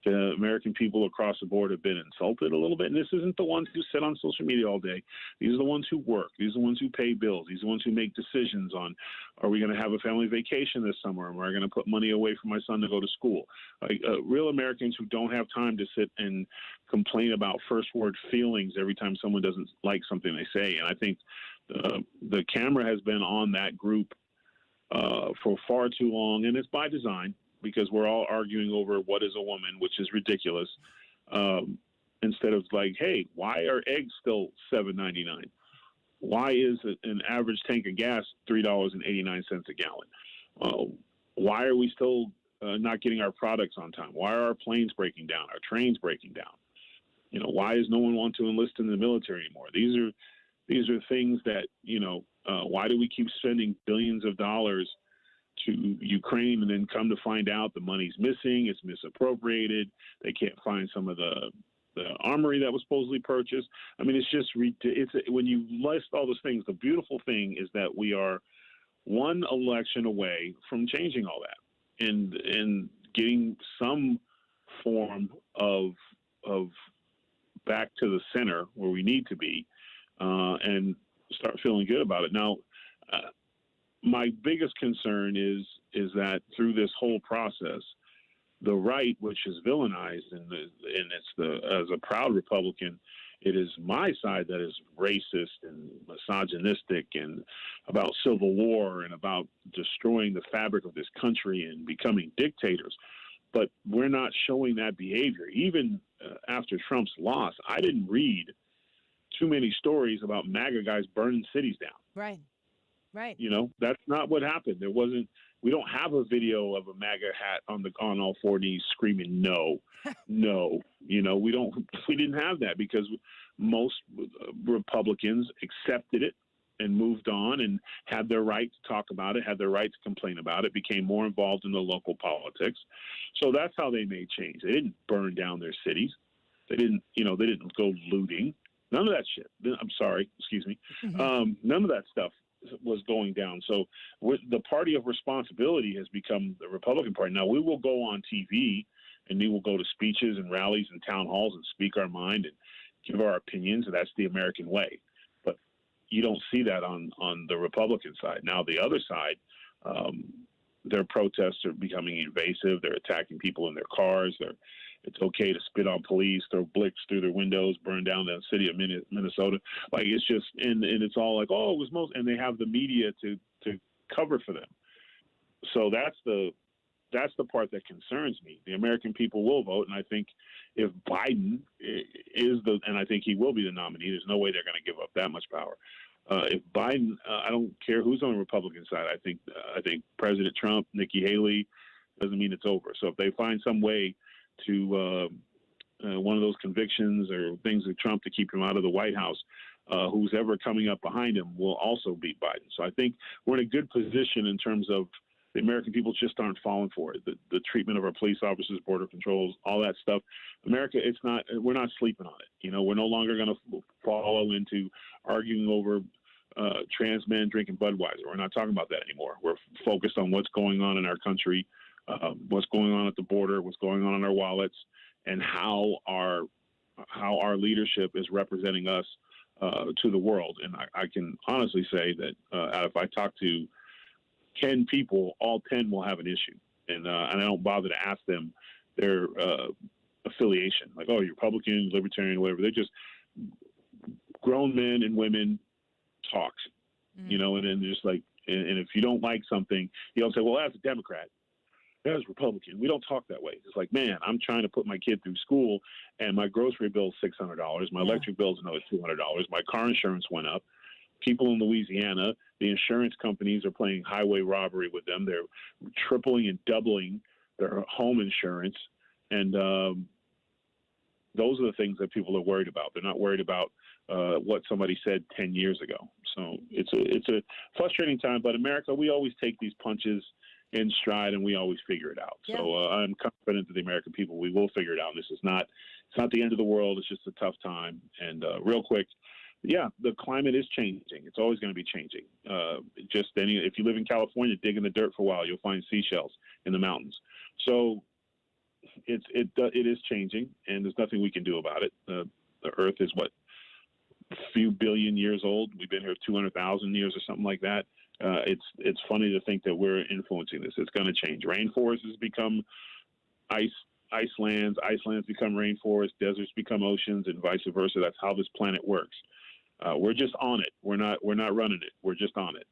the American people across the board have been insulted a little bit. And this isn't the ones who sit on social media all day. These are the ones who work. These are the ones who pay bills. These are the ones who make decisions on, are we going to have a family vacation this summer? Am I going to put money away for my son to go to school? Like real Americans who don't have time to sit and complain about first word feelings every time someone doesn't like something they say. And I think the camera has been on that group for far too long, and it's by design, because we're all arguing over what is a woman, which is ridiculous. Instead of like, hey, why are eggs still $7.99? Why is an average tank of gas $3.89 a gallon? Why are we still not getting our products on time? Why are our planes breaking down? Our trains breaking down? You know, why does no one want to enlist in the military anymore? These are things that, you know, why do we keep spending billions of dollars to Ukraine, and then come to find out the money's missing, it's misappropriated, they can't find some of the armory that was supposedly purchased? I mean, it's just when you list all those things, the beautiful thing is that we are one election away from changing all that and getting some form of back to the center where we need to be, and start feeling good about it. Now, my biggest concern is that through this whole process, the right, which is villainized, and as a proud Republican, it is my side that is racist and misogynistic and about civil war and about destroying the fabric of this country and becoming dictators. But we're not showing that behavior. Even after Trump's loss, I didn't read too many stories about MAGA guys burning cities down. Right. You know, that's not what happened. We don't have a video of a MAGA hat on all four knees screaming no, no. You know, we didn't have that, because most Republicans accepted it and moved on and had their right to talk about it, had their right to complain about it, became more involved in the local politics. So that's how they made change. They didn't burn down their cities. They didn't go looting. None of that shit. I'm sorry, excuse me. None of that stuff was going down. So the party of responsibility has become the Republican Party. Now, we will go on TV and we will go to speeches and rallies and town halls and speak our mind and give our opinions. And that's the American way. But you don't see that on the Republican side. Now, the other side, their protests are becoming invasive. They're attacking people in their cars. it's okay to spit on police, throw bricks through their windows, burn down the city of Minnesota. Like, it's just, and it's all like, oh, it was most, and they have the media to cover for them. So that's the part that concerns me. The American people will vote, and I think if Biden is and I think he will be the nominee, there's no way they're going to give up that much power. If Biden, I don't care who's on the Republican side. I think President Trump, Nikki Haley, doesn't mean it's over. So if they find some way to one of those convictions or things with Trump to keep him out of the White House, who's ever coming up behind him will also beat Biden. So I think we're in a good position in terms of the American people just aren't falling for it. The treatment of our police officers, border controls, all that stuff. America, we're not sleeping on it. You know, we're no longer going to follow into arguing over trans men drinking Budweiser. We're not talking about that anymore. We're focused on what's going on in our country, what's going on at the border, what's going on in our wallets, and how our leadership is representing us to the world. And I can honestly say that if I talk to 10 people, all 10 will have an issue. And I don't bother to ask them their affiliation. Like, oh, you're Republican, Libertarian, whatever. They're just grown men and women talk, you know, and then just like, and if you don't like something, you don't say, well, that's a Democrat. That's Republican. We don't talk that way. It's like, man, I'm trying to put my kid through school, and my grocery bill is $600. My electric bill is another $200. My car insurance went up. People in Louisiana, the insurance companies are playing highway robbery with them. They're tripling and doubling their home insurance. And those are the things that people are worried about. They're not worried about what somebody said 10 years ago. So it's a frustrating time. But America, we always take these punches in stride, and we always figure it out. Yeah. So I'm confident that the American people, we will figure it out. This is it's not the end of the world. It's just a tough time. And real quick, yeah, the climate is changing. It's always going to be changing. If you live in California, dig in the dirt for a while, you'll find seashells in the mountains. So it is changing, and there's nothing we can do about it. The Earth is a few billion years old. We've been here 200,000 years or something like that. It's funny to think that we're influencing this. It's going to change. Rainforests become icelands. Icelands become rainforests. Deserts become oceans, and vice versa. That's how this planet works. We're just on it. We're not running it. We're just on it.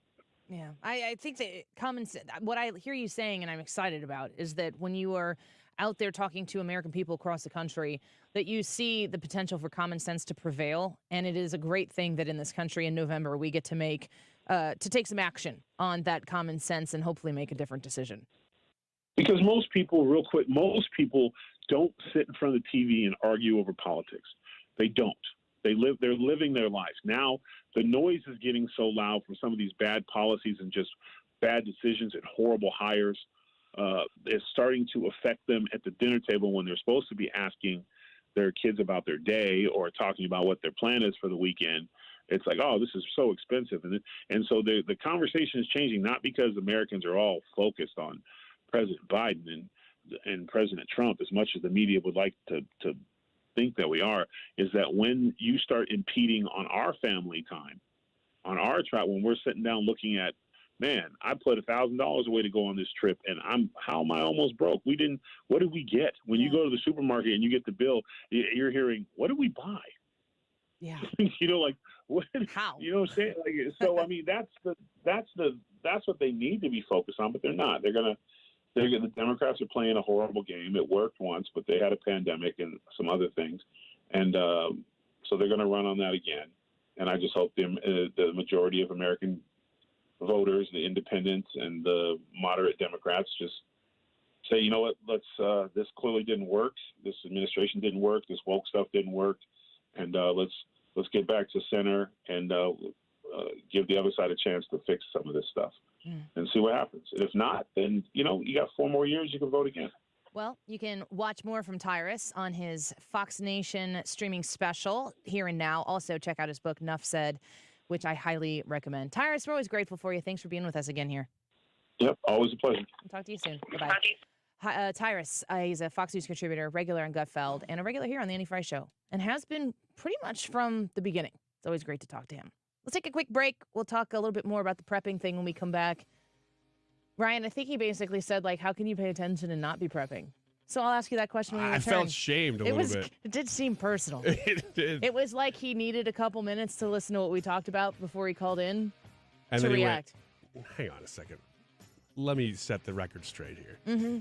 Yeah, I think that common sense. What I hear you saying, and I'm excited about, is that when you are out there talking to American people across the country, that you see the potential for common sense to prevail, and it is a great thing that in this country in November we get to take some action on that common sense and hopefully make a different decision. Because most people don't sit in front of the TV and argue over politics. They don't. They're living their lives. Now the noise is getting so loud from some of these bad policies and just bad decisions and horrible hires. It's starting to affect them at the dinner table when they're supposed to be asking their kids about their day or talking about what their plan is for the weekend. It's like, oh, this is so expensive. And so the conversation is changing, not because Americans are all focused on President Biden and President Trump as much as the media would like to think that we are, is that when you start impeding on our family time, on our travel, when we're sitting down looking at, man, I put $1,000 away to go on this trip, and how am I almost broke? What did we get? When you go to the supermarket and you get the bill, you're hearing, what did we buy? Yeah. You know, like, what? How? You know what I'm saying? Like, so I mean, that's what they need to be focused on, but they're not. The Democrats are playing a horrible game. It worked once, but they had a pandemic and some other things, and so they're going to run on that again. And I just hope the majority of American voters, the independents and the moderate Democrats, just say, you know what, this clearly didn't work. This administration didn't work. This woke stuff didn't work, and let's get back to center and give the other side a chance to fix some of this stuff and see what happens. And if not, then, you got 4 more years, you can vote again. Well, you can watch more from Tyrus on his Fox Nation streaming special Here and Now. Also, check out his book, Nuff Said, which I highly recommend. Tyrus, we're always grateful for you. Thanks for being with us again here. Yep, always a pleasure. I'll talk to you soon. Bye-bye. Tyrus, he's a Fox News contributor, regular on Gutfeld, and a regular here on the Andy Frey Show, and has been pretty much from the beginning. It's always great to talk to him. Let's take a quick break. We'll talk a little bit more about the prepping thing when we come back. Ryan, I think he basically said, how can you pay attention and not be prepping? So I'll ask you that question when you I return. felt shamed a little bit. It did seem personal. It did. It was like he needed a couple minutes to listen to what we talked about before he called in And to then he react. went, hang on a second. Let me set the record straight here. Mm-hmm.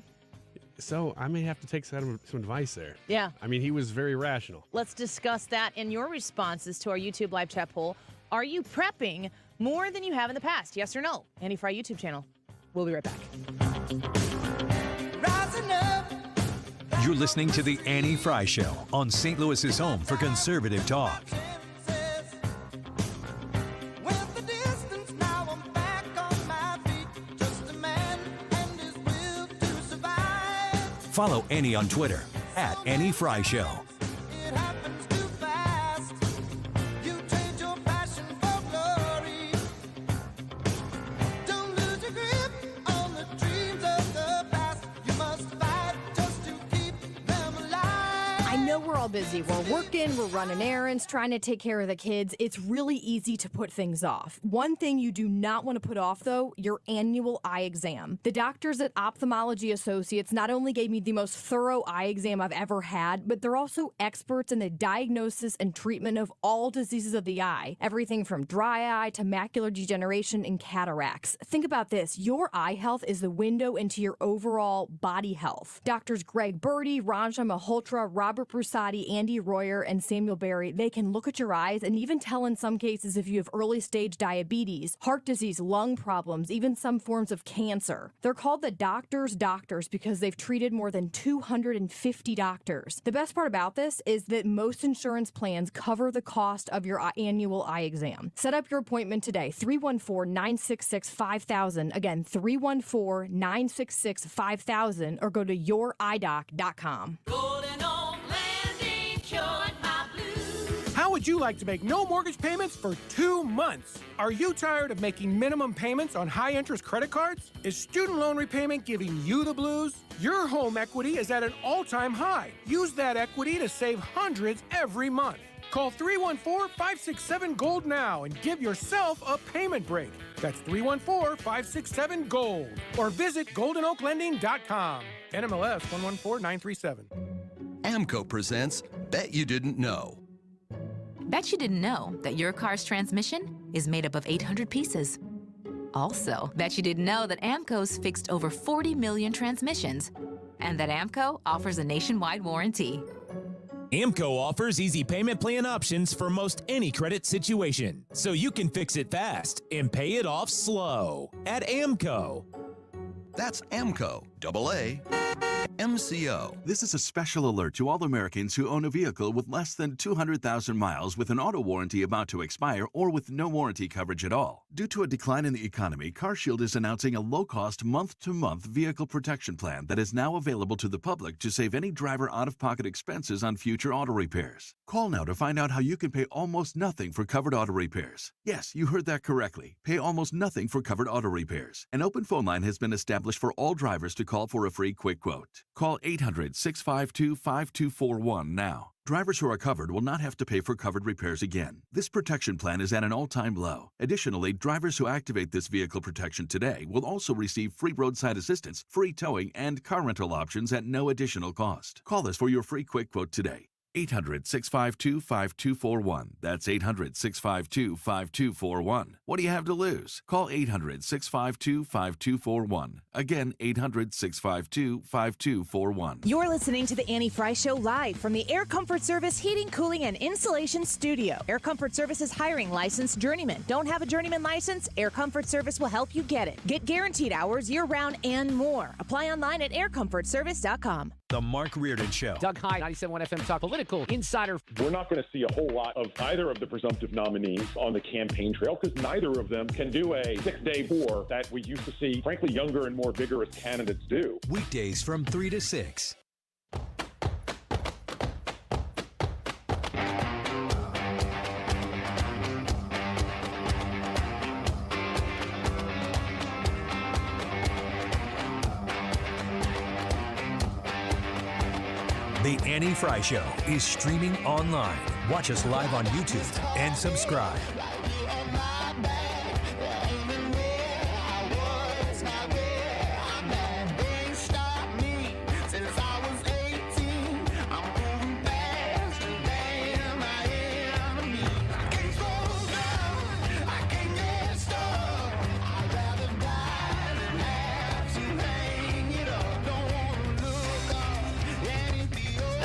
So I may have to take some advice there. Yeah. I mean, he was very rational. Let's discuss that and your responses to our YouTube live chat poll. Are you prepping more than you have in the past? Yes or no? Annie Frey YouTube channel. We'll be right back. You're listening to The Annie Frey Show on St. Louis's home for conservative talk. Follow Annie on Twitter at Annie Frey Show. We're all busy. We're working, we're running errands, trying to take care of the kids. It's really easy to put things off. One thing you do not want to put off, though, your annual eye exam. The doctors at Ophthalmology Associates not only gave me the most thorough eye exam I've ever had, but they're also experts in the diagnosis and treatment of all diseases of the eye. Everything from dry eye to macular degeneration and cataracts. Think about this. Your eye health is the window into your overall body health. Doctors Greg Birdie, Ranja Malhotra, Robert Brusati, Andy Royer, and Samuel Berry, they can look at your eyes and even tell in some cases if you have early stage diabetes, heart disease, lung problems, even some forms of cancer. They're called the doctors' doctors because they've treated more than 250 doctors. The best part about this is that most insurance plans cover the cost of your annual eye exam. Set up your appointment today, 314-966-5000. Again, 314-966-5000, or go to youridoc.com. How would you like to make no mortgage payments for 2 months? Are you tired of making minimum payments on high-interest credit cards? Is student loan repayment giving you the blues? Your home equity is at an all-time high. Use that equity to save hundreds every month. Call 314-567-GOLD now and give yourself a payment break. That's 314-567-GOLD. Or visit goldenoaklending.com. NMLS 114937. AMCO presents Bet You Didn't Know. Bet you didn't know that your car's transmission is made up of 800 pieces. Also, bet you didn't know that AMCO's fixed over 40 million transmissions, and that AMCO offers a nationwide warranty. AMCO offers easy payment plan options for most any credit situation, so you can fix it fast and pay it off slow at AMCO. That's AMCO, AA, MCO. This is a special alert to all Americans who own a vehicle with less than 200,000 miles with an auto warranty about to expire or with no warranty coverage at all. Due to a decline in the economy, CarShield is announcing a low-cost month-to-month vehicle protection plan that is now available to the public to save any driver out-of-pocket expenses on future auto repairs. Call now to find out how you can pay almost nothing for covered auto repairs. Yes, you heard that correctly. Pay almost nothing for covered auto repairs. An open phone line has been established for all drivers to call for a free quick quote. Call 800-652-5241 now. Drivers who are covered will not have to pay for covered repairs again. This protection plan is at an all-time low. Additionally, drivers who activate this vehicle protection today will also receive free roadside assistance, free towing, and car rental options at no additional cost. Call us for your free quick quote today. 800-652-5241. That's 800-652-5241. What do you have to lose? Call 800-652-5241. Again, 800-652-5241. You're listening to the Annie Frey Show live from the Air Comfort Service Heating, Cooling, and Insulation Studio. Air Comfort Service is hiring licensed journeymen. Don't have a journeyman license? Air Comfort Service will help you get it. Get guaranteed hours year-round and more. Apply online at aircomfortservice.com. The Mark Reardon Show. Doug Hyde, 97.1 FM Talk, political insider. We're not going to see a whole lot of either of the presumptive nominees on the campaign trail because neither of them can do a 6-day tour that we used to see, frankly, younger and more vigorous candidates do. Weekdays from 3 to 6. The Annie Frey Show is streaming online. Watch us live on YouTube and subscribe.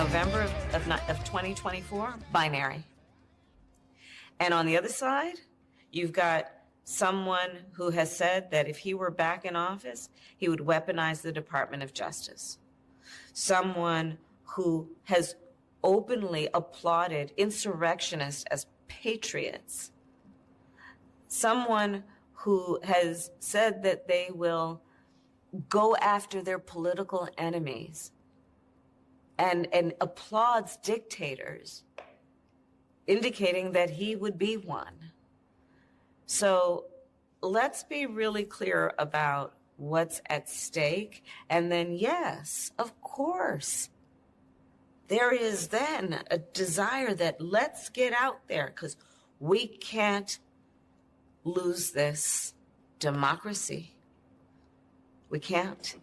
November of 2024, binary. And on the other side, you've got someone who has said that if he were back in office, he would weaponize the Department of Justice. Someone who has openly applauded insurrectionists as patriots. Someone who has said that they will go after their political enemies and applauds dictators, indicating that he would be one. So let's be really clear about what's at stake. And then, yes, of course, there is then a desire that let's get out there because we can't lose this democracy. We can't.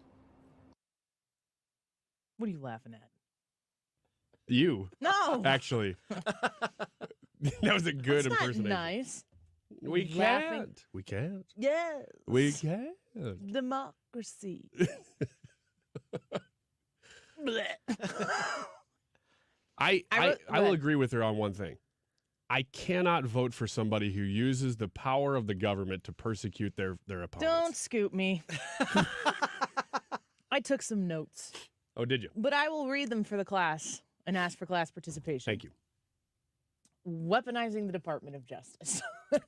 What are you laughing at? You. No. Actually. That was a good That's impersonation. not nice. We Laughing. can't. We can't. Yes. We can't. Democracy. I will agree with her on one thing. I cannot vote for somebody who uses the power of the government to persecute their opponents. Don't scoop me. I took some notes. Oh, did you? But I will read them for the class and ask for class participation. Thank you. Weaponizing the Department of Justice.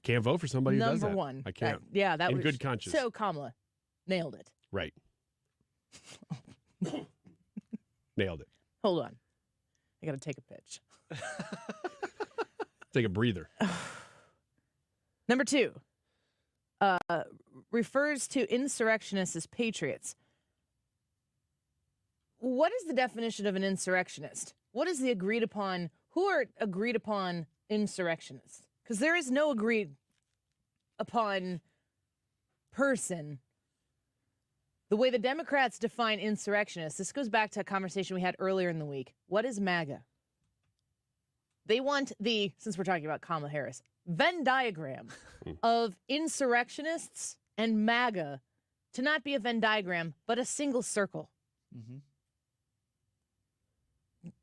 Can't vote for somebody who does that. Number one. I can't. That in was good conscience. So Kamala nailed it. Right. Nailed it. Hold on. I got to take a pitch. Take a breather. Number 2 refers to insurrectionists as patriots. What is the definition of an insurrectionist? What is the agreed upon? Who are agreed upon insurrectionists? Because there is no agreed upon person. The way the Democrats define insurrectionists, this goes back to a conversation we had earlier in the week. What is MAGA? They want since we're talking about Kamala Harris, Venn diagram of insurrectionists and MAGA to not be a Venn diagram, but a single circle. Mm-hmm.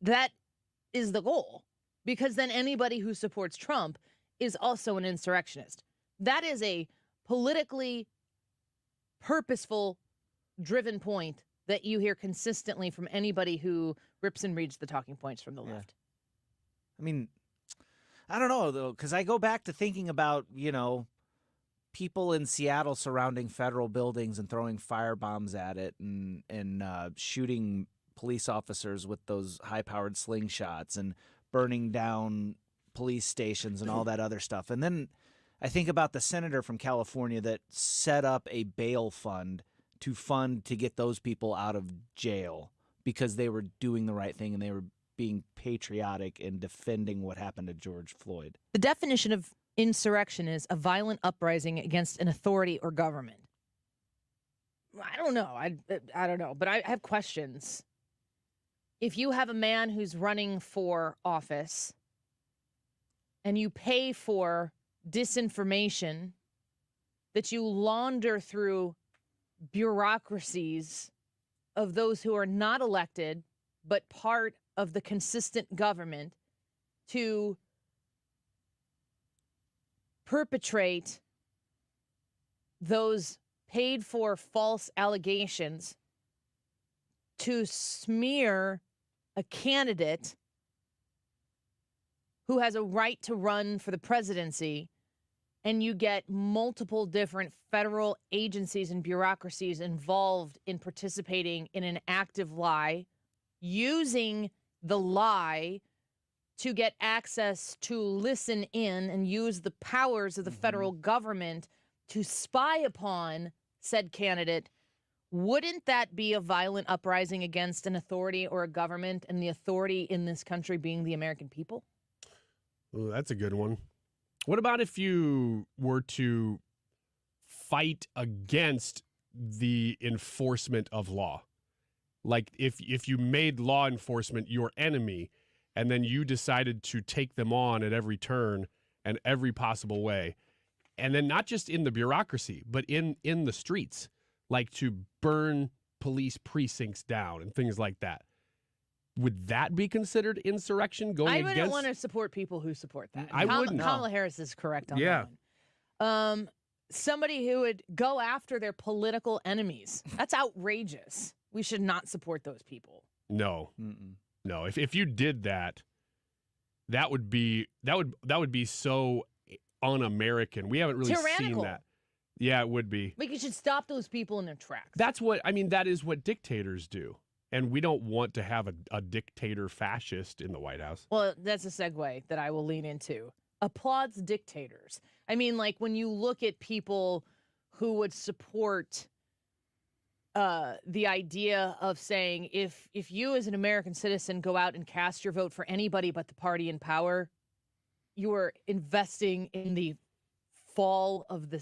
That is the goal, because then anybody who supports Trump is also an insurrectionist. That is a politically purposeful, driven point that you hear consistently from anybody who rips and reads the talking points from the left. I mean, I don't know, though, because I go back to thinking about, people in Seattle surrounding federal buildings and throwing firebombs at it and shooting police officers with those high-powered slingshots and burning down police stations and all that other stuff. And then I think about the senator from California that set up a bail fund to get those people out of jail because they were doing the right thing and they were being patriotic and defending what happened to George Floyd. The definition of insurrection is a violent uprising against an authority or government. I don't know. I don't know, but I have questions. If you have a man who's running for office and you pay for disinformation that you launder through bureaucracies of those who are not elected but part of the consistent government to perpetrate those paid for false allegations to smear a candidate who has a right to run for the presidency, and you get multiple different federal agencies and bureaucracies involved in participating in an active lie, using the lie to get access to listen in and use the powers of the federal government to spy upon said candidate. Wouldn't that be a violent uprising against an authority or a government, and the authority in this country being the American people? Ooh, that's a good one. What about if you were to fight against the enforcement of law? Like if you made law enforcement your enemy and then you decided to take them on at every turn and every possible way, and then not just in the bureaucracy, but in the streets, like to burn police precincts down and things like that. would that be considered insurrection going I against? wouldn't want to support people who support that. I wouldn't. Kamala Harris is correct on Yeah. that one. Somebody who would go after their political enemies. That's outrageous. We should not support those people. No. No. If you did that, that would be so un-American. We haven't really Tyrannical. seen that. Yeah, it would be. Like, you should stop those people in their tracks. That is what dictators do. And we don't want to have a dictator fascist in the White House. Well, that's a segue that I will lean into. Applauds dictators. I mean, like, when you look at people who would support the idea of saying, if you as an American citizen go out and cast your vote for anybody but the party in power, you are investing in the fall of the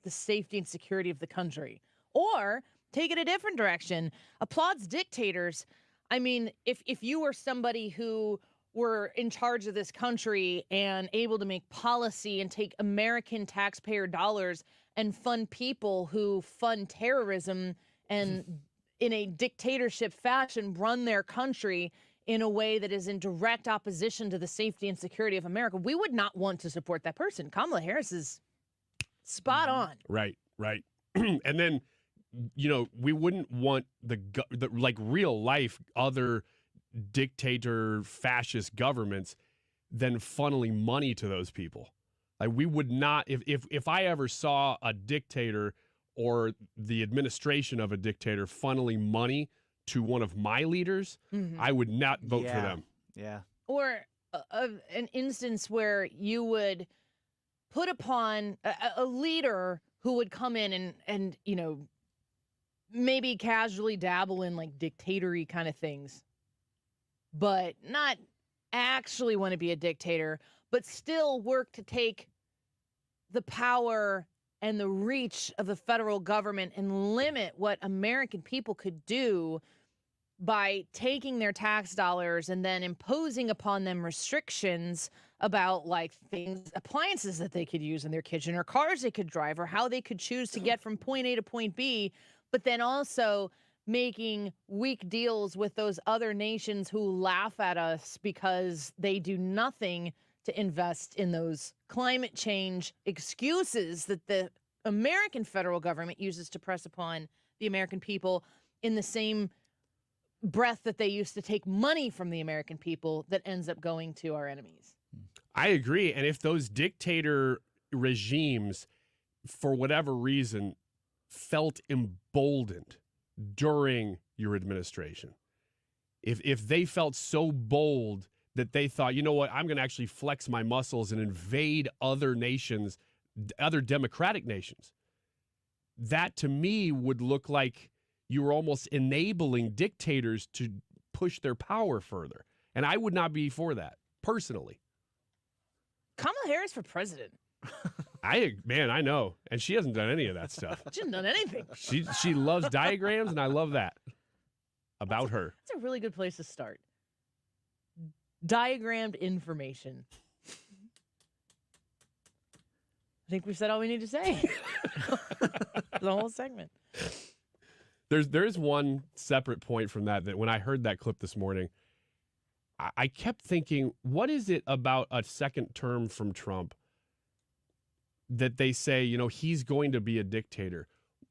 safety and security of the country. Or take it a different direction. Applauds dictators. I mean, if you were somebody who were in charge of this country and able to make policy and take American taxpayer dollars and fund people who fund terrorism and in a dictatorship fashion run their country in a way that is in direct opposition to the safety and security of America, we would not want to support that person. Kamala Harris is spot on. Right. And then, we wouldn't want the like real life other dictator fascist governments then funneling money to those people. Like, we would not, if I ever saw a dictator or the administration of a dictator funneling money to one of my leaders, I would not vote for them. Yeah. Or an instance where you would put upon a leader who would come in and maybe casually dabble in like dictatory kind of things, but not actually want to be a dictator, but still work to take the power and the reach of the federal government and limit what American people could do by taking their tax dollars and then imposing upon them restrictions about like things, appliances that they could use in their kitchen or cars they could drive or how they could choose to get from point A to point B, but then also making weak deals with those other nations who laugh at us because they do nothing to invest in those climate change excuses that the American federal government uses to press upon the American people in the same breath that they used to take money from the American people that ends up going to our enemies. I agree. And if those dictator regimes, for whatever reason, felt emboldened during your administration, if they felt so bold that they thought, you know what, I'm going to actually flex my muscles and invade other nations, other democratic nations, that to me would look like you were almost enabling dictators to push their power further. And I would not be for that, personally. Kamala Harris for president. I know. And she hasn't done any of that stuff. She hasn't done anything. She loves diagrams, and I love that about her. That's a really good place to start. Diagrammed information. I think we said all we need to say. The whole segment. There's one separate point from that when I heard that clip this morning, I kept thinking, what is it about a second term from Trump that they say, he's going to be a dictator?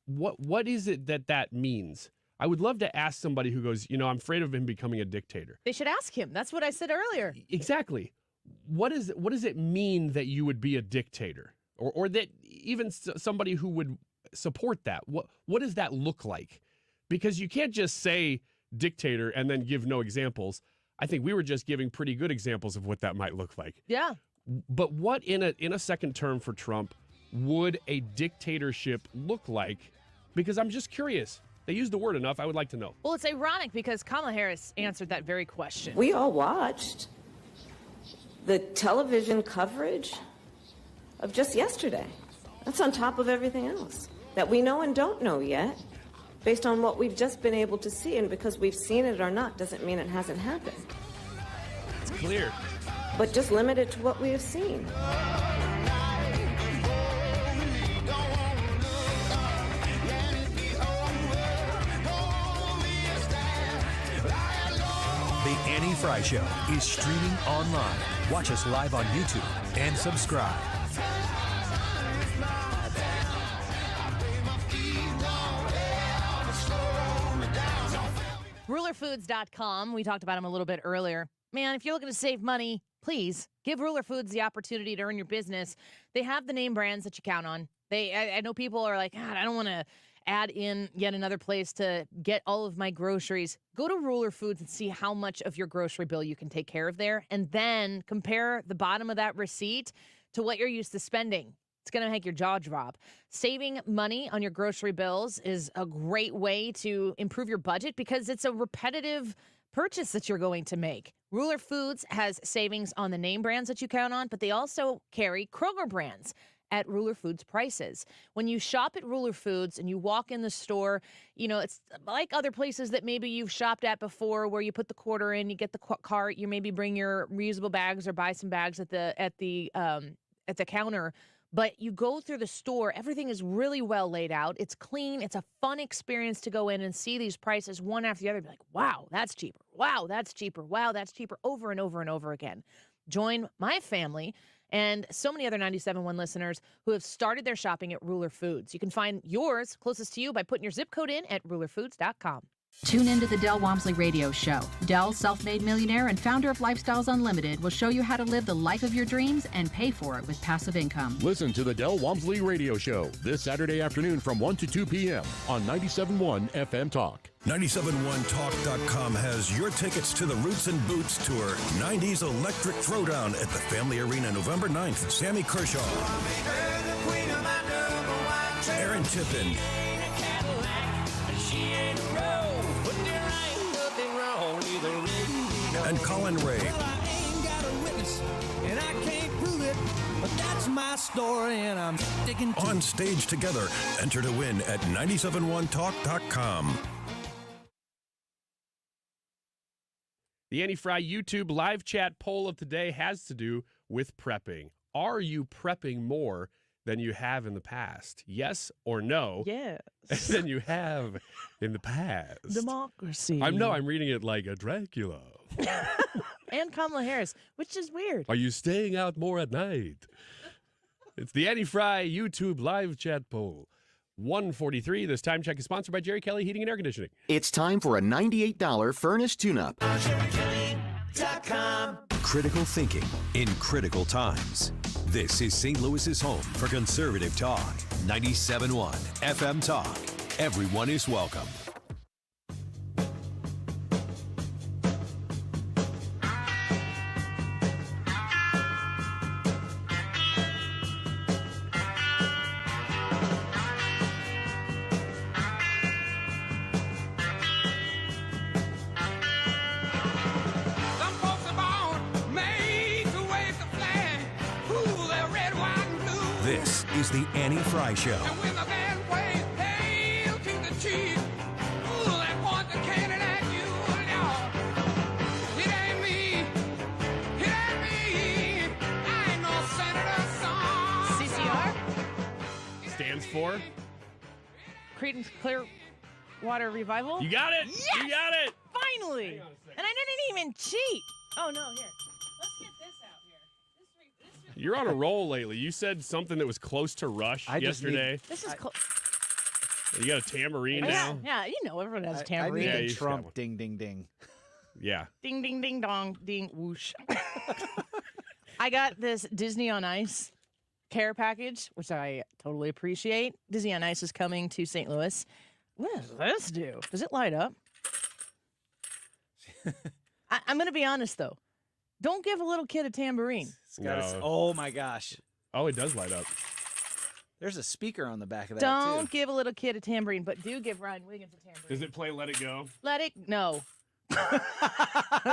What is it that means? I would love to ask somebody who goes, I'm afraid of him becoming a dictator. They should ask him. That's what I said earlier. Exactly. What does it mean that you would be a dictator? Or that even somebody who would support that? What does that look like? Because you can't just say dictator and then give no examples. I think we were just giving pretty good examples of what that might look like. Yeah. But what in a second term for Trump would a dictatorship look like? Because I'm just curious. They used the word enough. I would like to know. Well, it's ironic because Kamala Harris answered that very question. We all watched the television coverage of just yesterday. That's on top of everything else that we know and don't know yet, based on what we've just been able to see. And because we've seen it or not doesn't mean it hasn't happened. It's clear. But just limited to what we have seen. Annie Frey Show is streaming online. Watch us live on YouTube and subscribe. RulerFoods.com. We talked about them a little bit earlier. Man, if you're looking to save money, please give Ruler Foods the opportunity to earn your business. They have the name brands that you count on. I know people are like, God, I don't want to add in yet another place to get all of my groceries. Go to Ruler Foods and see how much of your grocery bill you can take care of there, and then compare the bottom of that receipt to what you're used to spending. It's going to make your jaw drop. Saving money on your grocery bills is a great way to improve your budget because it's a repetitive purchase that you're going to make. Ruler Foods has savings on the name brands that you count on, but they also carry Kroger brands at Ruler Foods prices. When you shop at Ruler Foods and you walk in the store, you know, it's like other places that maybe you've shopped at before where you put the quarter in, you get the cart, you maybe bring your reusable bags or buy some bags at the counter. But you go through the store, everything is really well laid out. It's clean. It's a fun experience to go in and see these prices one after the other. Be like, wow, that's cheaper. Wow, that's cheaper. Wow, that's cheaper, over and over and over again. Join my family and so many other 97.1 listeners who have started their shopping at Ruler Foods. You can find yours closest to you by putting your zip code in at rulerfoods.com. Tune into the Del Walmsley Radio Show. Del, self-made millionaire and founder of Lifestyles Unlimited, will show you how to live the life of your dreams and pay for it with passive income. Listen to the Del Walmsley Radio Show this Saturday afternoon from 1 to 2 p.m. on 97.1 FM Talk. 971talk.com has your tickets to the Roots and Boots Tour 90s Electric Throwdown at the Family Arena November 9th. Sammy Kershaw, Aaron Tippin, and Colin Ray. And I can't prove it, but that's my story, and I'm sticking to On stage together. Enter to win at 971talk.com. The Annie Frey YouTube live chat poll of today has to do with prepping. Are you prepping more than you have in the past? Yes or no? Yes. Than you have in the past. Democracy. I'm reading it like a Dracula. And Kamala Harris, which is weird. Are you staying out more at night? It's the Annie Frey YouTube live chat poll. 143. This time check is sponsored by Jerry Kelly Heating and Air Conditioning. It's time for a $98 furnace tune-up. Critical thinking in critical times. This is St. Louis's home for conservative talk. 97.1 FM Talk. Everyone is welcome. This is the Annie Frey Show. CCR? Stands for? Creedence Clearwater Revival? You got it! Yes! You got it! Finally! And I didn't even cheat. Oh, no, here. Let's get this out here. You're on a roll lately. You said something that was close to Rush yesterday. This is close. You got a tambourine now? Yeah, you know, everyone has a I tambourine. need a Trump ding, ding, ding. Yeah. Ding, ding, ding, dong, ding, whoosh. I got this Disney on Ice care package, which I totally appreciate. Disney on Ice is coming to St. Louis. What does this do? Does it light up? I'm going to be honest, though. Don't give a little kid a tambourine. Oh, my gosh. Oh, it does light up. There's a speaker on the back of that, Don't too. give a little kid a tambourine, but do give Ryan Wiggins a tambourine. Does it play Let It Go? Let it... No.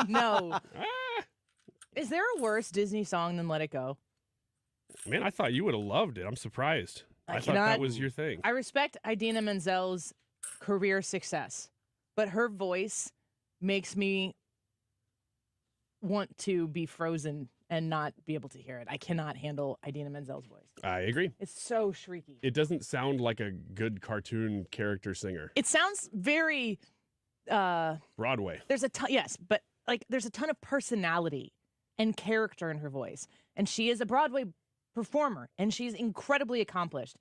No. Is there a worse Disney song than Let It Go? Man, I thought you would have loved it. I'm surprised. I thought cannot- that was your thing. I respect Idina Menzel's career success, but her voice makes me want to be frozen and not be able to hear it. I cannot handle Idina Menzel's voice. I agree. It's so shrieky. It doesn't sound like a good cartoon character singer. It sounds very... Broadway. There's a yes, but like there's a ton of personality and character in her voice. And she is a Broadway performer, and she's incredibly accomplished.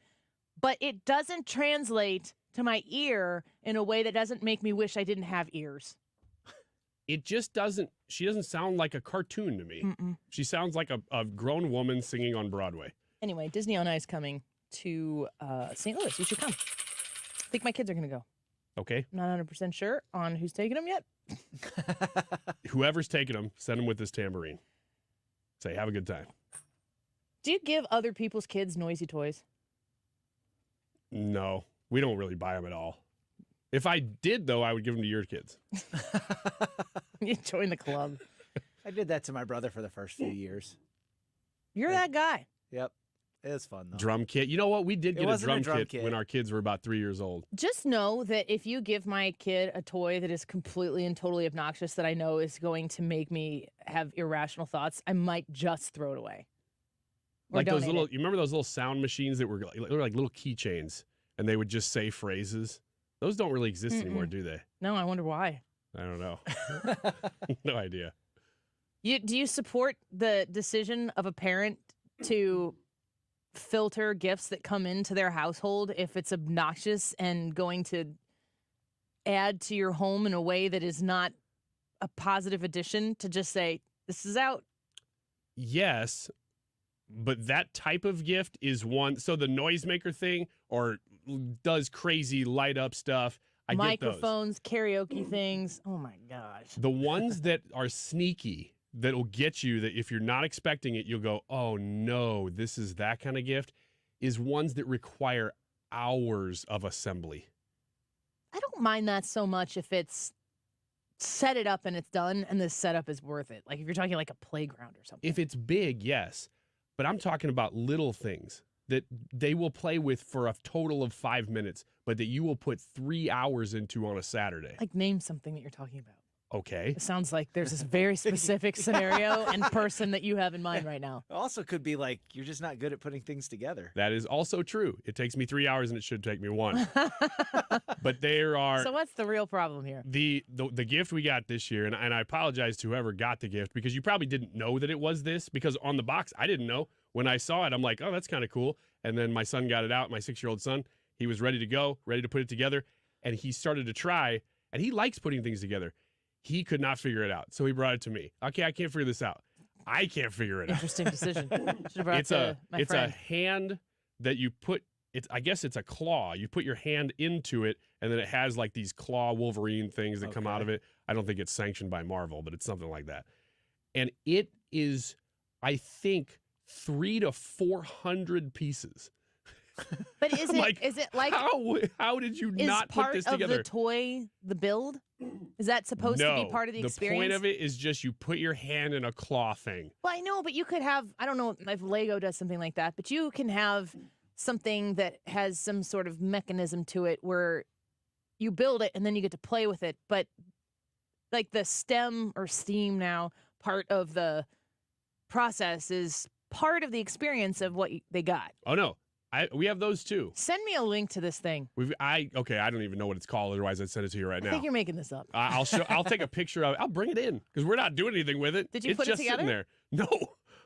But it doesn't translate to my ear in a way that doesn't make me wish I didn't have ears. It just doesn't, she doesn't sound like a cartoon to me. Mm-mm. She sounds like a grown woman singing on Broadway. Anyway, Disney on Ice coming to St. Louis. You should come. I think my kids are going to go. Okay. Not 100% sure on who's taking them yet. Whoever's taking them, send them with this tambourine. Say, have a good time. Do you give other people's kids noisy toys? No, we don't really buy them at all. If I did, though, I would give them to your kids. You join the club. I did that to my brother for the first few years. You're that guy. Yep. It was fun, though. Drum kit. You know what? We did It get a wasn't drum kit when our kids were about 3 years old. Just know that if you give my kid a toy that is completely and totally obnoxious that I know is going to make me have irrational thoughts, I might just throw it away. Or Like those donate little, it. you remember those little sound machines that were like little keychains, and they would just say phrases? Those don't really exist anymore, do they? No, I wonder why. I don't know. No idea. Do you support the decision of a parent to filter gifts that come into their household if it's obnoxious and going to add to your home in a way that is not a positive addition, to just say, this is out? Yes, but that type of gift is one. So the noisemaker thing, or does crazy light up stuff. I get those. Microphones, karaoke things. Oh my gosh. The ones that are sneaky, that'll get you, that if you're not expecting it, you'll go, oh no, this is that kind of gift, is ones that require hours of assembly. I don't mind that so much if it's set it up and it's done and the setup is worth it. Like if you're talking like a playground or something. If it's big, yes. But I'm talking about little things that they will play with for a total of 5 minutes, but that you will put 3 hours into on a Saturday. Like name something that you're talking about. Okay. It sounds like there's this very specific scenario and person that you have in mind right now. It also could be like you're just not good at putting things together. That is also true. It takes me 3 hours and it should take me 1. But there are... So what's the real problem here? The gift we got this year, and I apologize to whoever got the gift, because you probably didn't know that it was this, because on the box, I didn't know. When I saw it, I'm like, oh, that's kind of cool. And then my son got it out, my 6-year-old son. He was ready to go, ready to put it together. And he started to try, and he likes putting things together. He could not figure it out. So he brought it to me. Okay, I can't figure this out. I can't figure it out. Interesting decision. Should have brought it to my friend. A hand that you put, I guess it's a claw. You put your hand into it, and then it has like these claw Wolverine things that come out of it. I don't think it's sanctioned by Marvel, but it's something like that. And it is, I think, 300 to 400 pieces. But is it like how did you not put this together? Is part of the toy the build? Is that supposed to be part of the experience? The point of it is just you put your hand in a claw thing. Well, I know, but you could have, I don't know if Lego does something like that, but you can have something that has some sort of mechanism to it where you build it and then you get to play with it. But like the STEM or STEAM now part of the process is part of the experience of what they got. Oh, no. We have those too. Send me a link to this thing. I don't even know what it's called. Otherwise, I'd send it to you right now. I think you're making this up. I'll take a picture of it. I'll bring it in because we're not doing anything with it. Did you it's put just it together? Sitting there. No,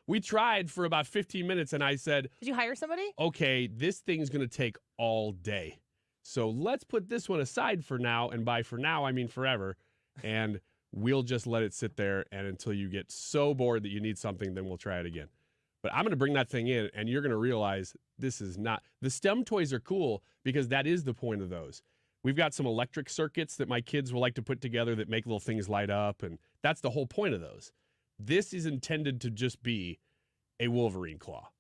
we tried for about 15 minutes, and I said, "Did you hire somebody?" Okay, this thing's going to take all day, so let's put this one aside for now. And by for now, I mean forever. And we'll just let it sit there, and until you get so bored that you need something, then we'll try it again. But I'm going to bring that thing in, and you're going to realize this is not... The STEM toys are cool because that is the point of those. We've got some electric circuits that my kids will like to put together that make little things light up, and that's the whole point of those. This is intended to just be a Wolverine claw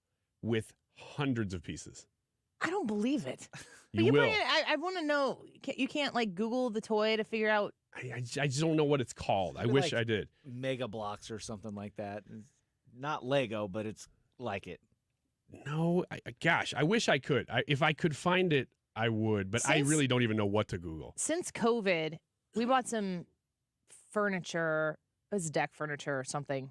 with hundreds of pieces. I don't believe it. You will. I want to know. You can't, like, Google the toy to figure out... I just don't know what it's called. I wish I did. Mega Blocks or something like that. Not Lego, but it's like it. No, gosh, I wish I could. If I could find it, I would, but I really don't even know what to Google. Since COVID, we bought some furniture. It was deck furniture or something.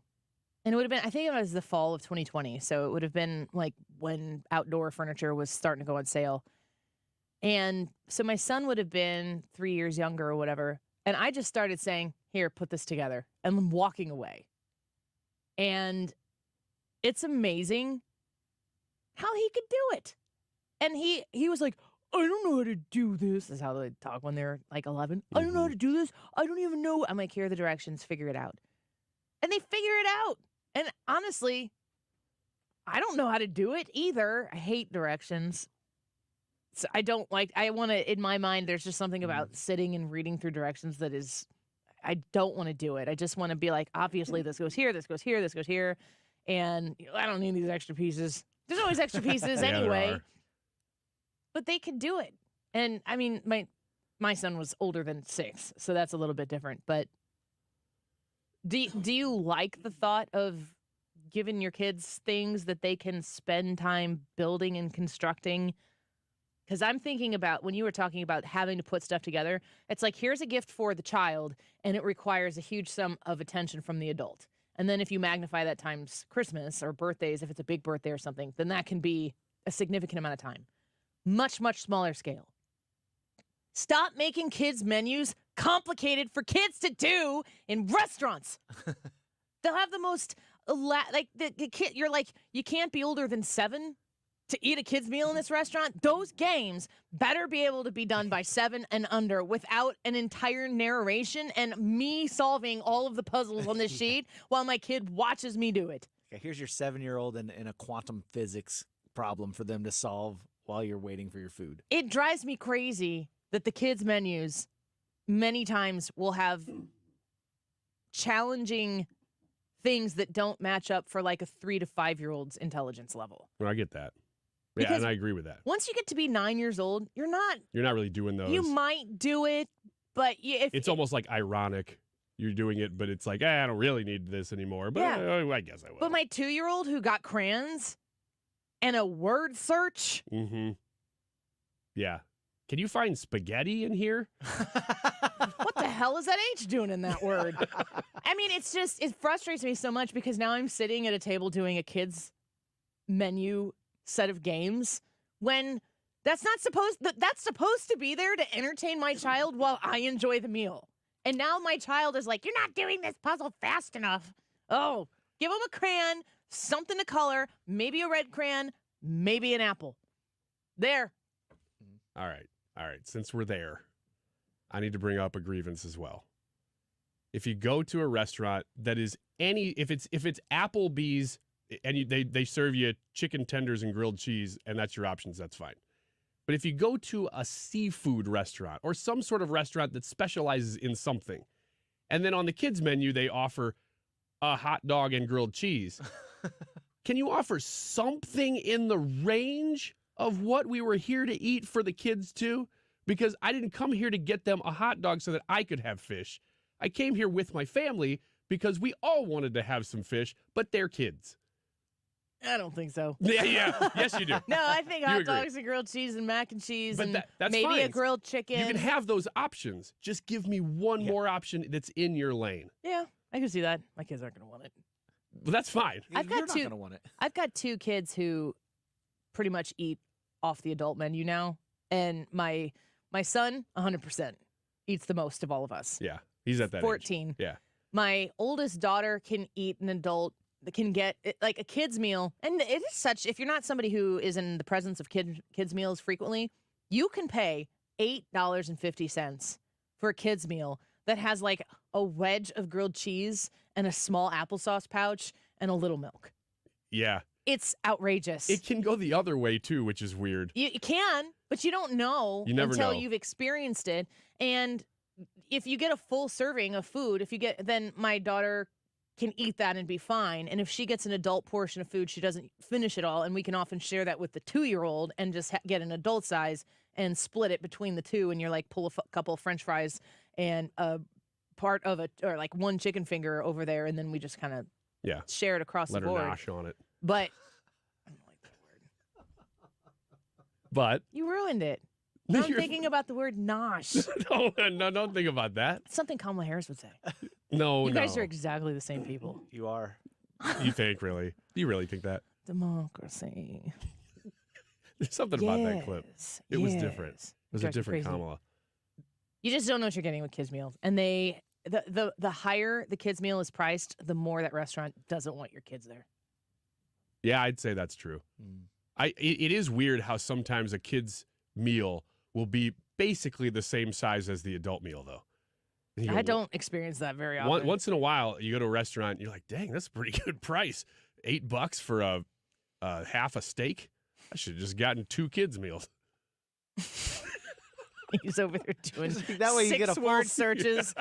And it would have been, I think it was the fall of 2020. So it would have been like when outdoor furniture was starting to go on sale. And so my son would have been 3 years younger or whatever. And I just started saying, here, put this together, and I'm walking away. And it's amazing how he could do it. And he was like, I don't know how to do this. This is how they talk when they're like 11. I don't know how to do this. I don't even know. I'm like, here are the directions. Figure it out. And they figure it out. And honestly, I don't know how to do it either. I hate directions. So I want to, in my mind, there's just something about sitting and reading through directions that is, I don't want to do it. I just want to be like, obviously this goes here, this goes here, this goes here. And I don't need these extra pieces. There's always extra pieces anyway. But they could do it. And I mean, my son was older than 6, so that's a little bit different. But do you like the thought of giving your kids things that they can spend time building and constructing? Because I'm thinking about when you were talking about having to put stuff together, it's like, here's a gift for the child, and it requires a huge sum of attention from the adult. And then if you magnify that times Christmas or birthdays, if it's a big birthday or something, then that can be a significant amount of time. Much, much smaller scale. Stop making kids' menus complicated for kids to do in restaurants. They'll have the most, the kid, you're like, you can't be older than 7 to eat a kid's meal in this restaurant. Those games better be able to be done by 7 and under without an entire narration and me solving all of the puzzles on this sheet while my kid watches me do it. Okay, here's your 7-year-old in a quantum physics problem for them to solve while you're waiting for your food. It drives me crazy that the kids' menus many times will have challenging things that don't match up for like a 3 to 5-year-old's intelligence level. Well, I get that. Because yeah, and I agree with that. Once you get to be 9 years old, you're not really doing those. You might do it, but it's almost like ironic. You're doing it, but it's like, I don't really need this anymore. But yeah. I guess I will. But my 2-year-old who got crayons and a word search. Mm-hmm. Yeah. Can you find spaghetti in here? What the hell is that H doing in that word? I mean, it frustrates me so much because now I'm sitting at a table doing a kid's menu set of games when that's supposed to be there to entertain my child while I enjoy the meal. And now my child is like, you're not doing this puzzle fast enough. Oh, give him a crayon, something to color, maybe a red crayon, maybe an apple. There. All right. Since we're there, I need to bring up a grievance as well. If you go to a restaurant that is if it's Applebee's and they serve you chicken tenders and grilled cheese and that's your options, that's fine. But if you go to a seafood restaurant or some sort of restaurant that specializes in something, and then on the kids' menu they offer a hot dog and grilled cheese, can you offer something in the range of what we were here to eat for the kids too? Because I didn't come here to get them a hot dog so that I could have fish. I came here with my family because we all wanted to have some fish, but they're kids. I don't think so. Yeah. Yes, you do. No, I think hot dogs and grilled cheese and mac and cheese and that's maybe fine. A grilled chicken. You can have those options. Just give me one more option that's in your lane. Yeah, I can see that. My kids aren't going to want it. Well, that's fine. You're not going to want it. I've got 2 kids who pretty much eat off the adult menu now, and my son 100% eats the most of all of us. Yeah, he's at that 14. Age. Yeah. My oldest daughter can eat an adult that can get like a kid's meal, and it is such, if you're not somebody who is in the presence of kids meals frequently, you can pay $8.50 for a kid's meal that has like a wedge of grilled cheese and a small applesauce pouch and a little milk. Yeah. It's outrageous. It can go the other way too, which is weird. You can, but you don't know until you've experienced it. And if you get a full serving of food, then my daughter can eat that and be fine. And if she gets an adult portion of food, she doesn't finish it all. And we can often share that with the 2-year-old and just get an adult size and split it between the two. And you're like, pull a couple of French fries and a part of or like one chicken finger over there. And then we just kind of share it across the board. Let her nosh on it. But I don't like that word. But you ruined it. Now I'm thinking about the word nosh. No, don't think about that. Something Kamala Harris would say. No, You guys are exactly the same people. You are. You think, really? Do you really think that? Democracy. There's something about that clip. It was different. It was a different Kamala. You just don't know what you're getting with kids' meals. And they the higher the kids' meal is priced, the more that restaurant doesn't want your kids there. Yeah, I'd say that's true. It is weird how sometimes a kid's meal will be basically the same size as the adult meal, though. I don't experience that very often. Once in a while, you go to a restaurant, you're like, dang, that's a pretty good price. $8 for a half a steak? I should have just gotten 2 kids' meals. He's over there doing that way you get a full word searches.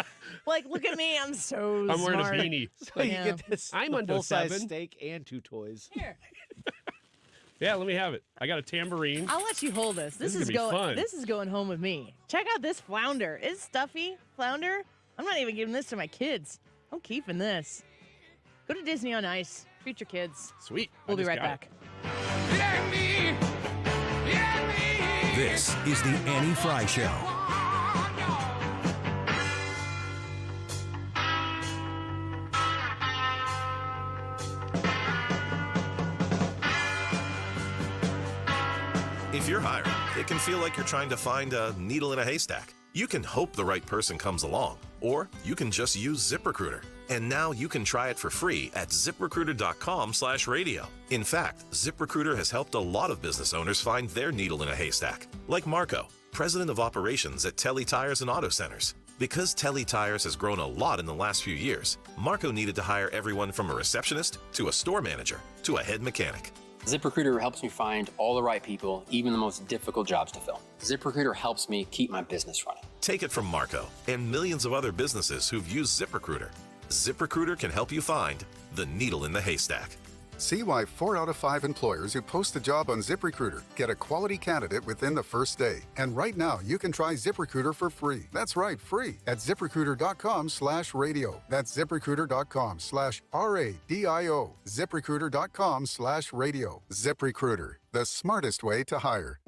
Like, look at me, I'm so I'm wearing smart. a beanie. So you get this I'm under full-size 7. steak and 2 toys. Here. Yeah, let me have it. I got a tambourine. I'll let you hold this. This is gonna be fun. This is going home with me. Check out this flounder. It's stuffy flounder. I'm not even giving this to my kids. I'm keeping this. Go to Disney on Ice. Treat your kids. Sweet. We'll be right back. This is the Annie Frey Show. If you're hiring, it can feel like you're trying to find a needle in a haystack. You can hope the right person comes along, or you can just use ZipRecruiter. And now you can try it for free at ZipRecruiter.com/radio. In fact, ZipRecruiter has helped a lot of business owners find their needle in a haystack, like Marco, president of operations at Telly Tires and Auto Centers. Because Telly Tires has grown a lot in the last few years, Marco needed to hire everyone from a receptionist to a store manager to a head mechanic. ZipRecruiter helps me find all the right people, even the most difficult jobs to fill. ZipRecruiter helps me keep my business running. Take it from Marco and millions of other businesses who've used ZipRecruiter. ZipRecruiter can help you find the needle in the haystack. See why 4 out of 5 employers who post a job on ZipRecruiter get a quality candidate within the first day. And right now, you can try ZipRecruiter for free. That's right, free at ZipRecruiter.com/radio. That's ZipRecruiter.com/RADIO. ZipRecruiter.com/radio. ZipRecruiter, the smartest way to hire.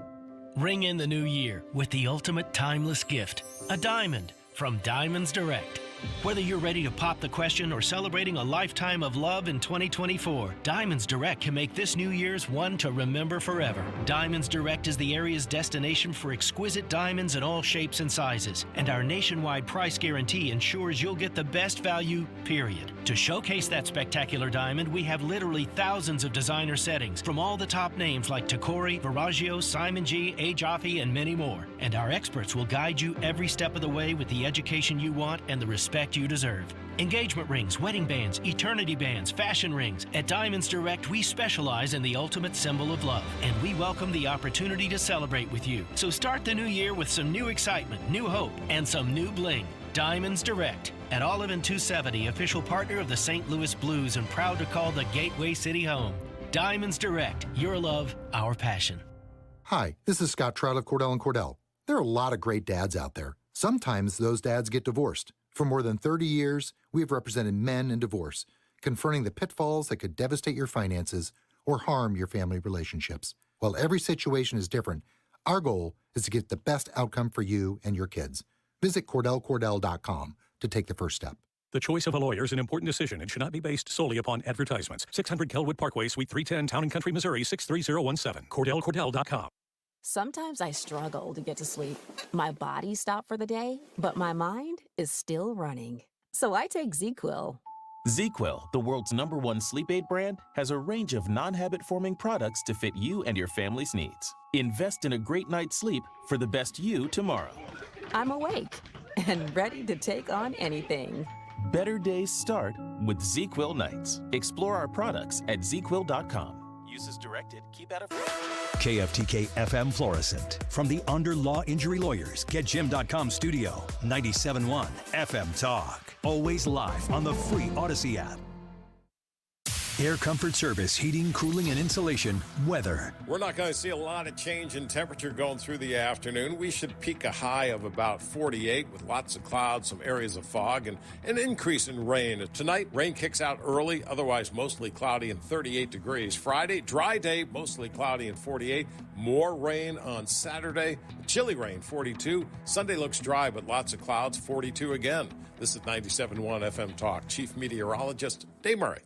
Ring in the new year with the ultimate timeless gift, a diamond from Diamonds Direct. Whether you're ready to pop the question or celebrating a lifetime of love in 2024, Diamonds Direct can make this New Year's one to remember forever. Diamonds Direct is the area's destination for exquisite diamonds in all shapes and sizes, and our nationwide price guarantee ensures you'll get the best value, period. To showcase that spectacular diamond, we have literally thousands of designer settings from all the top names like Tacori, Verragio, Simon G, A. Jaffe, and many more. And our experts will guide you every step of the way with the education you want and the respect you deserve. Engagement rings, wedding bands, eternity bands, fashion rings. At Diamonds Direct, we specialize in the ultimate symbol of love, and we welcome the opportunity to celebrate with you. So start the new year with some new excitement, new hope, and some new bling. Diamonds Direct. At Olive and 270, official partner of the St. Louis Blues and proud to call the Gateway City home. Diamonds Direct. Your love, our passion. Hi, this is Scott Trout of Cordell & Cordell. There are a lot of great dads out there. Sometimes those dads get divorced. For more than 30 years, we have represented men in divorce, confronting the pitfalls that could devastate your finances or harm your family relationships. While every situation is different, our goal is to get the best outcome for you and your kids. Visit CordellCordell.com to take the first step. The choice of a lawyer is an important decision and should not be based solely upon advertisements. 600 Kelwood Parkway, Suite 310, Town & Country, Missouri, 63017. CordellCordell.com. Sometimes I struggle to get to sleep. My body stopped for the day, but my mind is still running. So I take ZzzQuil. ZzzQuil, the world's #1 sleep aid brand, has a range of non-habit-forming products to fit you and your family's needs. Invest in a great night's sleep for the best you tomorrow. I'm awake and ready to take on anything. Better days start with ZzzQuil nights. Explore our products at ZzzQuil.com. Use as directed. Keep out of... KFTK FM Florissant. From the Under Law Injury Lawyers, GetJim.com studio. 97.1 FM Talk. Always live on the free Odyssey app. Air Comfort Service, heating, cooling, and insulation, weather. We're not going to see a lot of change in temperature going through the afternoon. We should peak a high of about 48 with lots of clouds, some areas of fog, and an increase in rain. Tonight, rain kicks out early, otherwise mostly cloudy and 38 degrees. Friday, dry day, mostly cloudy and 48. More rain on Saturday, chilly rain, 42. Sunday looks dry, but lots of clouds, 42 again. This is 97.1 FM Talk. Chief Meteorologist Dave Murray.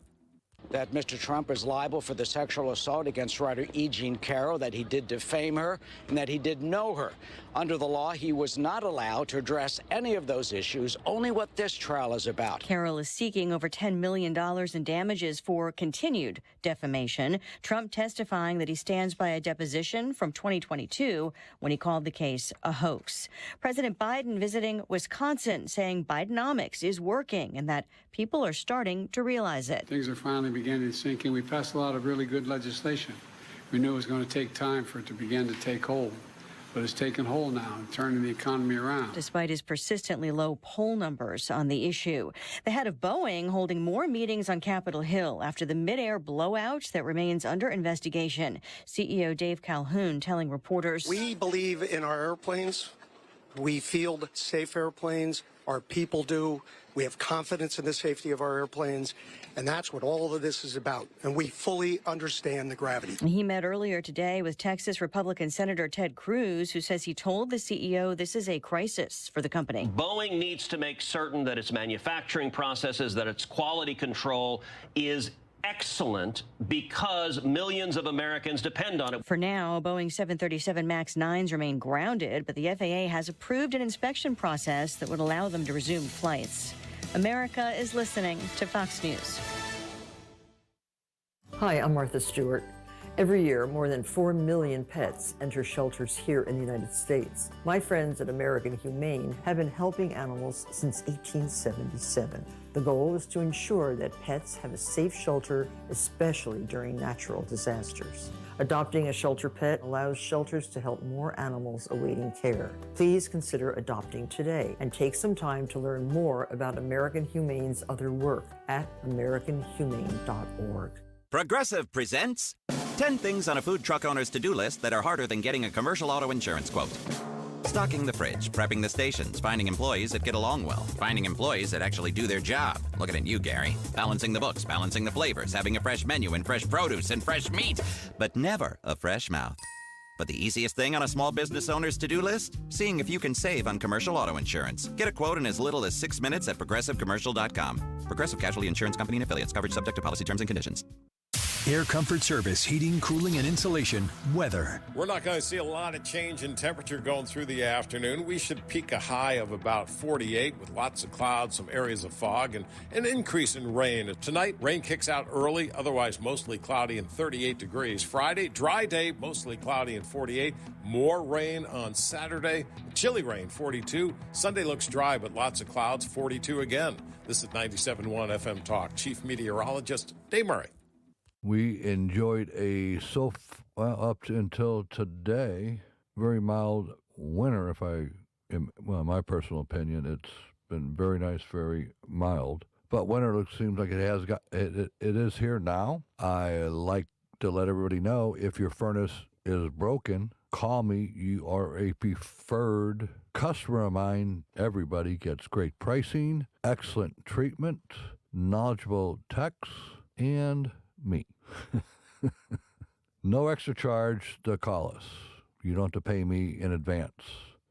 that Mr. Trump is liable for the sexual assault against writer E. Jean Carroll, that he did defame her, and that he did know her. Under the law, he was not allowed to address any of those issues, only what this trial is about. Carroll is seeking over $10 million in damages for continued defamation. Trump testifying that he stands by a deposition from 2022 when he called the case a hoax. President Biden visiting Wisconsin, saying Bidenomics is working and that people are starting to realize it. Things are finally beginning to sink in. We passed a lot of really good legislation. We knew it was going to take time for it to begin to take hold. But it's taken hold now and turning the economy around. Despite his persistently low poll numbers on the issue, the head of Boeing holding more meetings on Capitol Hill after the mid-air blowout that remains under investigation. CEO Dave Calhoun telling reporters, "We believe in our airplanes. We field safe airplanes. Our people do. We have confidence in the safety of our airplanes, and that's what all of this is about. And we fully understand the gravity." He met earlier today with Texas Republican Senator Ted Cruz, who says he told the CEO this is a crisis for the company. Boeing needs to make certain that its manufacturing processes, that its quality control is excellent because millions of Americans depend on it. For now, Boeing 737 MAX 9s remain grounded, but the FAA has approved an inspection process that would allow them to resume flights. America is listening to Fox News. Hi, I'm Martha Stewart. Every year, more than 4 million pets enter shelters here in the United States. My friends at American Humane have been helping animals since 1877. The goal is to ensure that pets have a safe shelter, especially during natural disasters. Adopting a shelter pet allows shelters to help more animals awaiting care. Please consider adopting today and take some time to learn more about American Humane's other work at americanhumane.org. Progressive presents 10 things on a food truck owner's to-do list that are harder than getting a commercial auto insurance quote. Stocking the fridge, prepping the stations, finding employees that get along well, finding employees that actually do their job. Looking at you, Gary. Balancing the books, balancing the flavors, having a fresh menu and fresh produce and fresh meat, but never a fresh mouth. But the easiest thing on a small business owner's to-do list? Seeing if you can save on commercial auto insurance. Get a quote in as little as 6 minutes at progressivecommercial.com. Progressive Casualty Insurance Company and Affiliates. Coverage subject to policy terms and conditions. Air Comfort Service, heating, cooling, and insulation. Weather. We're not going to see a lot of change in temperature going through the afternoon. We should peak a high of about 48 with lots of clouds, some areas of fog, and an increase in rain. Tonight, rain kicks out early, otherwise mostly cloudy and 38 degrees. Friday, dry day, mostly cloudy and 48. More rain on Saturday, chilly rain, 42. Sunday looks dry, but lots of clouds, 42 again. This is 97.1 FM Talk. Chief Meteorologist Dave Murray. We enjoyed up until today, very mild winter, my personal opinion. It's been very nice, very mild. But winter seems like it is here now. I like to let everybody know if your furnace is broken, call me. You are a preferred customer of mine. Everybody gets great pricing, excellent treatment, knowledgeable techs, and me. No extra charge to call us. You don't have to pay me in advance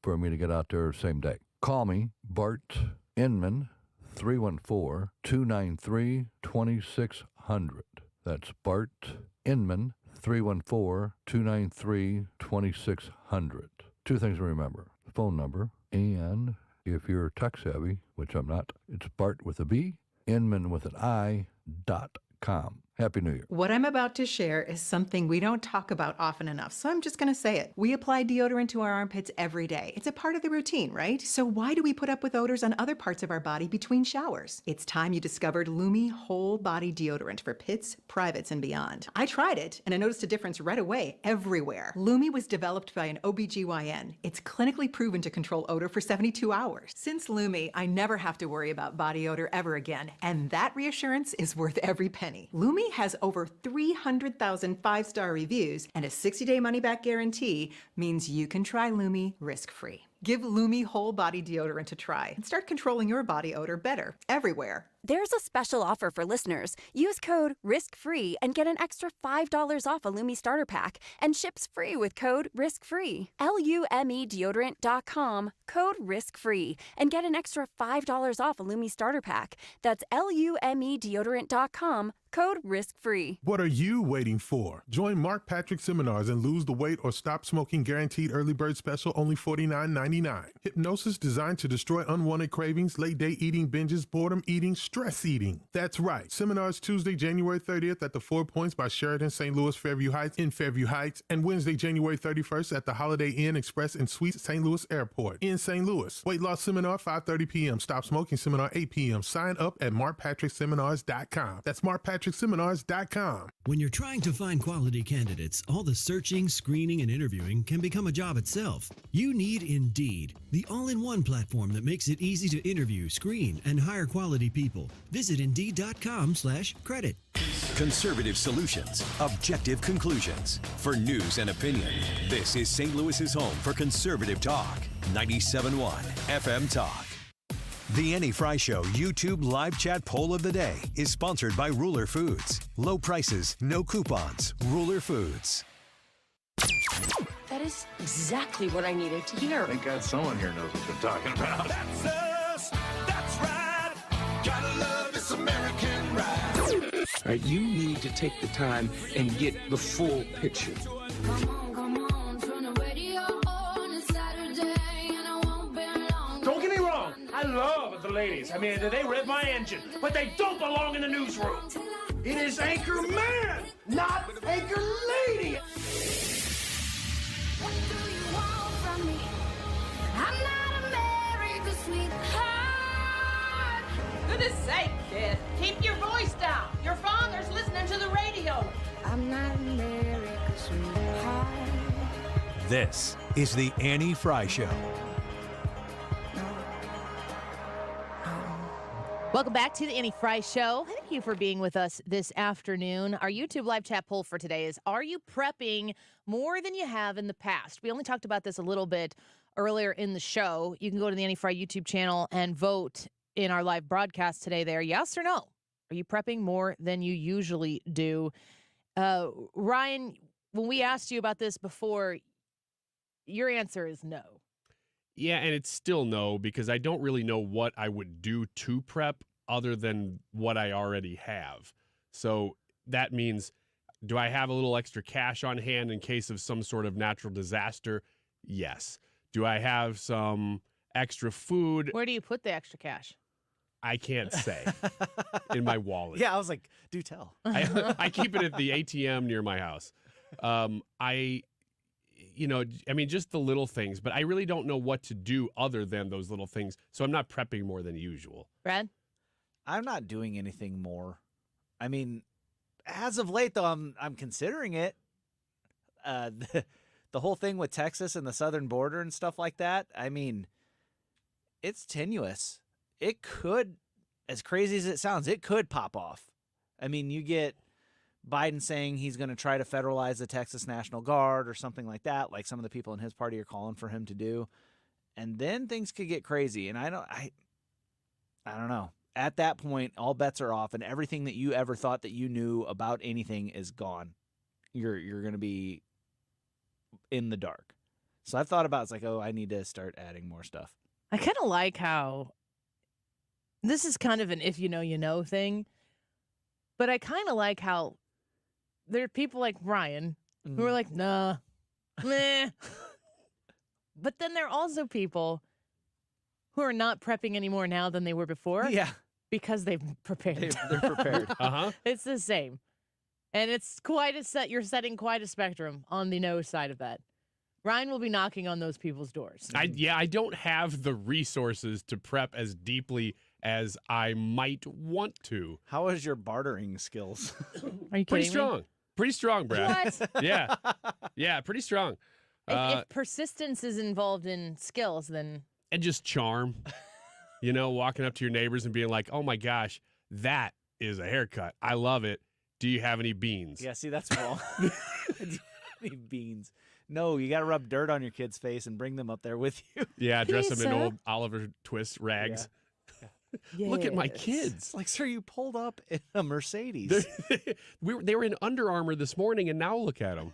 for me to get out there same day. Call me, Bart Inman, 314-293-2600. That's Bart Inman, 314-293-2600. Two things to remember. The phone number, and if you're tech savvy, which I'm not, it's Bart with a B, Inman with an I.com. Happy New Year. What I'm about to share is something we don't talk about often enough, so I'm just going to say it. We apply deodorant to our armpits every day. It's a part of the routine, right? So why do we put up with odors on other parts of our body between showers? It's time you discovered Lumi Whole Body Deodorant for pits, privates, and beyond. I tried it, and I noticed a difference right away, everywhere. Lumi was developed by an OBGYN. It's clinically proven to control odor for 72 hours. Since Lumi, I never have to worry about body odor ever again, and that reassurance is worth every penny. Lumi has over 300,000 5-star reviews, and a 60-day money-back guarantee means you can try Lumi risk-free. Give Lumi Whole Body Deodorant a try and start controlling your body odor better, everywhere. There's a special offer for listeners. Use code RISKFREE and get an extra $5 off a Lumi starter pack, and ships free with code RISKFREE. LUMEdeodorant.com, code RISKFREE, and get an extra $5 off a Lumi starter pack. That's LUMEdeodorant.com, code risk-free. What are you waiting for? Join Mark Patrick Seminars and lose the weight or stop smoking guaranteed early bird special, only $49.99. Hypnosis designed to destroy unwanted cravings, late day eating binges, boredom eating, stress eating. That's right. Seminars Tuesday, January 30th at the 4 Points by Sheraton St. Louis Fairview Heights in Fairview Heights, and Wednesday, January 31st at the Holiday Inn Express and Suites St. Louis Airport in St. Louis. Weight loss seminar 5:30 p.m. Stop smoking seminar 8 p.m. Sign up at markpatrickseminars.com. That's markpatrickseminars.com. When you're trying to find quality candidates, all the searching, screening, and interviewing can become a job itself. You need Indeed, the all-in-one platform that makes it easy to interview, screen, and hire quality people. Visit Indeed.com/credit. Conservative solutions, objective conclusions. For news and opinion, this is St. Louis's home for conservative talk. 97.1 FM Talk. The Annie Frey Show YouTube live chat poll of the day is sponsored by Ruler Foods. Low prices, no coupons. Ruler Foods. That is exactly what I needed to hear. Thank God someone here knows what they're talking about. That's us. That's right. Gotta love this American ride. All right, you need to take the time and get the full picture. Come on, turn the radio on. It's Saturday and I won't be long. Don't get me wrong. I love the ladies. I mean, they rev my engine, but they don't belong in the newsroom. It is Anchor Man, not Anchor Lady. What do you want from me? I'm not America's sweetheart. Goodness sake, kid. Keep your voice down. Your father's listening to the radio. I'm not America's sweetheart. This is the Annie Frey Show. Welcome back to the Annie Frey Show. Thank you for being with us this afternoon. Our YouTube live chat poll for today is, are you prepping more than you have in the past? We only talked about this a little bit earlier in the show. You can go to the Annie Frey YouTube channel and vote in our live broadcast today there. Yes or no? Are you prepping more than you usually do? Ryan, when we asked you about this before, your answer is no. Yeah, and it's still no, because I don't really know what I would do to prep other than what I already have. So that means, do I have a little extra cash on hand in case of some sort of natural disaster? Yes. Do I have some extra food? Where do you put the extra cash? I can't say. In my wallet. Yeah, I was like, do tell. I keep it at the ATM near my house. Just the little things, but I really don't know what to do other than those little things. So I'm not prepping more than usual. Brad? I'm not doing anything more. I mean, as of late, though, I'm considering it. The whole thing with Texas and the southern border and stuff like that, I mean, it's tenuous. It could, as crazy as it sounds, it could pop off. I mean, you get Biden saying he's going to try to federalize the Texas National Guard or something like that, like some of the people in his party are calling for him to do. And then things could get crazy. And I don't know. At that point, all bets are off, and everything that you ever thought that you knew about anything is gone. You're going to be in the dark. So I've thought about, it's like, oh, I need to start adding more stuff. I kind of like how this is kind of an if you know thing, but I kind of like how there are people like Ryan who are like, nah, meh. But then there are also people who are not prepping any more now than they were before. Yeah. Because they've prepared. They're prepared. Uh-huh. It's the same. And it's quite a set. You're setting quite a spectrum on the no side of that. Ryan will be knocking on those people's doors. I don't have the resources to prep as deeply as I might want to. How is your bartering skills? Are you Pretty kidding strong. me? Pretty strong, Brad. What? Yeah. Yeah, pretty strong. If persistence is involved in skills, then... And just charm. Walking up to your neighbors and being like, oh my gosh, that is a haircut. I love it. Do you have any beans? Yeah, see, that's wrong. Any beans. No, you got to rub dirt on your kid's face and bring them up there with you. Yeah, dress them in sir. old Oliver Twist rags. Yeah. Look at my Yes. kids. It's like, sir, you pulled up in a Mercedes. They were in Under Armour this morning, and now look at them.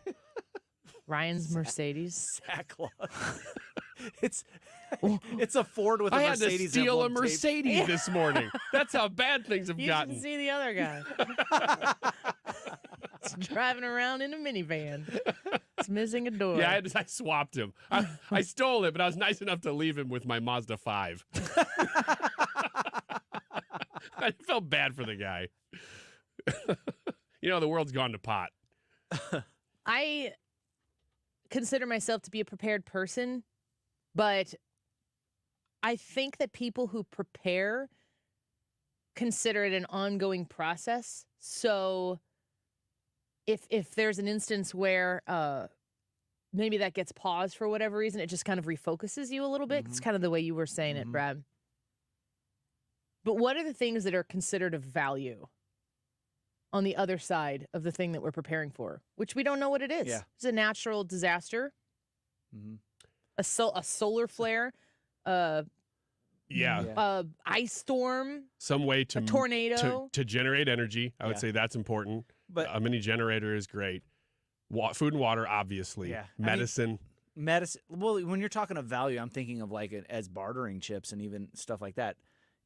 Ryan's Mercedes. Sackcloth. It's a Ford with a I had to Mercedes steal a emblem taped. Mercedes this morning. That's how bad things have You gotten. should see the other guy. It's driving around in a minivan. It's missing a door. Yeah, I swapped him. I stole it, but I was nice enough to leave him with my Mazda 5. I felt bad for the guy. The world's gone to pot. I consider myself to be a prepared person, but I think that people who prepare consider it an ongoing process. So if there's an instance where maybe that gets paused for whatever reason, it just kind of refocuses you a little bit. It's kind of the way you were saying it, Brad. But what are the things that are considered of value on the other side of the thing that we're preparing for, which we don't know what it is? Yeah. It's a natural disaster, a solar flare, Yeah. ice storm, Some way a tornado. to generate energy. I would Yeah. say that's important. But a mini generator is great. Food and water, obviously. Yeah. Medicine. Medicine. Well, when you're talking of value, I'm thinking of like it as bartering chips and even stuff like that.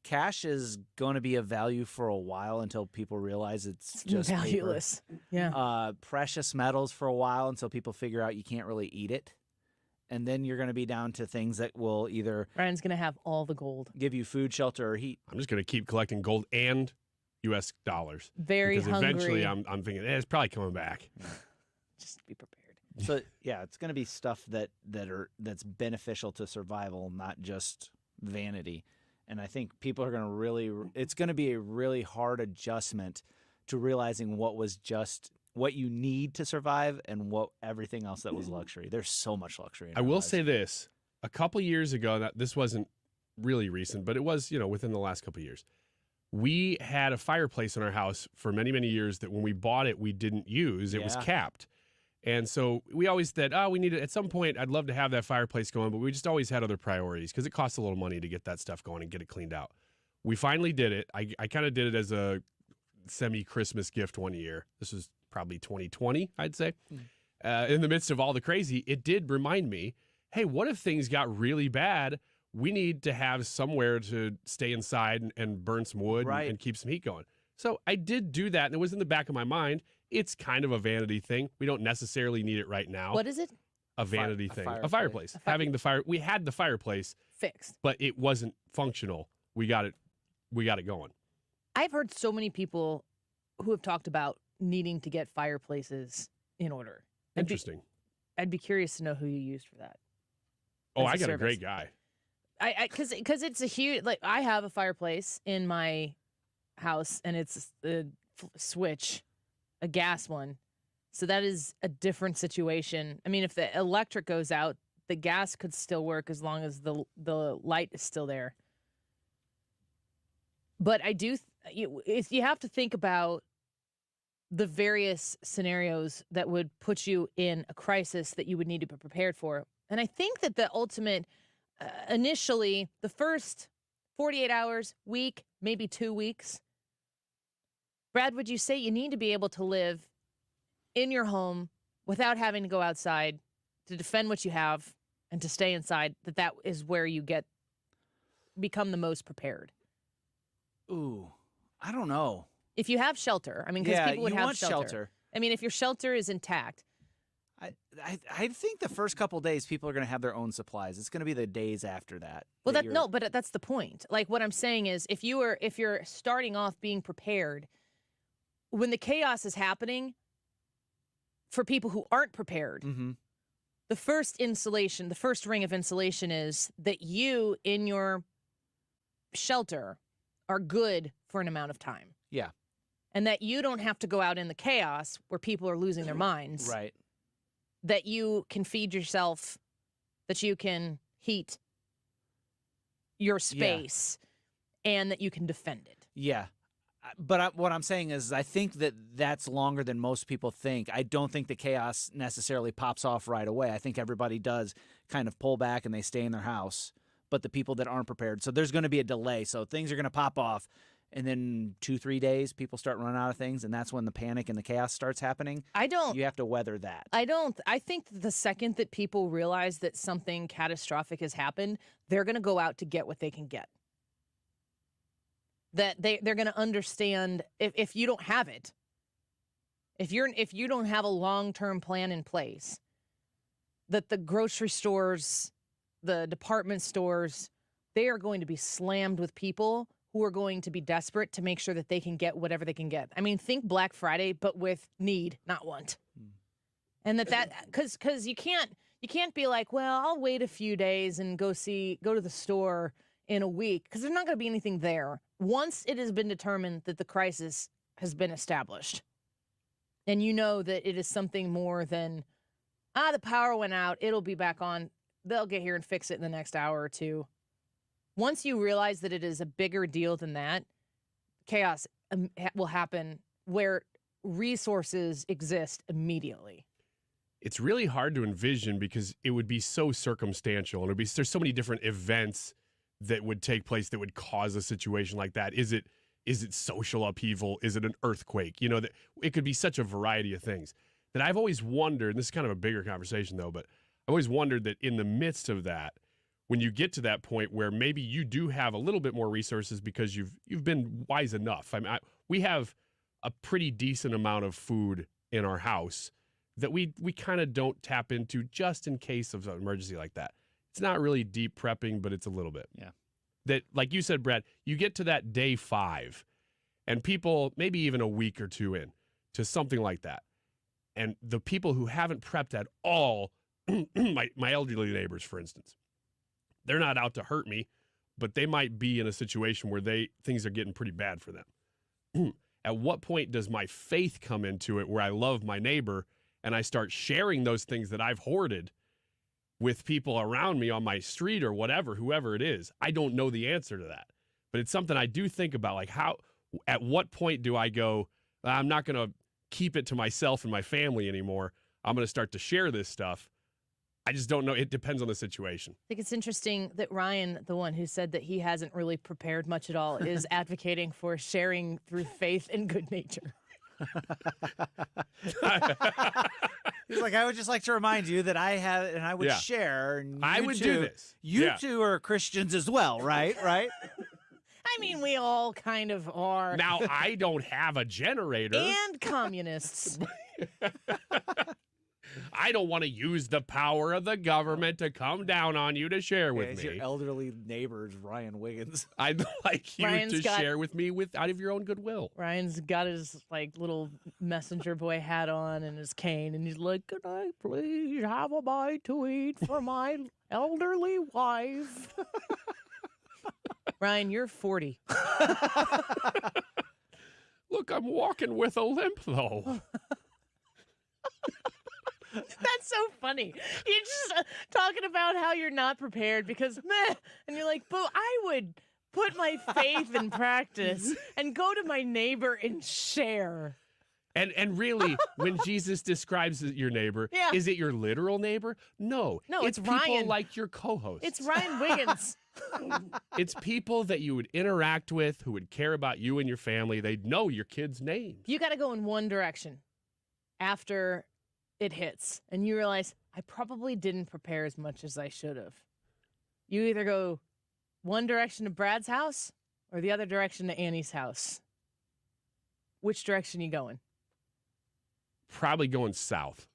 Cash is going to be of value for a while until people realize it's just valueless. paper. Yeah. Precious metals for a while until people figure out you can't really eat it. And then you're going to be down to things that will either Ryan's going to have all the gold. give you food, shelter, or heat. I'm just going to keep collecting gold and U.S. dollars. Very because hungry. eventually I'm thinking, it's probably coming back. Just be prepared. So yeah, it's going to be stuff that's beneficial to survival, not just vanity. And I think people are going to it's going to be a really hard adjustment to realizing what you need to survive and what everything else that was luxury. There's so much luxury. I will say this. A couple years ago, this wasn't really recent, but it was, within the last couple of years. We had a fireplace in our house for many, many years that when we bought it, we didn't use. It was capped. And so we always said, we need it. At some point, I'd love to have that fireplace going, but we just always had other priorities because it costs a little money to get that stuff going and get it cleaned out. We finally did it. I kind of did it as a semi-Christmas gift one year. This was probably 2020, I'd say. In the midst of all the crazy, it did remind me, hey, what if things got really bad? We need to have somewhere to stay inside and burn some wood and keep some heat going. So I did do that, and it was in the back of my mind. It's kind of a vanity thing. We don't necessarily need it right now. What is it? A vanity thing. A fireplace. fireplace. Having the fire. We had the fireplace fixed, but it wasn't functional. We got it going. I've heard so many people who have talked about needing to get fireplaces in order. Interesting. I'd be curious to know who you used for that. Oh, I got a great guy. Because it's a huge, I have a fireplace in my house and it's a switch, a gas one. So that is a different situation. I mean, if the electric goes out, the gas could still work as long as the light is still there. But I do, if you have to think about the various scenarios that would put you in a crisis that you would need to be prepared for. And I think that the ultimate, initially, the first 48 hours, week, maybe 2 weeks, Brad, would you say you need to be able to live in your home without having to go outside to defend what you have and to stay inside, that is where you become the most prepared? Ooh, I don't know. If you have shelter, I mean, because people would you have want shelter. I mean, if your shelter is intact. I think the first couple days people are going to have their own supplies. It's going to be the days after that. Well, but that's the point. Like what I'm saying is, if you're starting off being prepared, when the chaos is happening, for people who aren't prepared, the first ring of insulation is that you in your shelter are good for an amount of time. Yeah. And that you don't have to go out in the chaos where people are losing their minds. Right. That you can feed yourself, that you can heat your space, and that you can defend it. Yeah. But what I'm saying is I think that's longer than most people think. I don't think the chaos necessarily pops off right away. I think everybody does kind of pull back and they stay in their house. But the people that aren't prepared, so there's going to be a delay. So things are going to pop off. and then 2-3 days people start running out of things, and that's when the panic and the chaos starts happening. You have to weather that. I think the second that people realize that something catastrophic has happened, they're going to go out to get what they can get. That they're going to understand if you don't have it, if you don't have a long-term plan in place, that the grocery stores, the department stores, they are going to be slammed with people who are going to be desperate to make sure that they can get whatever they can get. I mean, think Black Friday, but with need, not want. And because you can't be like, well, I'll wait a few days and go to the store in a week, because there's not going to be anything there once it has been determined that the crisis has been established. And you know that it is something more than, the power went out, it'll be back on, they'll get here and fix it in the next hour or two. Once you realize that it is a bigger deal than that, chaos will happen where resources exist immediately. It's really hard to envision because it would be so circumstantial, and there's so many different events that would take place that would cause a situation like that. Is it social upheaval? Is it an earthquake? That it could be such a variety of things that I've always wondered, and this is kind of a bigger conversation though, but I've always wondered that in the midst of that, when you get to that point where maybe you do have a little bit more resources because you've been wise enough. I mean, we have a pretty decent amount of food in our house that we kind of don't tap into just in case of an emergency like that. It's not really deep prepping, but it's a little bit. Yeah. That, like you said, Brad, you get to that day 5, and people, maybe even a week or two in to something like that, and the people who haven't prepped at all, my elderly neighbors, for instance, they're not out to hurt me, but they might be in a situation where things are getting pretty bad for them. At what point does my faith come into it where I love my neighbor and I start sharing those things that I've hoarded with people around me on my street or whatever, whoever it is? I don't know the answer to that, but it's something I do think about. Like, at what point do I go, I'm not going to keep it to myself and my family anymore. I'm going to start to share this stuff. I just don't know. It depends on the situation. I think it's interesting that Ryan, the one who said that he hasn't really prepared much at all, is advocating for sharing through faith and good nature. He's like, I would just like to remind you that I have, and I would share. And I would do this. You two are Christians as well, right? Right? I mean, we all kind of are. Now, I don't have a generator. And communists. I don't want to use the power of the government to come down on you to share with me. Your elderly neighbor's Ryan Wiggins. I'd like you share with me out of your own goodwill. Ryan's got his little messenger boy hat on and his cane, and he's like, "Can I please have a bite to eat for my elderly wife?" Ryan, you're 40. Look, I'm walking with a limp, though. That's so funny. You're just talking about how you're not prepared because meh, and you're like, "Boo, I would put my faith in practice and go to my neighbor and share." And really, when Jesus describes your neighbor, is it your literal neighbor? No, it's people Ryan. like your co-host. It's Ryan Wiggins. It's people that you would interact with who would care about you and your family. They'd know your kids' names. You got to go in one direction after it hits, and you realize, I probably didn't prepare as much as I should have. You either go one direction to Brad's house or the other direction to Annie's house. Which direction you going? Probably going south.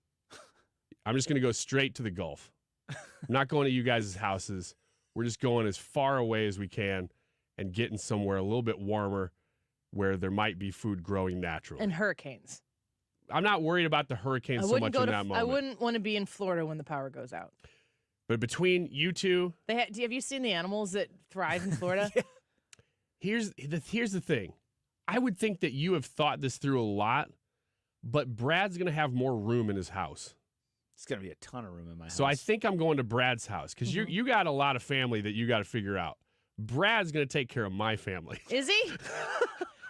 I'm just going to go straight to the Gulf. I'm not going to you guys' houses. We're just going as far away as we can and getting somewhere a little bit warmer where there might be food growing naturally. And hurricanes. I'm not worried about the hurricanes so much in that moment. I wouldn't want to be in Florida when the power goes out. But between you two... Have you seen the animals that thrive in Florida? Here's the thing. I would think that you have thought this through a lot, but Brad's going to have more room in his house. It's going to be a ton of room in my house. So I think I'm going to Brad's house because you got a lot of family that you got to figure out. Brad's going to take care of my family. Is he?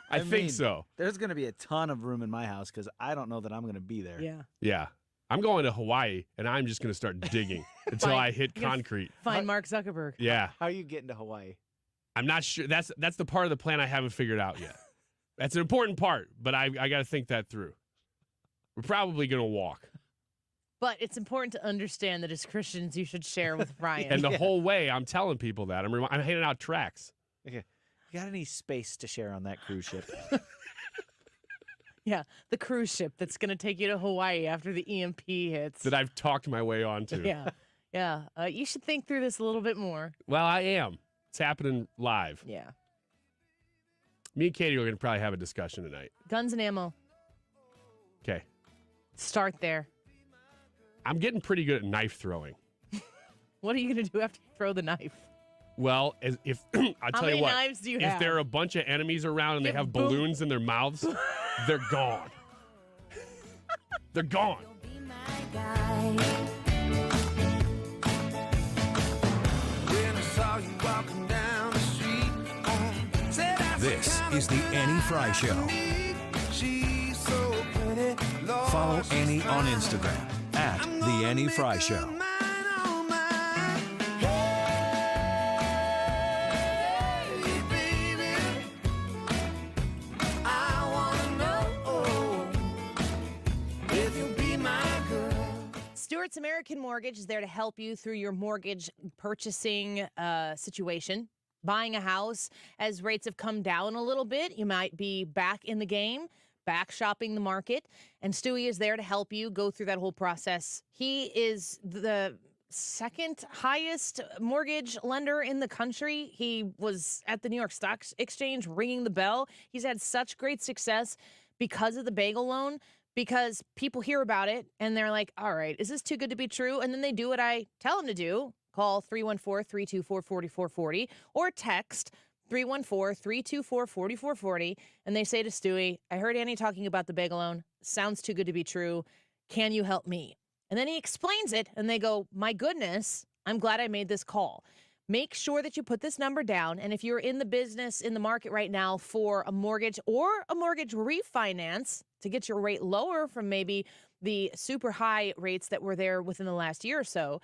I think so. There's going to be a ton of room in my house because I don't know that I'm going to be there. Yeah. I'm going to Hawaii, and I'm just going to start digging until I hit concrete. Find Mark Zuckerberg. Yeah. How are you getting to Hawaii? I'm not sure. That's the part of the plan I haven't figured out yet. That's an important part, but I got to think that through. We're probably going to walk. But it's important to understand that as Christians, you should share with Ryan. And the whole way, I'm telling people that. I'm handing out tracts. Okay. You got any space to share on that cruise ship? Yeah, the cruise ship that's going to take you to Hawaii after the EMP hits. That I've talked my way onto. Yeah. You should think through this a little bit more. Well, I am. It's happening live. Yeah. Me and Katie are going to probably have a discussion tonight. Guns and ammo. Okay. Start there. I'm getting pretty good at knife throwing. What are you going to do after you throw the knife? Well, if I'll tell you what. How many knives do you if have? there are a bunch of enemies around and they have balloons in their mouths, they're gone. They're gone. This is the Annie Frey Show. Follow Annie on Instagram at The Annie Frey Show. Stewart's American Mortgage is there to help you through your mortgage purchasing situation. Buying a house, as rates have come down a little bit, you might be back in the game, back shopping the market, and Stewie is there to help you go through that whole process. He is the second highest mortgage lender in the country. He was at the New York Stock Exchange ringing the bell. He's had such great success because of the bagel loan, because people hear about it and they're like, all right, is this too good to be true? And then they do what I tell them to do. Call 314-324-4440 or text 314-324-4440. And they say to Stewie, I heard Annie talking about the bagel loan. Sounds too good to be true. Can you help me? And then he explains it and they go, my goodness, I'm glad I made this call. Make sure that you put this number down. And if you're in the business, in the market right now for a mortgage or a mortgage refinance to get your rate lower from maybe the super high rates that were there within the last year or so,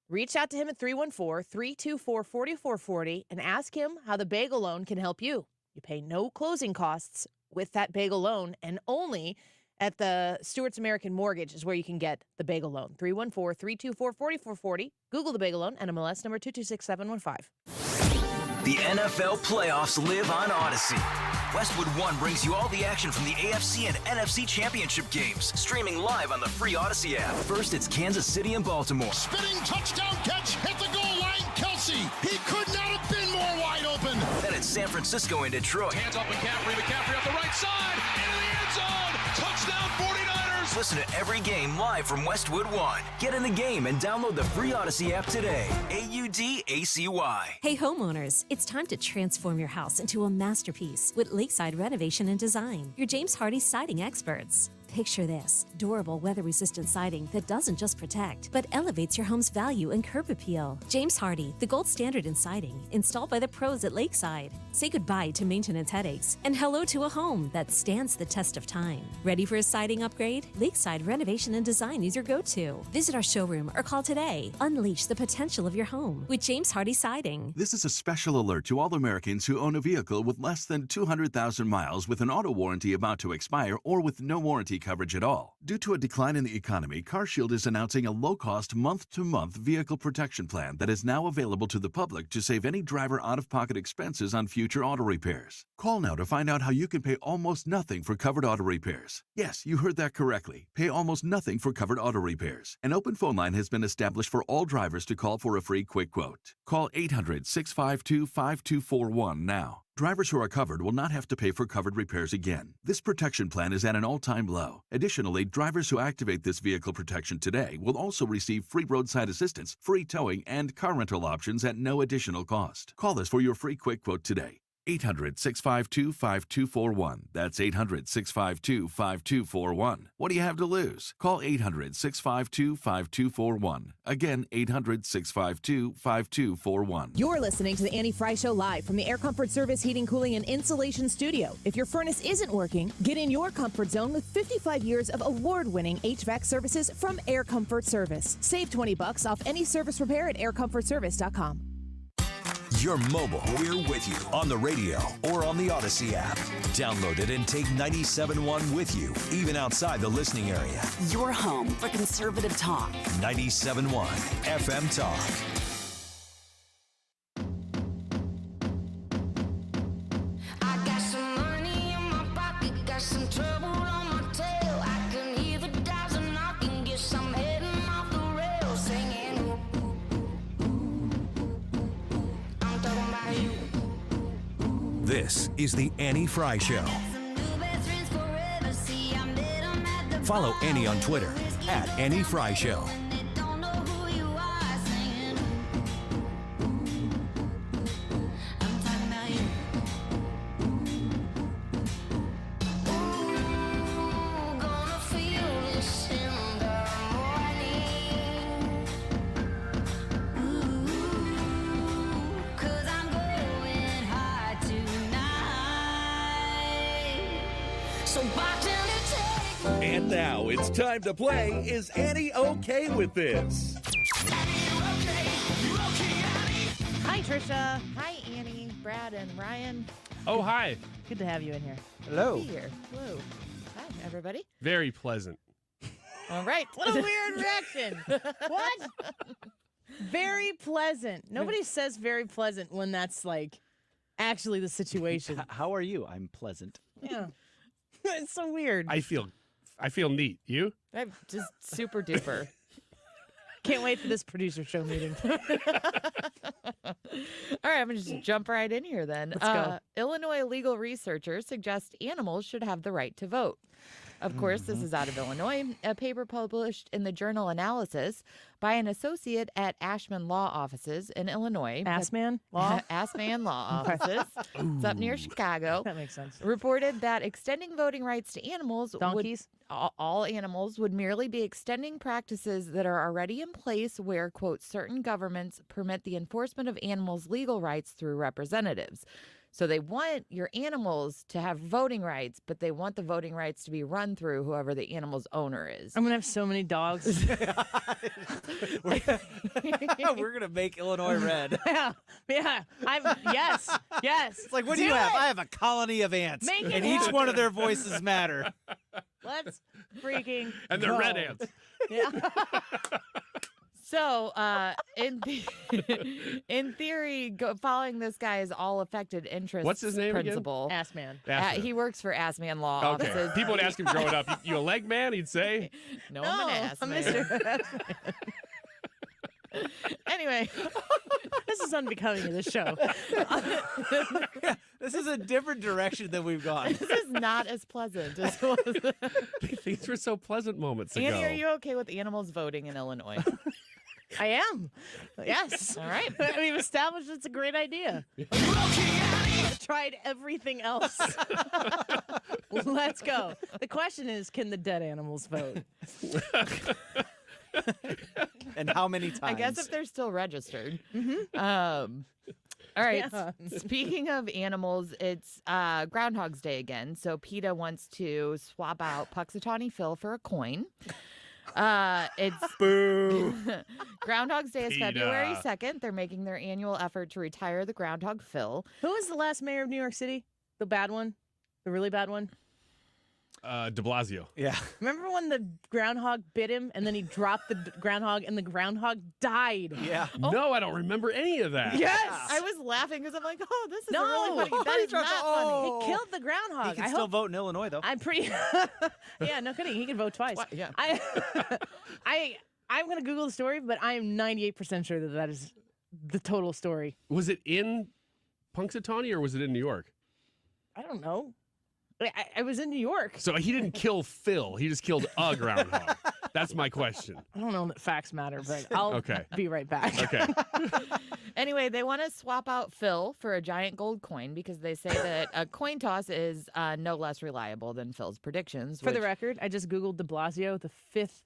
reach out to him at 314-324-4440 and ask him how the bagel loan can help you. You pay no closing costs with that bagel loan, and only at the Stewart's American Mortgage is where you can get the bagel loan. 314-324-4440. Google the bagel loan, NMLS number 226715. The NFL playoffs live on Odyssey. Westwood One brings you all the action from the AFC and NFC championship games, streaming live on the free Odyssey app. First, it's Kansas City and Baltimore. Spinning touchdown catch at the goal line, Kelsey. He could not have been more wide open. Then it's San Francisco and Detroit. Hands off McCaffrey off the right side, into the end zone. Touchdown 49ers. Listen to every game live from Westwood One. Get in the game and download the free Odyssey app today. AUDACY. Hey homeowners, it's time to transform your house into a masterpiece with Lakeside Renovation and Design, your James Hardie siding experts. Picture this, durable, weather-resistant siding that doesn't just protect, but elevates your home's value and curb appeal. James Hardie, the gold standard in siding, installed by the pros at Lakeside. Say goodbye to maintenance headaches and hello to a home that stands the test of time. Ready for a siding upgrade? Lakeside Renovation and Design is your go-to. Visit our showroom or call today. Unleash the potential of your home with James Hardie Siding. This is a special alert to all Americans who own a vehicle with less than 200,000 miles with an auto warranty about to expire or with no warranty coverage at all. Due to a decline in the economy, CarShield is announcing a low-cost month-to-month vehicle protection plan that is now available to the public to save any driver out-of-pocket expenses on future auto repairs. Call now to find out how you can pay almost nothing for covered auto repairs. Yes, you heard that correctly. Pay almost nothing for covered auto repairs. An open phone line has been established for all drivers to call for a free quick quote. Call 800-652-5241 now. Drivers who are covered will not have to pay for covered repairs again. This protection plan is at an all-time low. Additionally, drivers who activate this vehicle protection today will also receive free roadside assistance, free towing, and car rental options at no additional cost. Call us for your free quick quote today. 800-652-5241. That's 800-652-5241. What do you have to lose? Call 800-652-5241. Again, 800-652-5241. You're listening to the Annie Frey Show live from the Air Comfort Service Heating, Cooling, and Insulation Studio. If your furnace isn't working, get in your comfort zone with 55 years of award-winning HVAC services from Air Comfort Service. Save $20 off any service repair at aircomfortservice.com. You're mobile, we're with you on the radio or on the Odyssey app. Download it and take 97.1 with you, even outside the listening area. Your home for conservative talk. 97.1 FM Talk. I got some money in my pocket, got some trouble on my tail. I can hear the dials and knocking, guess I'm heading off the rails, singing. I'm talking about you. This is the Annie Frey Show. Follow Annie on Twitter at Annie Frey Show. And now it's time to play Is Annie Okay With This? Hi, Trisha. Hi, Annie, Brad, and Ryan. Oh, hi. Good to have you in here. Hello. Good to be here. Hello. Hi, everybody. Very pleasant. All right. What a weird reaction. What? Very pleasant. Nobody says very pleasant when that's like actually the situation. How are you? I'm pleasant. Yeah. It's so weird. I feel neat. You? I'm just super duper. Can't wait for this producer show meeting. All right, I'm going to just jump right in here then. Let's go. Illinois legal researchers suggest animals should have the right to vote. Of course, this is out of Illinois. A paper published in the journal Analysis by an associate at Ashman Law Offices in Illinois. Assman Law? Assman Law Offices. It's up near Chicago. That makes sense. Reported that extending voting rights to animals Donkeys? all animals would merely be extending practices that are already in place where, quote, certain governments permit the enforcement of animals' legal rights through representatives. So they want your animals to have voting rights, but they want the voting rights to be run through whoever the animal's owner is. I'm going to have so many dogs. We're going to make Illinois red. Yeah. Yes. It's like, what do you have? I have a colony of ants. Make it and each happen. one of their voices matter. Let's freaking And they're go. red ants. Yeah. So, in theory, following this guy's all affected interests What's his name again? principle. Assman. He works for Assman Law Okay. Offices. People would ask him growing up, you a leg man? He'd say, No, I'm an ass I'm man. Mr. Anyway, This is unbecoming of the show. This is a different direction than we've gone. this is not as pleasant as it was. these were so pleasant moments ago. Annie, are you okay with animals voting in Illinois? I am. Yes. All right. We've established it's a great idea. I've tried everything else. Let's go. The question is, can the dead animals vote? And how many times? I guess if they're still registered. Mm-hmm. All right. Yeah. Speaking of animals, it's Groundhog's Day again. So PETA wants to swap out Puxatawney Phil for a coin. It's Boo. Groundhog's Day is PETA. February 2nd. They're making their annual effort to retire the groundhog Phil. Who was the last mayor of New York City? The bad one? The really bad one? De Blasio. Yeah. Remember when the groundhog bit him and then he dropped the groundhog and the groundhog died? Yeah. No, I don't remember any of that. Yes! I was laughing because I'm like, oh, this is No! a really funny. That He is dropped not the- funny. oh. He killed the groundhog. He can I still hope- vote in Illinois, though. I'm pretty. Yeah, no kidding. He can vote twice. Yeah. I'm going to Google the story, but I am 98% sure that is the total story. Was it in Punxsutawney or was it in New York? I don't know. I was in New York. So he didn't kill Phil. He just killed a groundhog. That's my question. I don't know that facts matter, but I'll Okay. be right back. Okay. Anyway, they want to swap out Phil for a giant gold coin because they say that a coin toss is no less reliable than Phil's predictions. For the which- record, I just Googled de Blasio. The fifth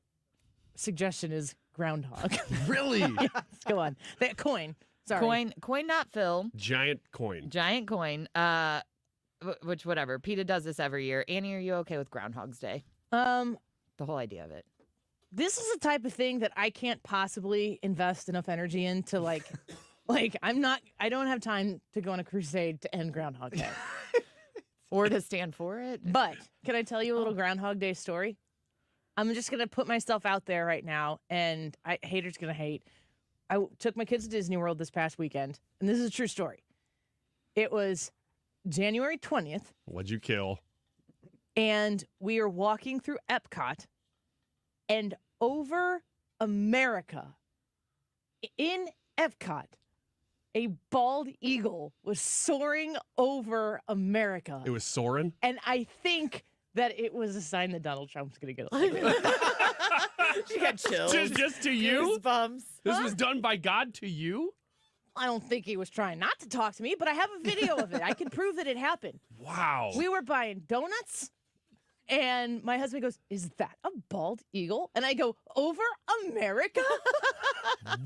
suggestion is groundhog. Really? Yes, go on. That coin. Sorry. Coin, not Phil. Giant coin. Giant coin. Which, whatever. PETA does this every year. Annie, are you okay with Groundhog's Day? The whole idea of it. This is the type of thing that I can't possibly invest enough energy in to Like, I don't have time to go on a crusade to end Groundhog Day. Or to stand for it. But can I tell you a little Groundhog Day story? I'm just going to put myself out there right now, and haters going to hate. I took my kids to Disney World this past weekend, and this is a true story. It was January 20th. What'd you kill? And we are walking through Epcot, and over America, in Epcot, a bald eagle was soaring over America. It was soaring? And I think that it was a sign that Donald Trump's going to get elected. She got chills. Just to you? Goosebumps. This was done by God to you? I don't think he was trying not to talk to me, but I have a video of it. I can prove that it happened. Wow. We were buying donuts, and my husband goes, "Is that a bald eagle?" And I go, "Over America?"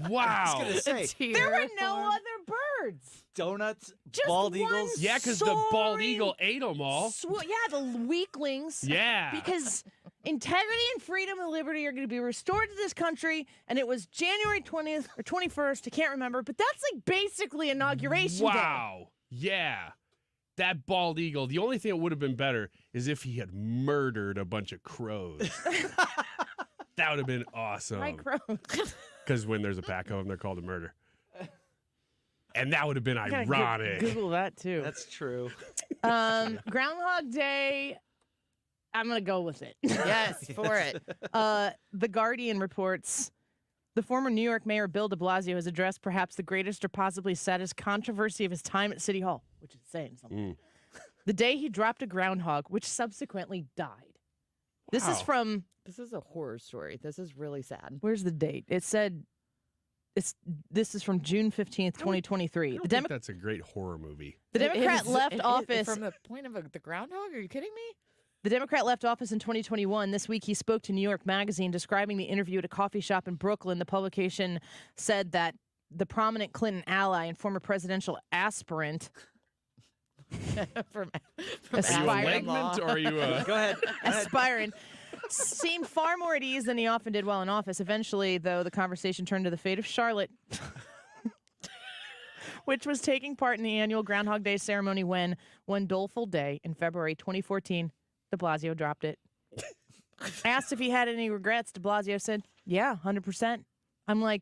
Wow. I was gonna say, There were no other birds. Donuts, Just bald one eagles. Yeah, because the bald eagle ate them all. Yeah, the weaklings. Yeah. Because integrity and freedom and liberty are going to be restored to this country, and it was January 20th or 21st. I can't remember, but that's like basically inauguration day. Wow. Yeah. That bald eagle, the only thing that would have been better is if he had murdered a bunch of crows. That would have been awesome. My crows. Because when there's a pack of them, they're called a murder. And that would have been I gotta ironic. Google that, too. That's true. Groundhog Day, I'm going to go with it. Yes, for it. The Guardian reports the former New York Mayor Bill de Blasio has addressed perhaps the greatest or possibly saddest controversy of his time at City Hall, which is saying something. The day he dropped a groundhog, which subsequently died. This is from... This is a horror story. This is really sad. Where's the date? It said... This is from June 15th, 2023. I think that's a great horror movie. The Democrat left office... From the point of the groundhog? Are you kidding me? The Democrat left office in 2021. This week, he spoke to New York Magazine describing the interview at a coffee shop in Brooklyn. The publication said that the prominent Clinton ally and former presidential aspirant... from aspiring. Are you a Legment or are you a... Go ahead. Aspiring. Seemed far more at ease than he often did while in office. Eventually, though, the conversation turned to the fate of Charlotte, which was taking part in the annual Groundhog Day ceremony when, one doleful day in February 2014, de Blasio dropped it. Asked if he had any regrets, de Blasio said, "Yeah, 100%. I'm like,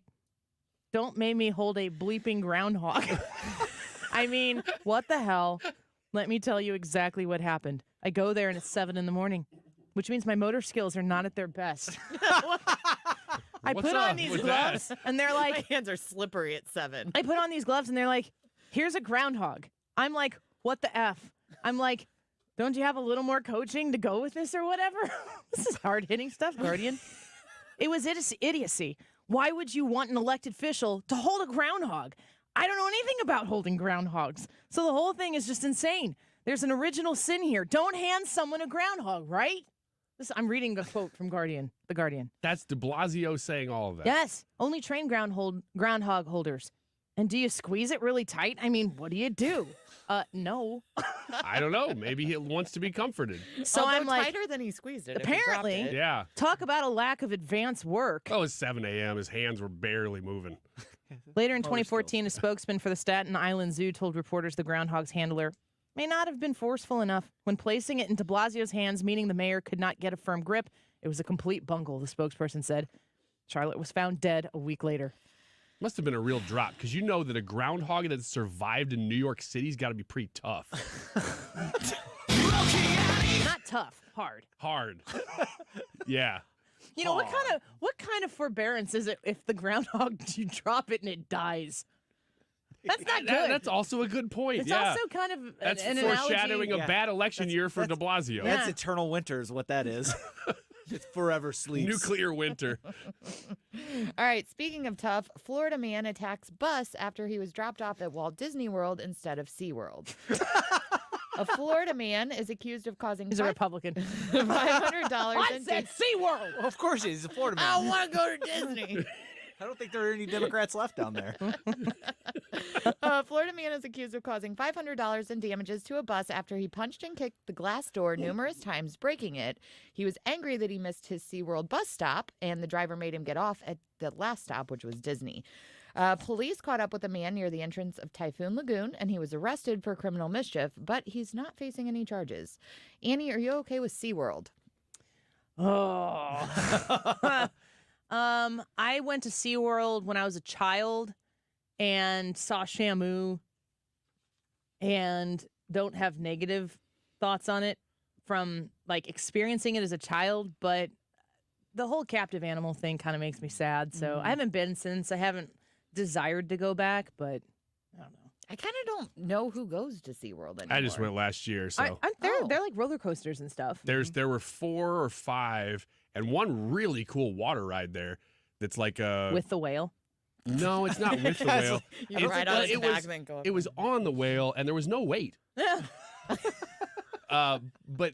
don't make me hold a bleeping groundhog." I mean, what the hell? Let me tell you exactly what happened. I go there and it's 7 a.m, which means my motor skills are not at their best. I put on these gloves and they're like... My hands are slippery at 7. I put on these gloves and they're like, "Here's a groundhog." I'm like, what the F? I'm like, don't you have a little more coaching to go with this or whatever? This is hard-hitting stuff, Guardian. It was idiocy. Why would you want an elected official to hold a groundhog? I don't know anything about holding groundhogs. So the whole thing is just insane. There's an original sin here. Don't hand someone a groundhog, right? I'm reading a quote from The Guardian. That's de Blasio saying all of that. Yes, only trained groundhog holders. And do you squeeze it really tight? I mean, what do you do? No. I don't know. Maybe he wants to be comforted. So Although I'm like, tighter than he squeezed it. if he dropped apparently, it. Yeah. talk about a lack of advanced work. Oh, it's 7 a.m. His hands were barely moving. Later in 2014, a spokesman for the Staten Island Zoo told reporters the groundhog's handler may not have been forceful enough when placing it into Blasio's hands, meaning the mayor could not get a firm grip. It was a complete bungle, the spokesperson said. Charlotte was found dead a week later. Must have been a real drop, because you know that a groundhog that survived in New York City's got to be pretty tough. Not tough, hard. Hard. Yeah. You know, what kind of forbearance is it if the groundhog, you drop it and it dies? That's not good. That's also a good point. It's yeah. also kind of That's an foreshadowing analogy. a bad election year for de Blasio. That's eternal winter is what that is. It's forever sleeps. Nuclear winter. All right, speaking of tough, Florida man attacks bus after he was dropped off at Walt Disney World instead of SeaWorld. A Florida man is accused of causing He's a Republican. $500 I said SeaWorld. Well, of course he is. He's a Florida man. I don't want to go to Disney. I don't think there are any Democrats left down there. Florida man is accused of causing $500 in damages to a bus after he punched and kicked the glass door numerous times, breaking it. He was angry that he missed his SeaWorld bus stop, and the driver made him get off at the last stop, which was Disney. Police caught up with a man near the entrance of Typhoon Lagoon, and he was arrested for criminal mischief, but he's not facing any charges. Annie, are you okay with SeaWorld? Oh. I went to SeaWorld when I was a child and saw Shamu and don't have negative thoughts on it from like experiencing it as a child, but the whole captive animal thing kind of makes me sad. So I haven't been since. I haven't desired to go back, but I don't know. I kind of don't know who goes to SeaWorld anymore. I just went last year, so They're like roller coasters and stuff. there were 4 or 5, and one really cool water ride there that's like a With the whale? No, it's not with the whale. You ride on its back and then go up. It was on the whale, and there was no wait. But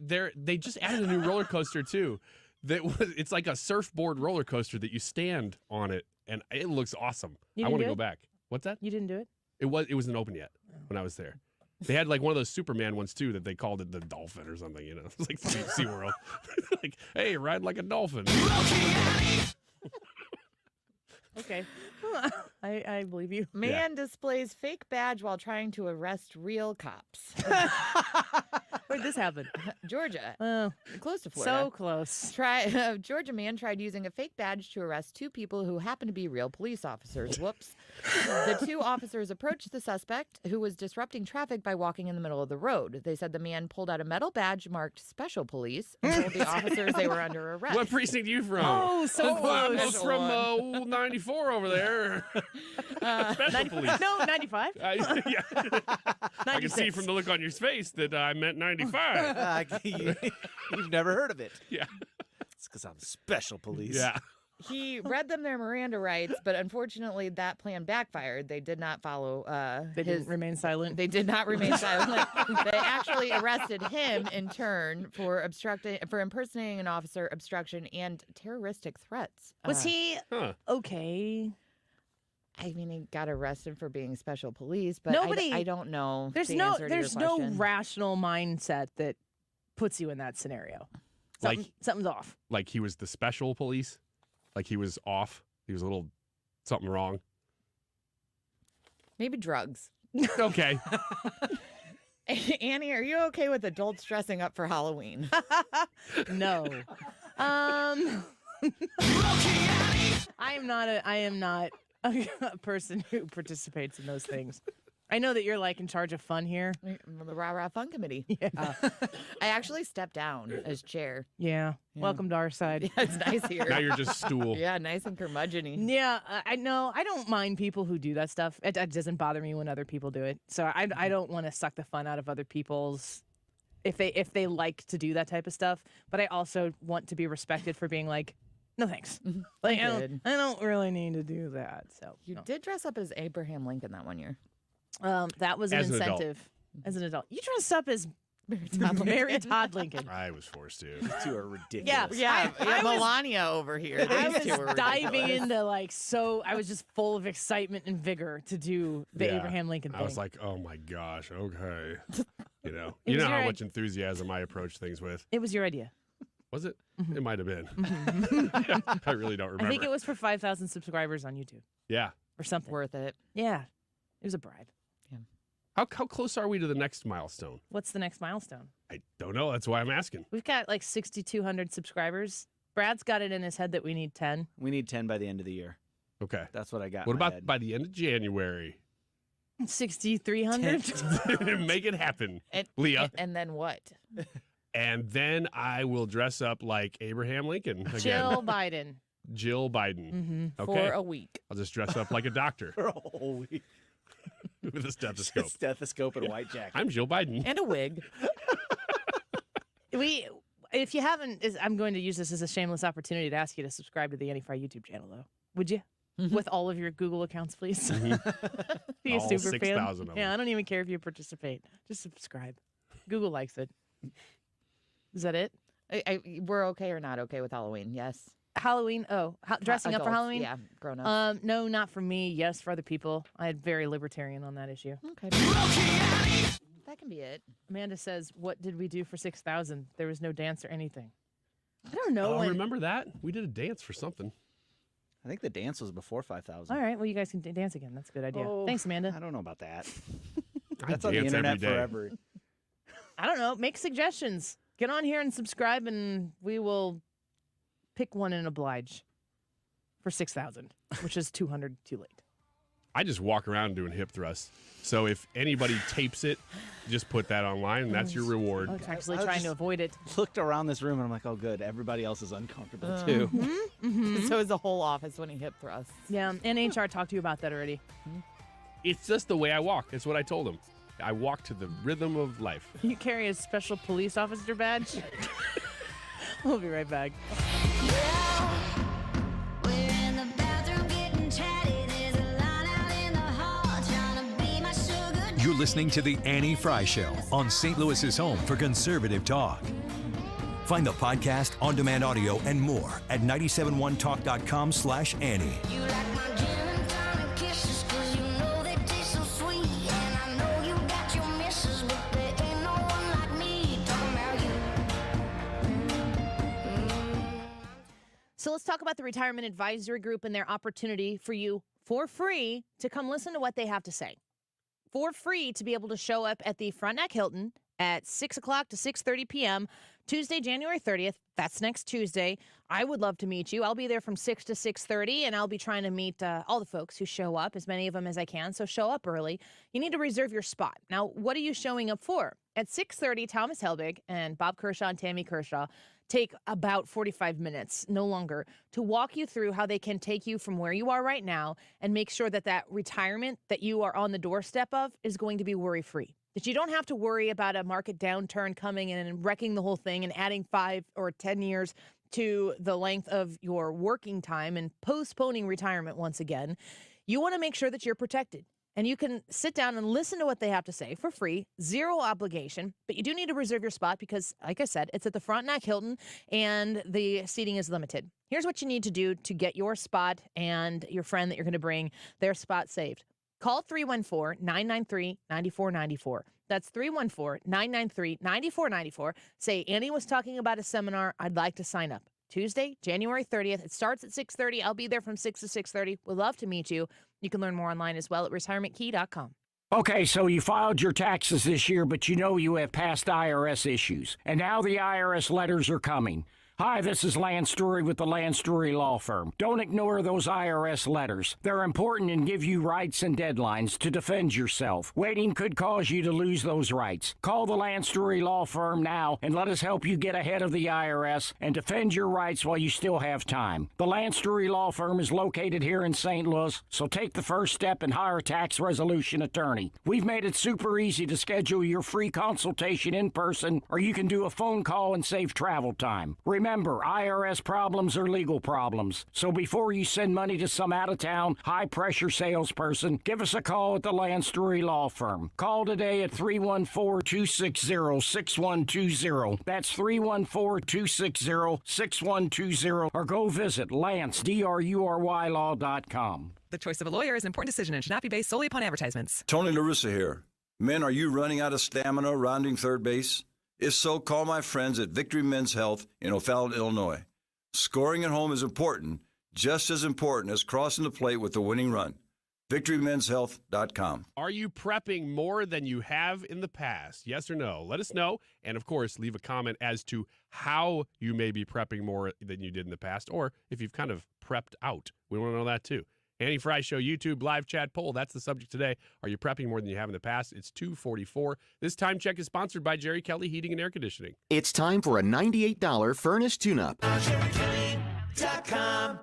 they just added a new roller coaster too. It's like a surfboard roller coaster that you stand on it, and it looks awesome. I want to go back. What's that? You didn't do it? It wasn't open yet when I was there. They had like one of those Superman ones too that they called it the Dolphin or something. You know, it's like SeaWorld. Like, hey, ride like a dolphin. Okay. I believe you. Man displays fake badge while trying to arrest real cops. Where'd this happen? Georgia. Close to Florida. So close. Georgia man tried using a fake badge to arrest 2 people who happened to be real police officers. Whoops. The 2 officers approached the suspect, who was disrupting traffic by walking in the middle of the road. They said the man pulled out a metal badge marked Special Police and told the officers they were under arrest. What precinct are you from? Oh, so close. I'm from 94 over there. Special Police. No, 95. Yeah. I can see from the look on your face that I meant 95. You've never heard of it. Yeah. It's because I'm Special Police. Yeah. He read them their Miranda rights, but unfortunately that plan backfired. They did not follow They didn't remain silent. They did not remain silent. They actually arrested him in turn for impersonating an officer, obstruction, and terroristic threats. Was he okay? I mean, he got arrested for being Special Police, but Nobody, I don't know. There's the no answer to your question. rational mindset that puts you in that scenario. Something's off. Like he was the Special Police? Like he was off? He was a little something wrong? Maybe drugs. Okay. Annie, are you okay with adults dressing up for Halloween? No. I am not a person who participates in those things. I know that you're like in charge of fun here. The Rah Rah Fun Committee. Yeah. I actually stepped down as chair. Yeah. Welcome to our side. Yeah, it's nice here. Now you're just stool. Yeah, nice and curmudgeon-y. Yeah, I know. I don't mind people who do that stuff. It doesn't bother me when other people do it. So I don't want to suck the fun out of other people's if they like to do that type of stuff. But I also want to be respected for being like, no thanks. Like I don't really need to do that. So you did dress up as Abraham Lincoln that one year. That was an As an adult. incentive. As an adult, you dressed up as Mary Todd Lincoln. I was forced to. You two are ridiculous. Yeah, I was- Melania over here. I These two were was diving ridiculous. into I was just full of excitement and vigor to do the Yeah. Abraham Lincoln thing. I was like, oh my gosh, okay. You know It was how your much enthusiasm I approach things with. It was your idea. Was it? It might have been. I really don't remember. I think it was for 5,000 subscribers on YouTube Yeah. or something. Worth it. Yeah, it was a bribe. How close are we to the next milestone? What's the next milestone? I don't know. That's why I'm asking. We've got like 6,200 subscribers. Brad's got it in his head that we need 10. We need 10 by the end of the year. Okay. That's what I got. What in my about head. by the end of January? 6,300. Make it happen, And, Leah. And then what? And then I will dress up like Abraham Lincoln again. Jill Biden. Jill Biden. Okay. For a week. I'll just dress up like a doctor For a whole week. with a stethoscope. Stethoscope and a white jacket. I'm Jill Biden. And a wig. If you haven't, I'm going to use this as a shameless opportunity to ask you to subscribe to the Annie Frey YouTube channel, though. Would you? With all of your Google accounts, please. Be a All super 6,000 fan. of them. Yeah, I don't even care if you participate. Just subscribe. Google likes it. Is that it? We're okay or not okay with Halloween? Yes. Halloween? Oh, dressing up for Adults, Halloween? Yeah, grown up. No, not for me. Yes, for other people. I had very libertarian on that issue. Okay. That can be it. Amanda says, "What did we do for 6,000? There was no dance or anything." I don't know. Oh, when- remember that? We did a dance for something. I think the dance was before 5,000. All right. Well, you guys can dance again. That's a good idea. Oh, Thanks, Amanda. I don't know about that. I That's on the dance every internet day. forever. I don't know. Make suggestions. Get on here and subscribe, and we will pick one and oblige for 6,000, which is 200 too late. I just walk around doing hip thrusts. So if anybody tapes it, just put that online, and that's your reward. I was actually trying to avoid it. Looked around this room and I'm like, oh, good. Everybody else is uncomfortable too. So is the whole office when he hip thrusts. Yeah, and HR talked to you about that already. It's just the way I walk. That's what I told him. I walk to the rhythm of life. You carry a special police officer badge? We'll be right back. You're listening to The Annie Frey Show on St. Louis's home for conservative talk. Find the podcast, on-demand audio, and more at 971talk.com/Annie. So let's talk about the Retirement Advisory Group and their opportunity for you for free to come listen to what they have to say. For free to be able to show up at the Frontenac Hilton at 6 o'clock to 6:30 p.m. Tuesday, January 30th. That's next Tuesday. I would love to meet you. I'll be there from 6 to 6:30, and I'll be trying to meet all the folks who show up, as many of them as I can. So show up early. You need to reserve your spot. Now, what are you showing up for? At 6:30, Thomas Helbig and Bob Kershaw and Tammy Kershaw take about 45 minutes, no longer, to walk you through how they can take you from where you are right now and make sure that that retirement that you are on the doorstep of is going to be worry-free. That you don't have to worry about a market downturn coming in and wrecking the whole thing and adding 5 or 10 years to the length of your working time and postponing retirement once again. You want to make sure that you're protected. And you can sit down and listen to what they have to say for free, zero obligation. But you do need to reserve your spot because, like I said, it's at the Frontenac Hilton and the seating is limited. Here's what you need to do to get your spot and your friend that you're going to bring their spot saved. Call 314-993-9494. That's 314-993-9494. Say, Annie was talking about a seminar. I'd like to sign up. Tuesday, January 30th. It starts at 6:30. I'll be there from 6 to 6:30. We'd love to meet you. You can learn more online as well at retirementkey.com. Okay, so you filed your taxes this year, but you know you have past IRS issues. And now the IRS letters are coming. Hi, this is Lance Story with the Lance Story Law Firm. Don't ignore those IRS letters. They're important and give you rights and deadlines to defend yourself. Waiting could cause you to lose those rights. Call the Lance Story Law Firm now and let us help you get ahead of the IRS and defend your rights while you still have time. The Lance Story Law Firm is located here in St. Louis, so take the first step and hire a tax resolution attorney. We've made it super easy to schedule your free consultation in person, or you can do a phone call and save travel time. Remember, IRS problems are legal problems. So before you send money to some out-of-town, high-pressure salesperson, give us a call at the Lance Story Law Firm. Call today at 314-260-6120. That's 314-260-6120. Or go visit LanceDruryLaw.com. The choice of a lawyer is an important decision and should not be based solely upon advertisements. Tony LaRussa here. Men, are you running out of stamina rounding third base? If so, call my friends at Victory Men's Health in O'Fallon, Illinois. Scoring at home is important, just as important as crossing the plate with the winning run. VictoryMen'sHealth.com. Are you prepping more than you have in the past? Yes or no? Let us know. And, of course, leave a comment as to how you may be prepping more than you did in the past, or if you've kind of prepped out. We want to know that, too. Annie Frey Show YouTube live chat poll. That's the subject today. Are you prepping more than you have in the past? It's 2:44. This time check is sponsored by Jerry Kelly Heating and Air Conditioning. It's time for a $98 furnace tune-up.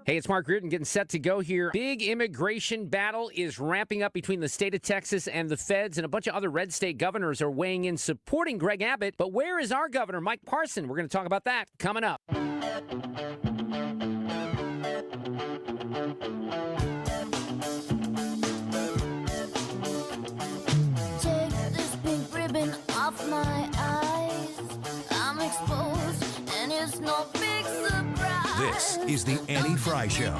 Hey, it's Mark Reardon getting set to go here. Big immigration battle is ramping up between the state of Texas and the feds, and a bunch of other red state governors are weighing in supporting Greg Abbott. But where is our governor, Mike Parson? We're going to talk about that coming up. Off my eyes, I'm exposed, and it's no big surprise. This is the Annie Frey Show.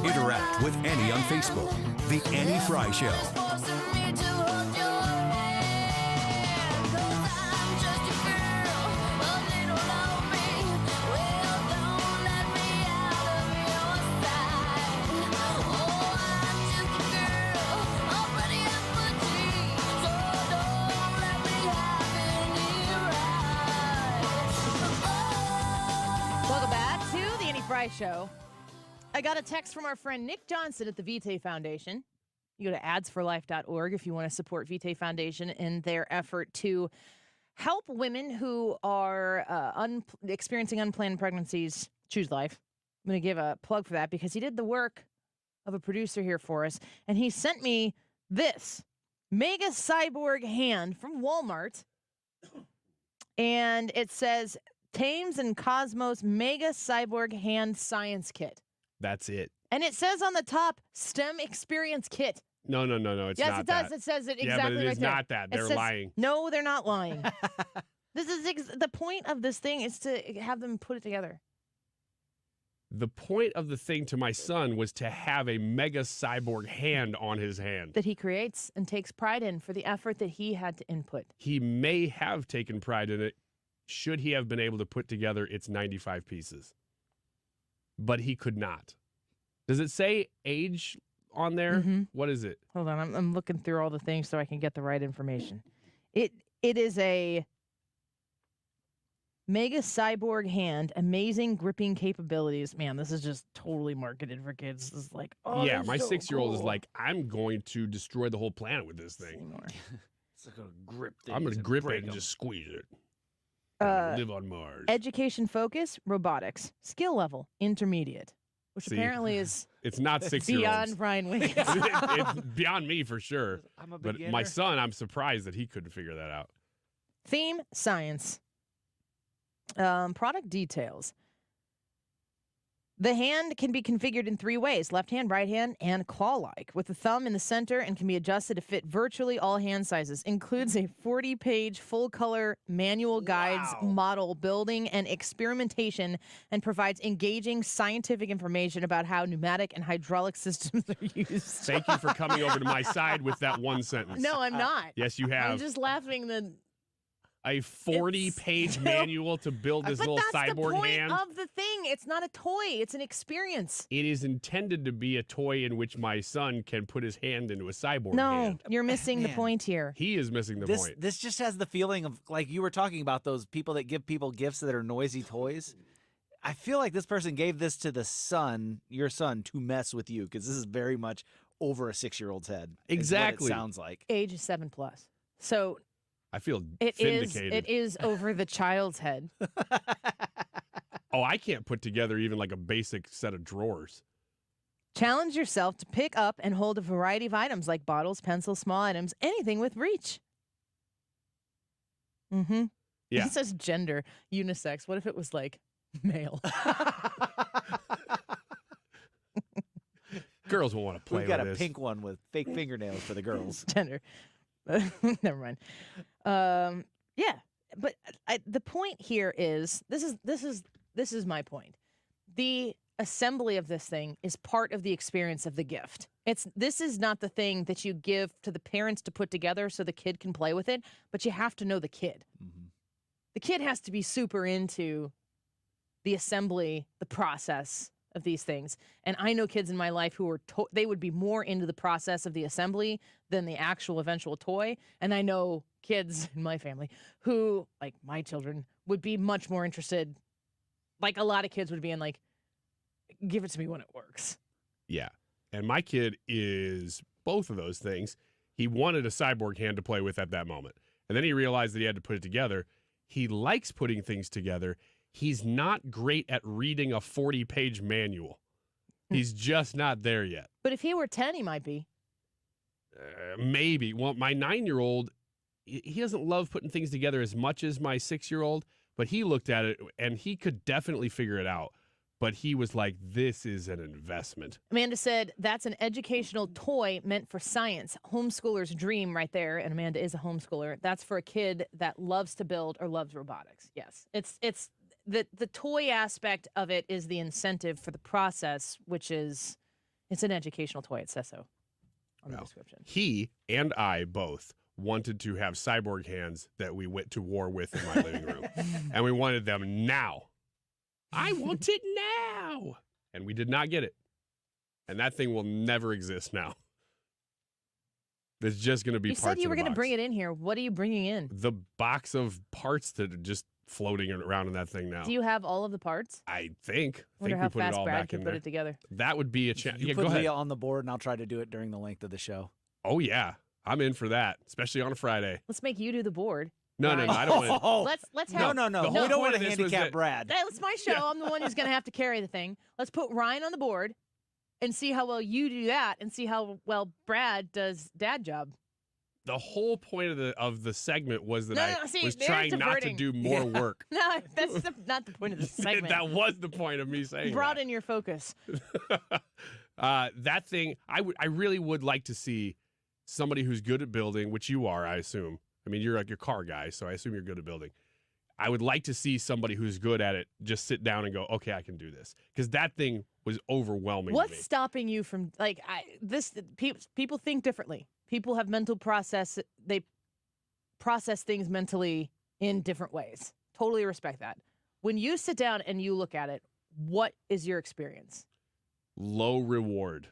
Interact with Annie on Facebook. The Annie Frey Show. my show, I got a text from our friend Nick Johnson at the Vitae Foundation. You go to adsforlife.org if you want to support Vitae Foundation in their effort to help women who are experiencing unplanned pregnancies choose life. I'm going to give a plug for that because he did the work of a producer here for us, and he sent me this mega cyborg hand from Walmart, and it says Thames and Cosmos Mega Cyborg Hand Science Kit. That's it. And it says on the top, STEM Experience Kit. No, it's yes, not it does. that. It says it exactly yeah, but it right is there. not that. It They're says- lying. No, they're not lying. This is the point of this thing is to have them put it together. The point of the thing to my son was to have a mega cyborg hand on his hand. That he creates and takes pride in for the effort that he had to input. He may have taken pride in it should he have been able to put together its 95 pieces. But he could not. Does it say age on there? Mm-hmm. What is it? Hold on, I'm looking through all the things so I can get the right information. It is a mega cyborg hand, amazing gripping capabilities. Man, this is just totally marketed for kids. This is like, oh, yeah, this my is so 6-year-old is cool. like, I'm going to destroy the whole planet with this thing. It's like a grip thing. I'm going to grip it and just squeeze it. Live on Mars. Education focus, robotics. Skill level, intermediate. Which See, apparently is it's not 6-year-olds. beyond Ryan Wiggins. It's beyond me for sure. I'm a but beginner. my son, I'm surprised that he couldn't figure that out. Theme, science. Product details. The hand can be configured in 3 ways, left hand, right hand, and claw-like, with the thumb in the center and can be adjusted to fit virtually all hand sizes. Includes a 40-page full-color manual guides, model building, and experimentation, and provides engaging scientific information about how pneumatic and hydraulic systems are used. Thank you for coming over to my side with that one sentence. No, I'm not. Yes, you have. I'm just laughing the... A 40-page manual to build this little cyborg That's the point hand. of the thing. It's not a toy. It's an experience. It is intended to be a toy in which my son can put his hand into a cyborg No, hand. you're missing the point here. He is missing the point. This just has the feeling of, like you were talking about, those people that give people gifts that are noisy toys. I feel like this person gave this to your son, to mess with you, because this is very much over a 6-year-old's head. Exactly. Is what it sounds like. Age is 7+. So I feel it vindicated. is over the child's head. Oh, I can't put together even like a basic set of drawers. Challenge yourself to pick up and hold a variety of items like bottles, pencils, small items, anything with reach. Mm-hmm. Yeah. It says gender, unisex. What if it was like male? Girls will want to play We've got with a this. pink one with fake fingernails for the girls. Gender. Never mind. Yeah, but the point here is this is my point. The assembly of this thing is part of the experience of the gift. This is not the thing that you give to the parents to put together so the kid can play with it, but you have to know the kid. Mm-hmm. The kid has to be super into the assembly, the process of these things. And I know kids in my life who are they would be more into the process of the assembly than the actual eventual toy. And I know kids in my family who, like my children, would be much more interested. Like a lot of kids would be in like, give it to me when it works. Yeah. And my kid is both of those things. He wanted a cyborg hand to play with at that moment. And then he realized that he had to put it together. He likes putting things together. He's not great at reading a 40-page manual. He's just not there yet. But if he were 10, he might be. Maybe. Well, my 9-year-old, he doesn't love putting things together as much as my 6-year-old, but he looked at it and he could definitely figure it out. But he was like, this is an investment. Amanda said, that's an educational toy meant for science. Homeschooler's dream right there. And Amanda is a homeschooler. That's for a kid that loves to build or loves robotics. Yes. It's the toy aspect of it is the incentive for the process, which is, it's an educational toy. It says so on the description. He and I both wanted to have cyborg hands that we went to war with in my living room. And we wanted them now. I want it now. And we did not get it. And that thing will never exist now. It's just going to be You parts said you of were the going to box. bring it in here. What are you bringing in? The box of parts to just floating around in that thing now. Do you have all of the parts? I think. Wonder we how put it fast all Brad back can in put there. it together. That would be a chance. You Yeah, put go ahead. Leah on the board, and I'll try to do it during the length of the show. Oh yeah, I'm in for that, especially on a Friday. Let's make you do the board. No, Ryan. I don't want to. Let's No, have no. The We whole don't point want of to this was handicap that- Brad. Hey, it's my show. I'm the one who's going to have to carry the thing. Let's put Ryan on the board and see how well you do that, and see how well Brad does dad job. The whole point of the segment was that No, I see, was they're trying not to diverting. do more work. No, that's not the point of the segment. That was the point of me saying Broaden your focus. that thing. I really would like to see somebody who's good at building, which you are, I assume. I mean, you're like your car guy, so I assume you're good at building. I would like to see somebody who's good at it just sit down and go, okay, I can do this, because that thing was overwhelming. What's to me. stopping you from people think differently. People have mental process. They process things mentally in different ways. Totally respect that. When you sit down and you look at it, what is your experience? Low reward.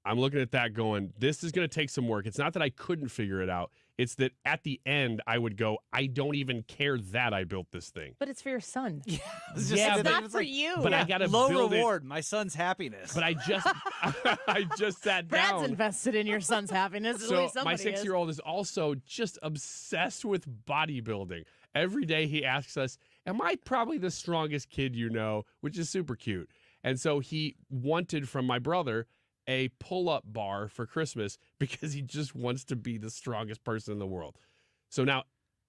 I'm looking at that going, this is going to take some work. It's not that I couldn't figure it out. It's that at the end, I would go, I don't even care that I built this thing. But it's for your son. It's Yeah, It's but- not for you. But I got to Low build reward, my son's happiness. But I just sat Brad's down. invested in your son's happiness. At So least my somebody is. 6-year-old is also just obsessed with bodybuilding. Every day he asks us, am I probably the strongest kid you know? Which is super cute. And so he wanted from my brother a pull-up bar for Christmas because he just wants to be the strongest person in the world. So now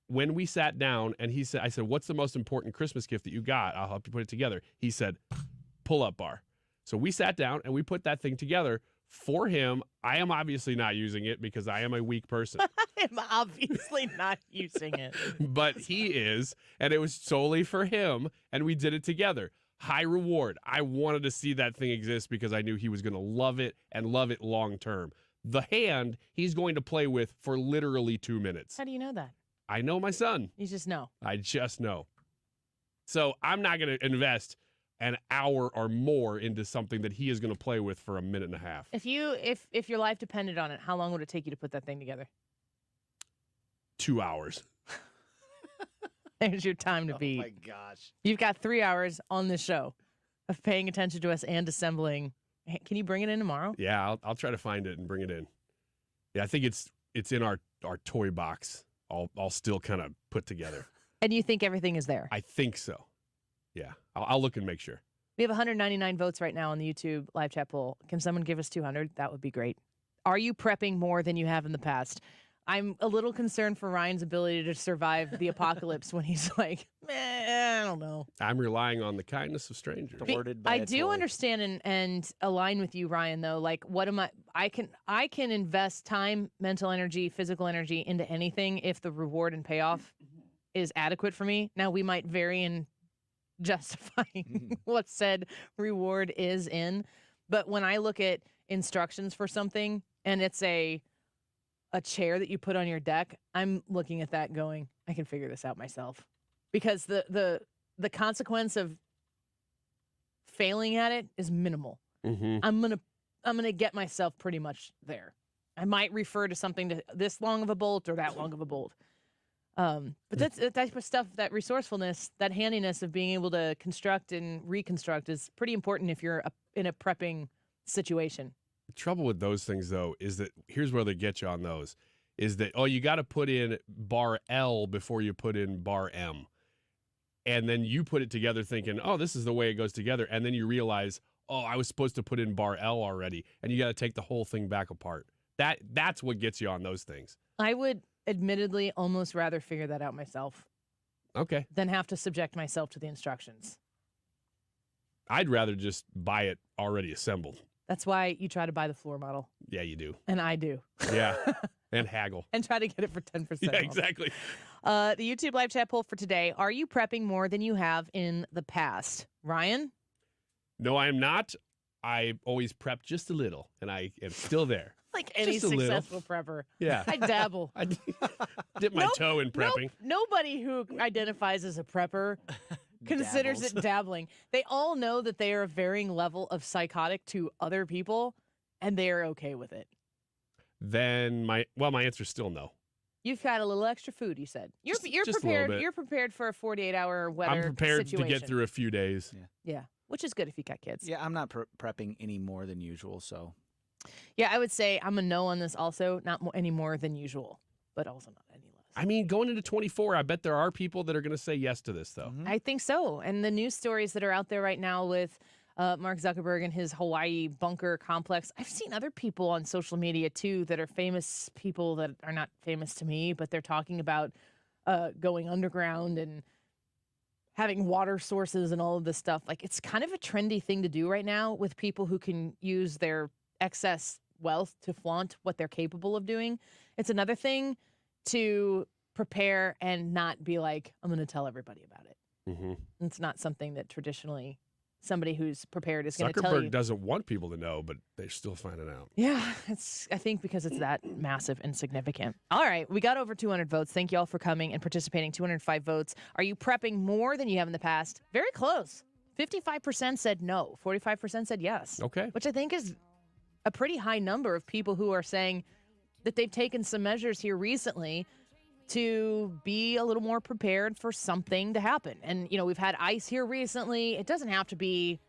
when we sat down and I said, what's the most important Christmas gift that you got? I'll help you put it together. He said, pull-up bar. So we sat down and we put that thing together for him. I am obviously not using it because I am a weak person. I'm obviously not using it. But he is, and it was solely for him, and we did it together. High reward. I wanted to see that thing exist because I knew he was going to love it and love it long term. The hand he's going to play with for literally 2 minutes. How do you know that? I know my son. You just know. I just know. So I'm not going to invest an hour or more into something that he is going to play with for a minute and a half. If your life depended on it, how long would it take you to put that thing together? 2 hours. There's your time to beat. Oh my gosh. You've got 3 hours on this show of paying attention to us and assembling. Hey, can you bring it in tomorrow? Yeah, I'll try to find it and bring it in. Yeah, I think it's in our toy box, all still kind of put together. And you think everything is there? I think so. Yeah, I'll look and make sure. We have 199 votes right now on the YouTube live chat poll. Can someone give us 200? That would be great. Are you prepping more than you have in the past? I'm a little concerned for Ryan's ability to survive the apocalypse when he's like, I don't know. I'm relying on the kindness of strangers. I do understand and align with you, Ryan, though. Like, what am I can invest time, mental energy, physical energy into anything if the reward and payoff is adequate for me. Now, we might vary in justifying what said reward is in. But when I look at instructions for something and it's a chair that you put on your deck, I'm looking at that going, I can figure this out myself. Because the consequence of failing at it is minimal. Mm-hmm. I'm gonna get myself pretty much there. I might refer to something to this long of a bolt or that long of a bolt. But that's the type of stuff, that resourcefulness, that handiness of being able to construct and reconstruct is pretty important if you're in a prepping situation. The trouble with those things, though, is that here's where they get you on those, is that, oh, you got to put in bar L before you put in bar M. And then you put it together thinking, oh, this is the way it goes together. And then you realize, oh, I was supposed to put in bar L already. And you got to take the whole thing back apart. That's what gets you on those things. I would admittedly almost rather figure that out myself. Okay. Than have to subject myself to the instructions. I'd rather just buy it already assembled. That's why you try to buy the floor model. Yeah, you do. And I do. Yeah. And haggle. And try to get it for 10% Yeah, off. exactly. The YouTube live chat poll for today. Are you prepping more than you have in the past? Ryan? No, I am not. I always prep just a little, and I am still there. Like any Just a little. successful prepper. Yeah. I dabble. I dip my toe in prepping. Nobody who identifies as a prepper considers it dabbling. They all know that they are a varying level of psychotic to other people, and they are okay with it. Then my answer is still no. You've got a little extra food, you said. You're Just a little prepared. bit. You're prepared for a 48-hour weather I'm prepared situation. to get through a few days. Yeah, which is good if you got kids. Yeah, I'm not prepping any more than usual, so. Yeah, I would say I'm a no on this also. Not any more than usual, but also not any less. I mean, going into 24, I bet there are people that are going to say yes to this, though. I think so. And the news stories that are out there right now with Mark Zuckerberg and his Hawaii bunker complex. I've seen other people on social media, too, that are famous people that are not famous to me, but they're talking about going underground and having water sources and all of this stuff. Like, it's kind of a trendy thing to do right now with people who can use their excess wealth to flaunt what they're capable of doing. It's another thing to prepare and not be like, I'm going to tell everybody about it. Mm-hmm. It's not something that traditionally somebody who's prepared is going to tell you. Zuckerberg doesn't want people to know, but they're still finding out. Yeah, I think because it's that massive and significant. All right, we got over 200 votes. Thank you all for coming and participating. 205 votes. Are you prepping more than you have in the past? Very close. 55% said no. 45% said yes. Okay. Which I think is a pretty high number of people who are saying that they've taken some measures here recently to be a little more prepared for something to happen. And, you know, we've had ice here recently. It doesn't have to be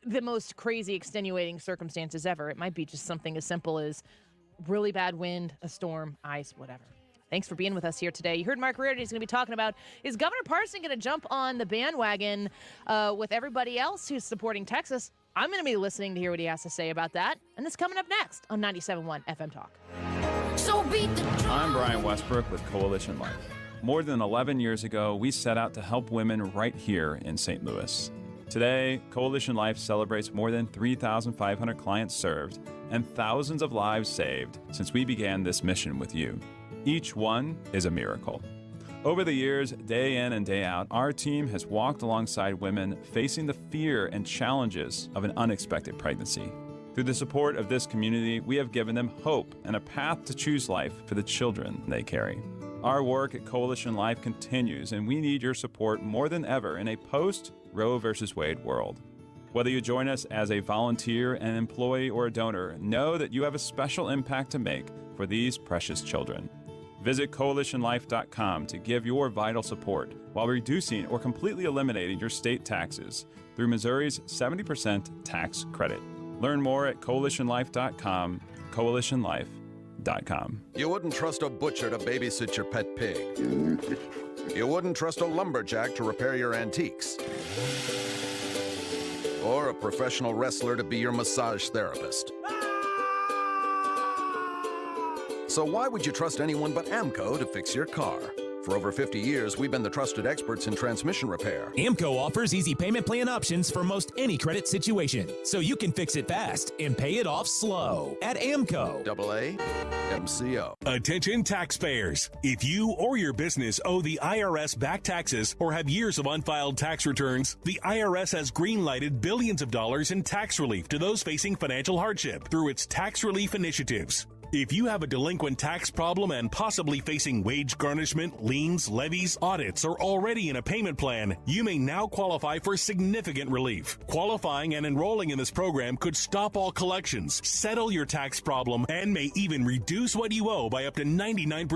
the most crazy extenuating circumstances ever. It might be just something as simple as really bad wind, a storm, ice, whatever. Thanks for being with us here today. You heard Mark Reardon. He's going to be talking about, is Governor Parson going to jump on the bandwagon with everybody else who's supporting Texas? I'm going to be listening to hear what he has to say about that. And it's coming up next on 97.1 FM Talk. So beat the I'm Brian Westbrook with Coalition Life. More than 11 years ago, we set out to help women right here in St. Louis. Today, Coalition Life celebrates more than 3,500 clients served and thousands of lives saved since we began this mission with you. Each one is a miracle. Over the years, day in and day out, our team has walked alongside women facing the fear and challenges of an unexpected pregnancy. Through the support of this community, we have given them hope and a path to choose life for the children they carry. Our work at Coalition Life continues, and we need your support more than ever in a post-Roe v. Wade world. Whether you join us as a volunteer, an employee, or a donor, know that you have a special impact to make for these precious children. Visit coalitionlife.com to give your vital support while reducing or completely eliminating your state taxes through Missouri's 70% tax credit. Learn more at coalitionlife.com, coalitionlife.com. You wouldn't trust a butcher to babysit your pet pig. You wouldn't trust a lumberjack to repair your antiques. Or a professional wrestler to be your massage therapist. So why would you trust anyone but AMCO to fix your car? For over 50 years, we've been the trusted experts in transmission repair. AMCO offers easy payment plan options for most any credit situation, so you can fix it fast and pay it off slow at AMCO. AAMCO. Attention taxpayers. If you or your business owe the IRS back taxes or have years of unfiled tax returns, the IRS has green-lighted billions of dollars in tax relief to those facing financial hardship through its tax relief initiatives. If you have a delinquent tax problem and possibly facing wage garnishment, liens, levies, audits, or already in a payment plan, you may now qualify for significant relief. Qualifying and enrolling in this program could stop all collections, settle your tax problem, and may even reduce what you owe by up to 99%.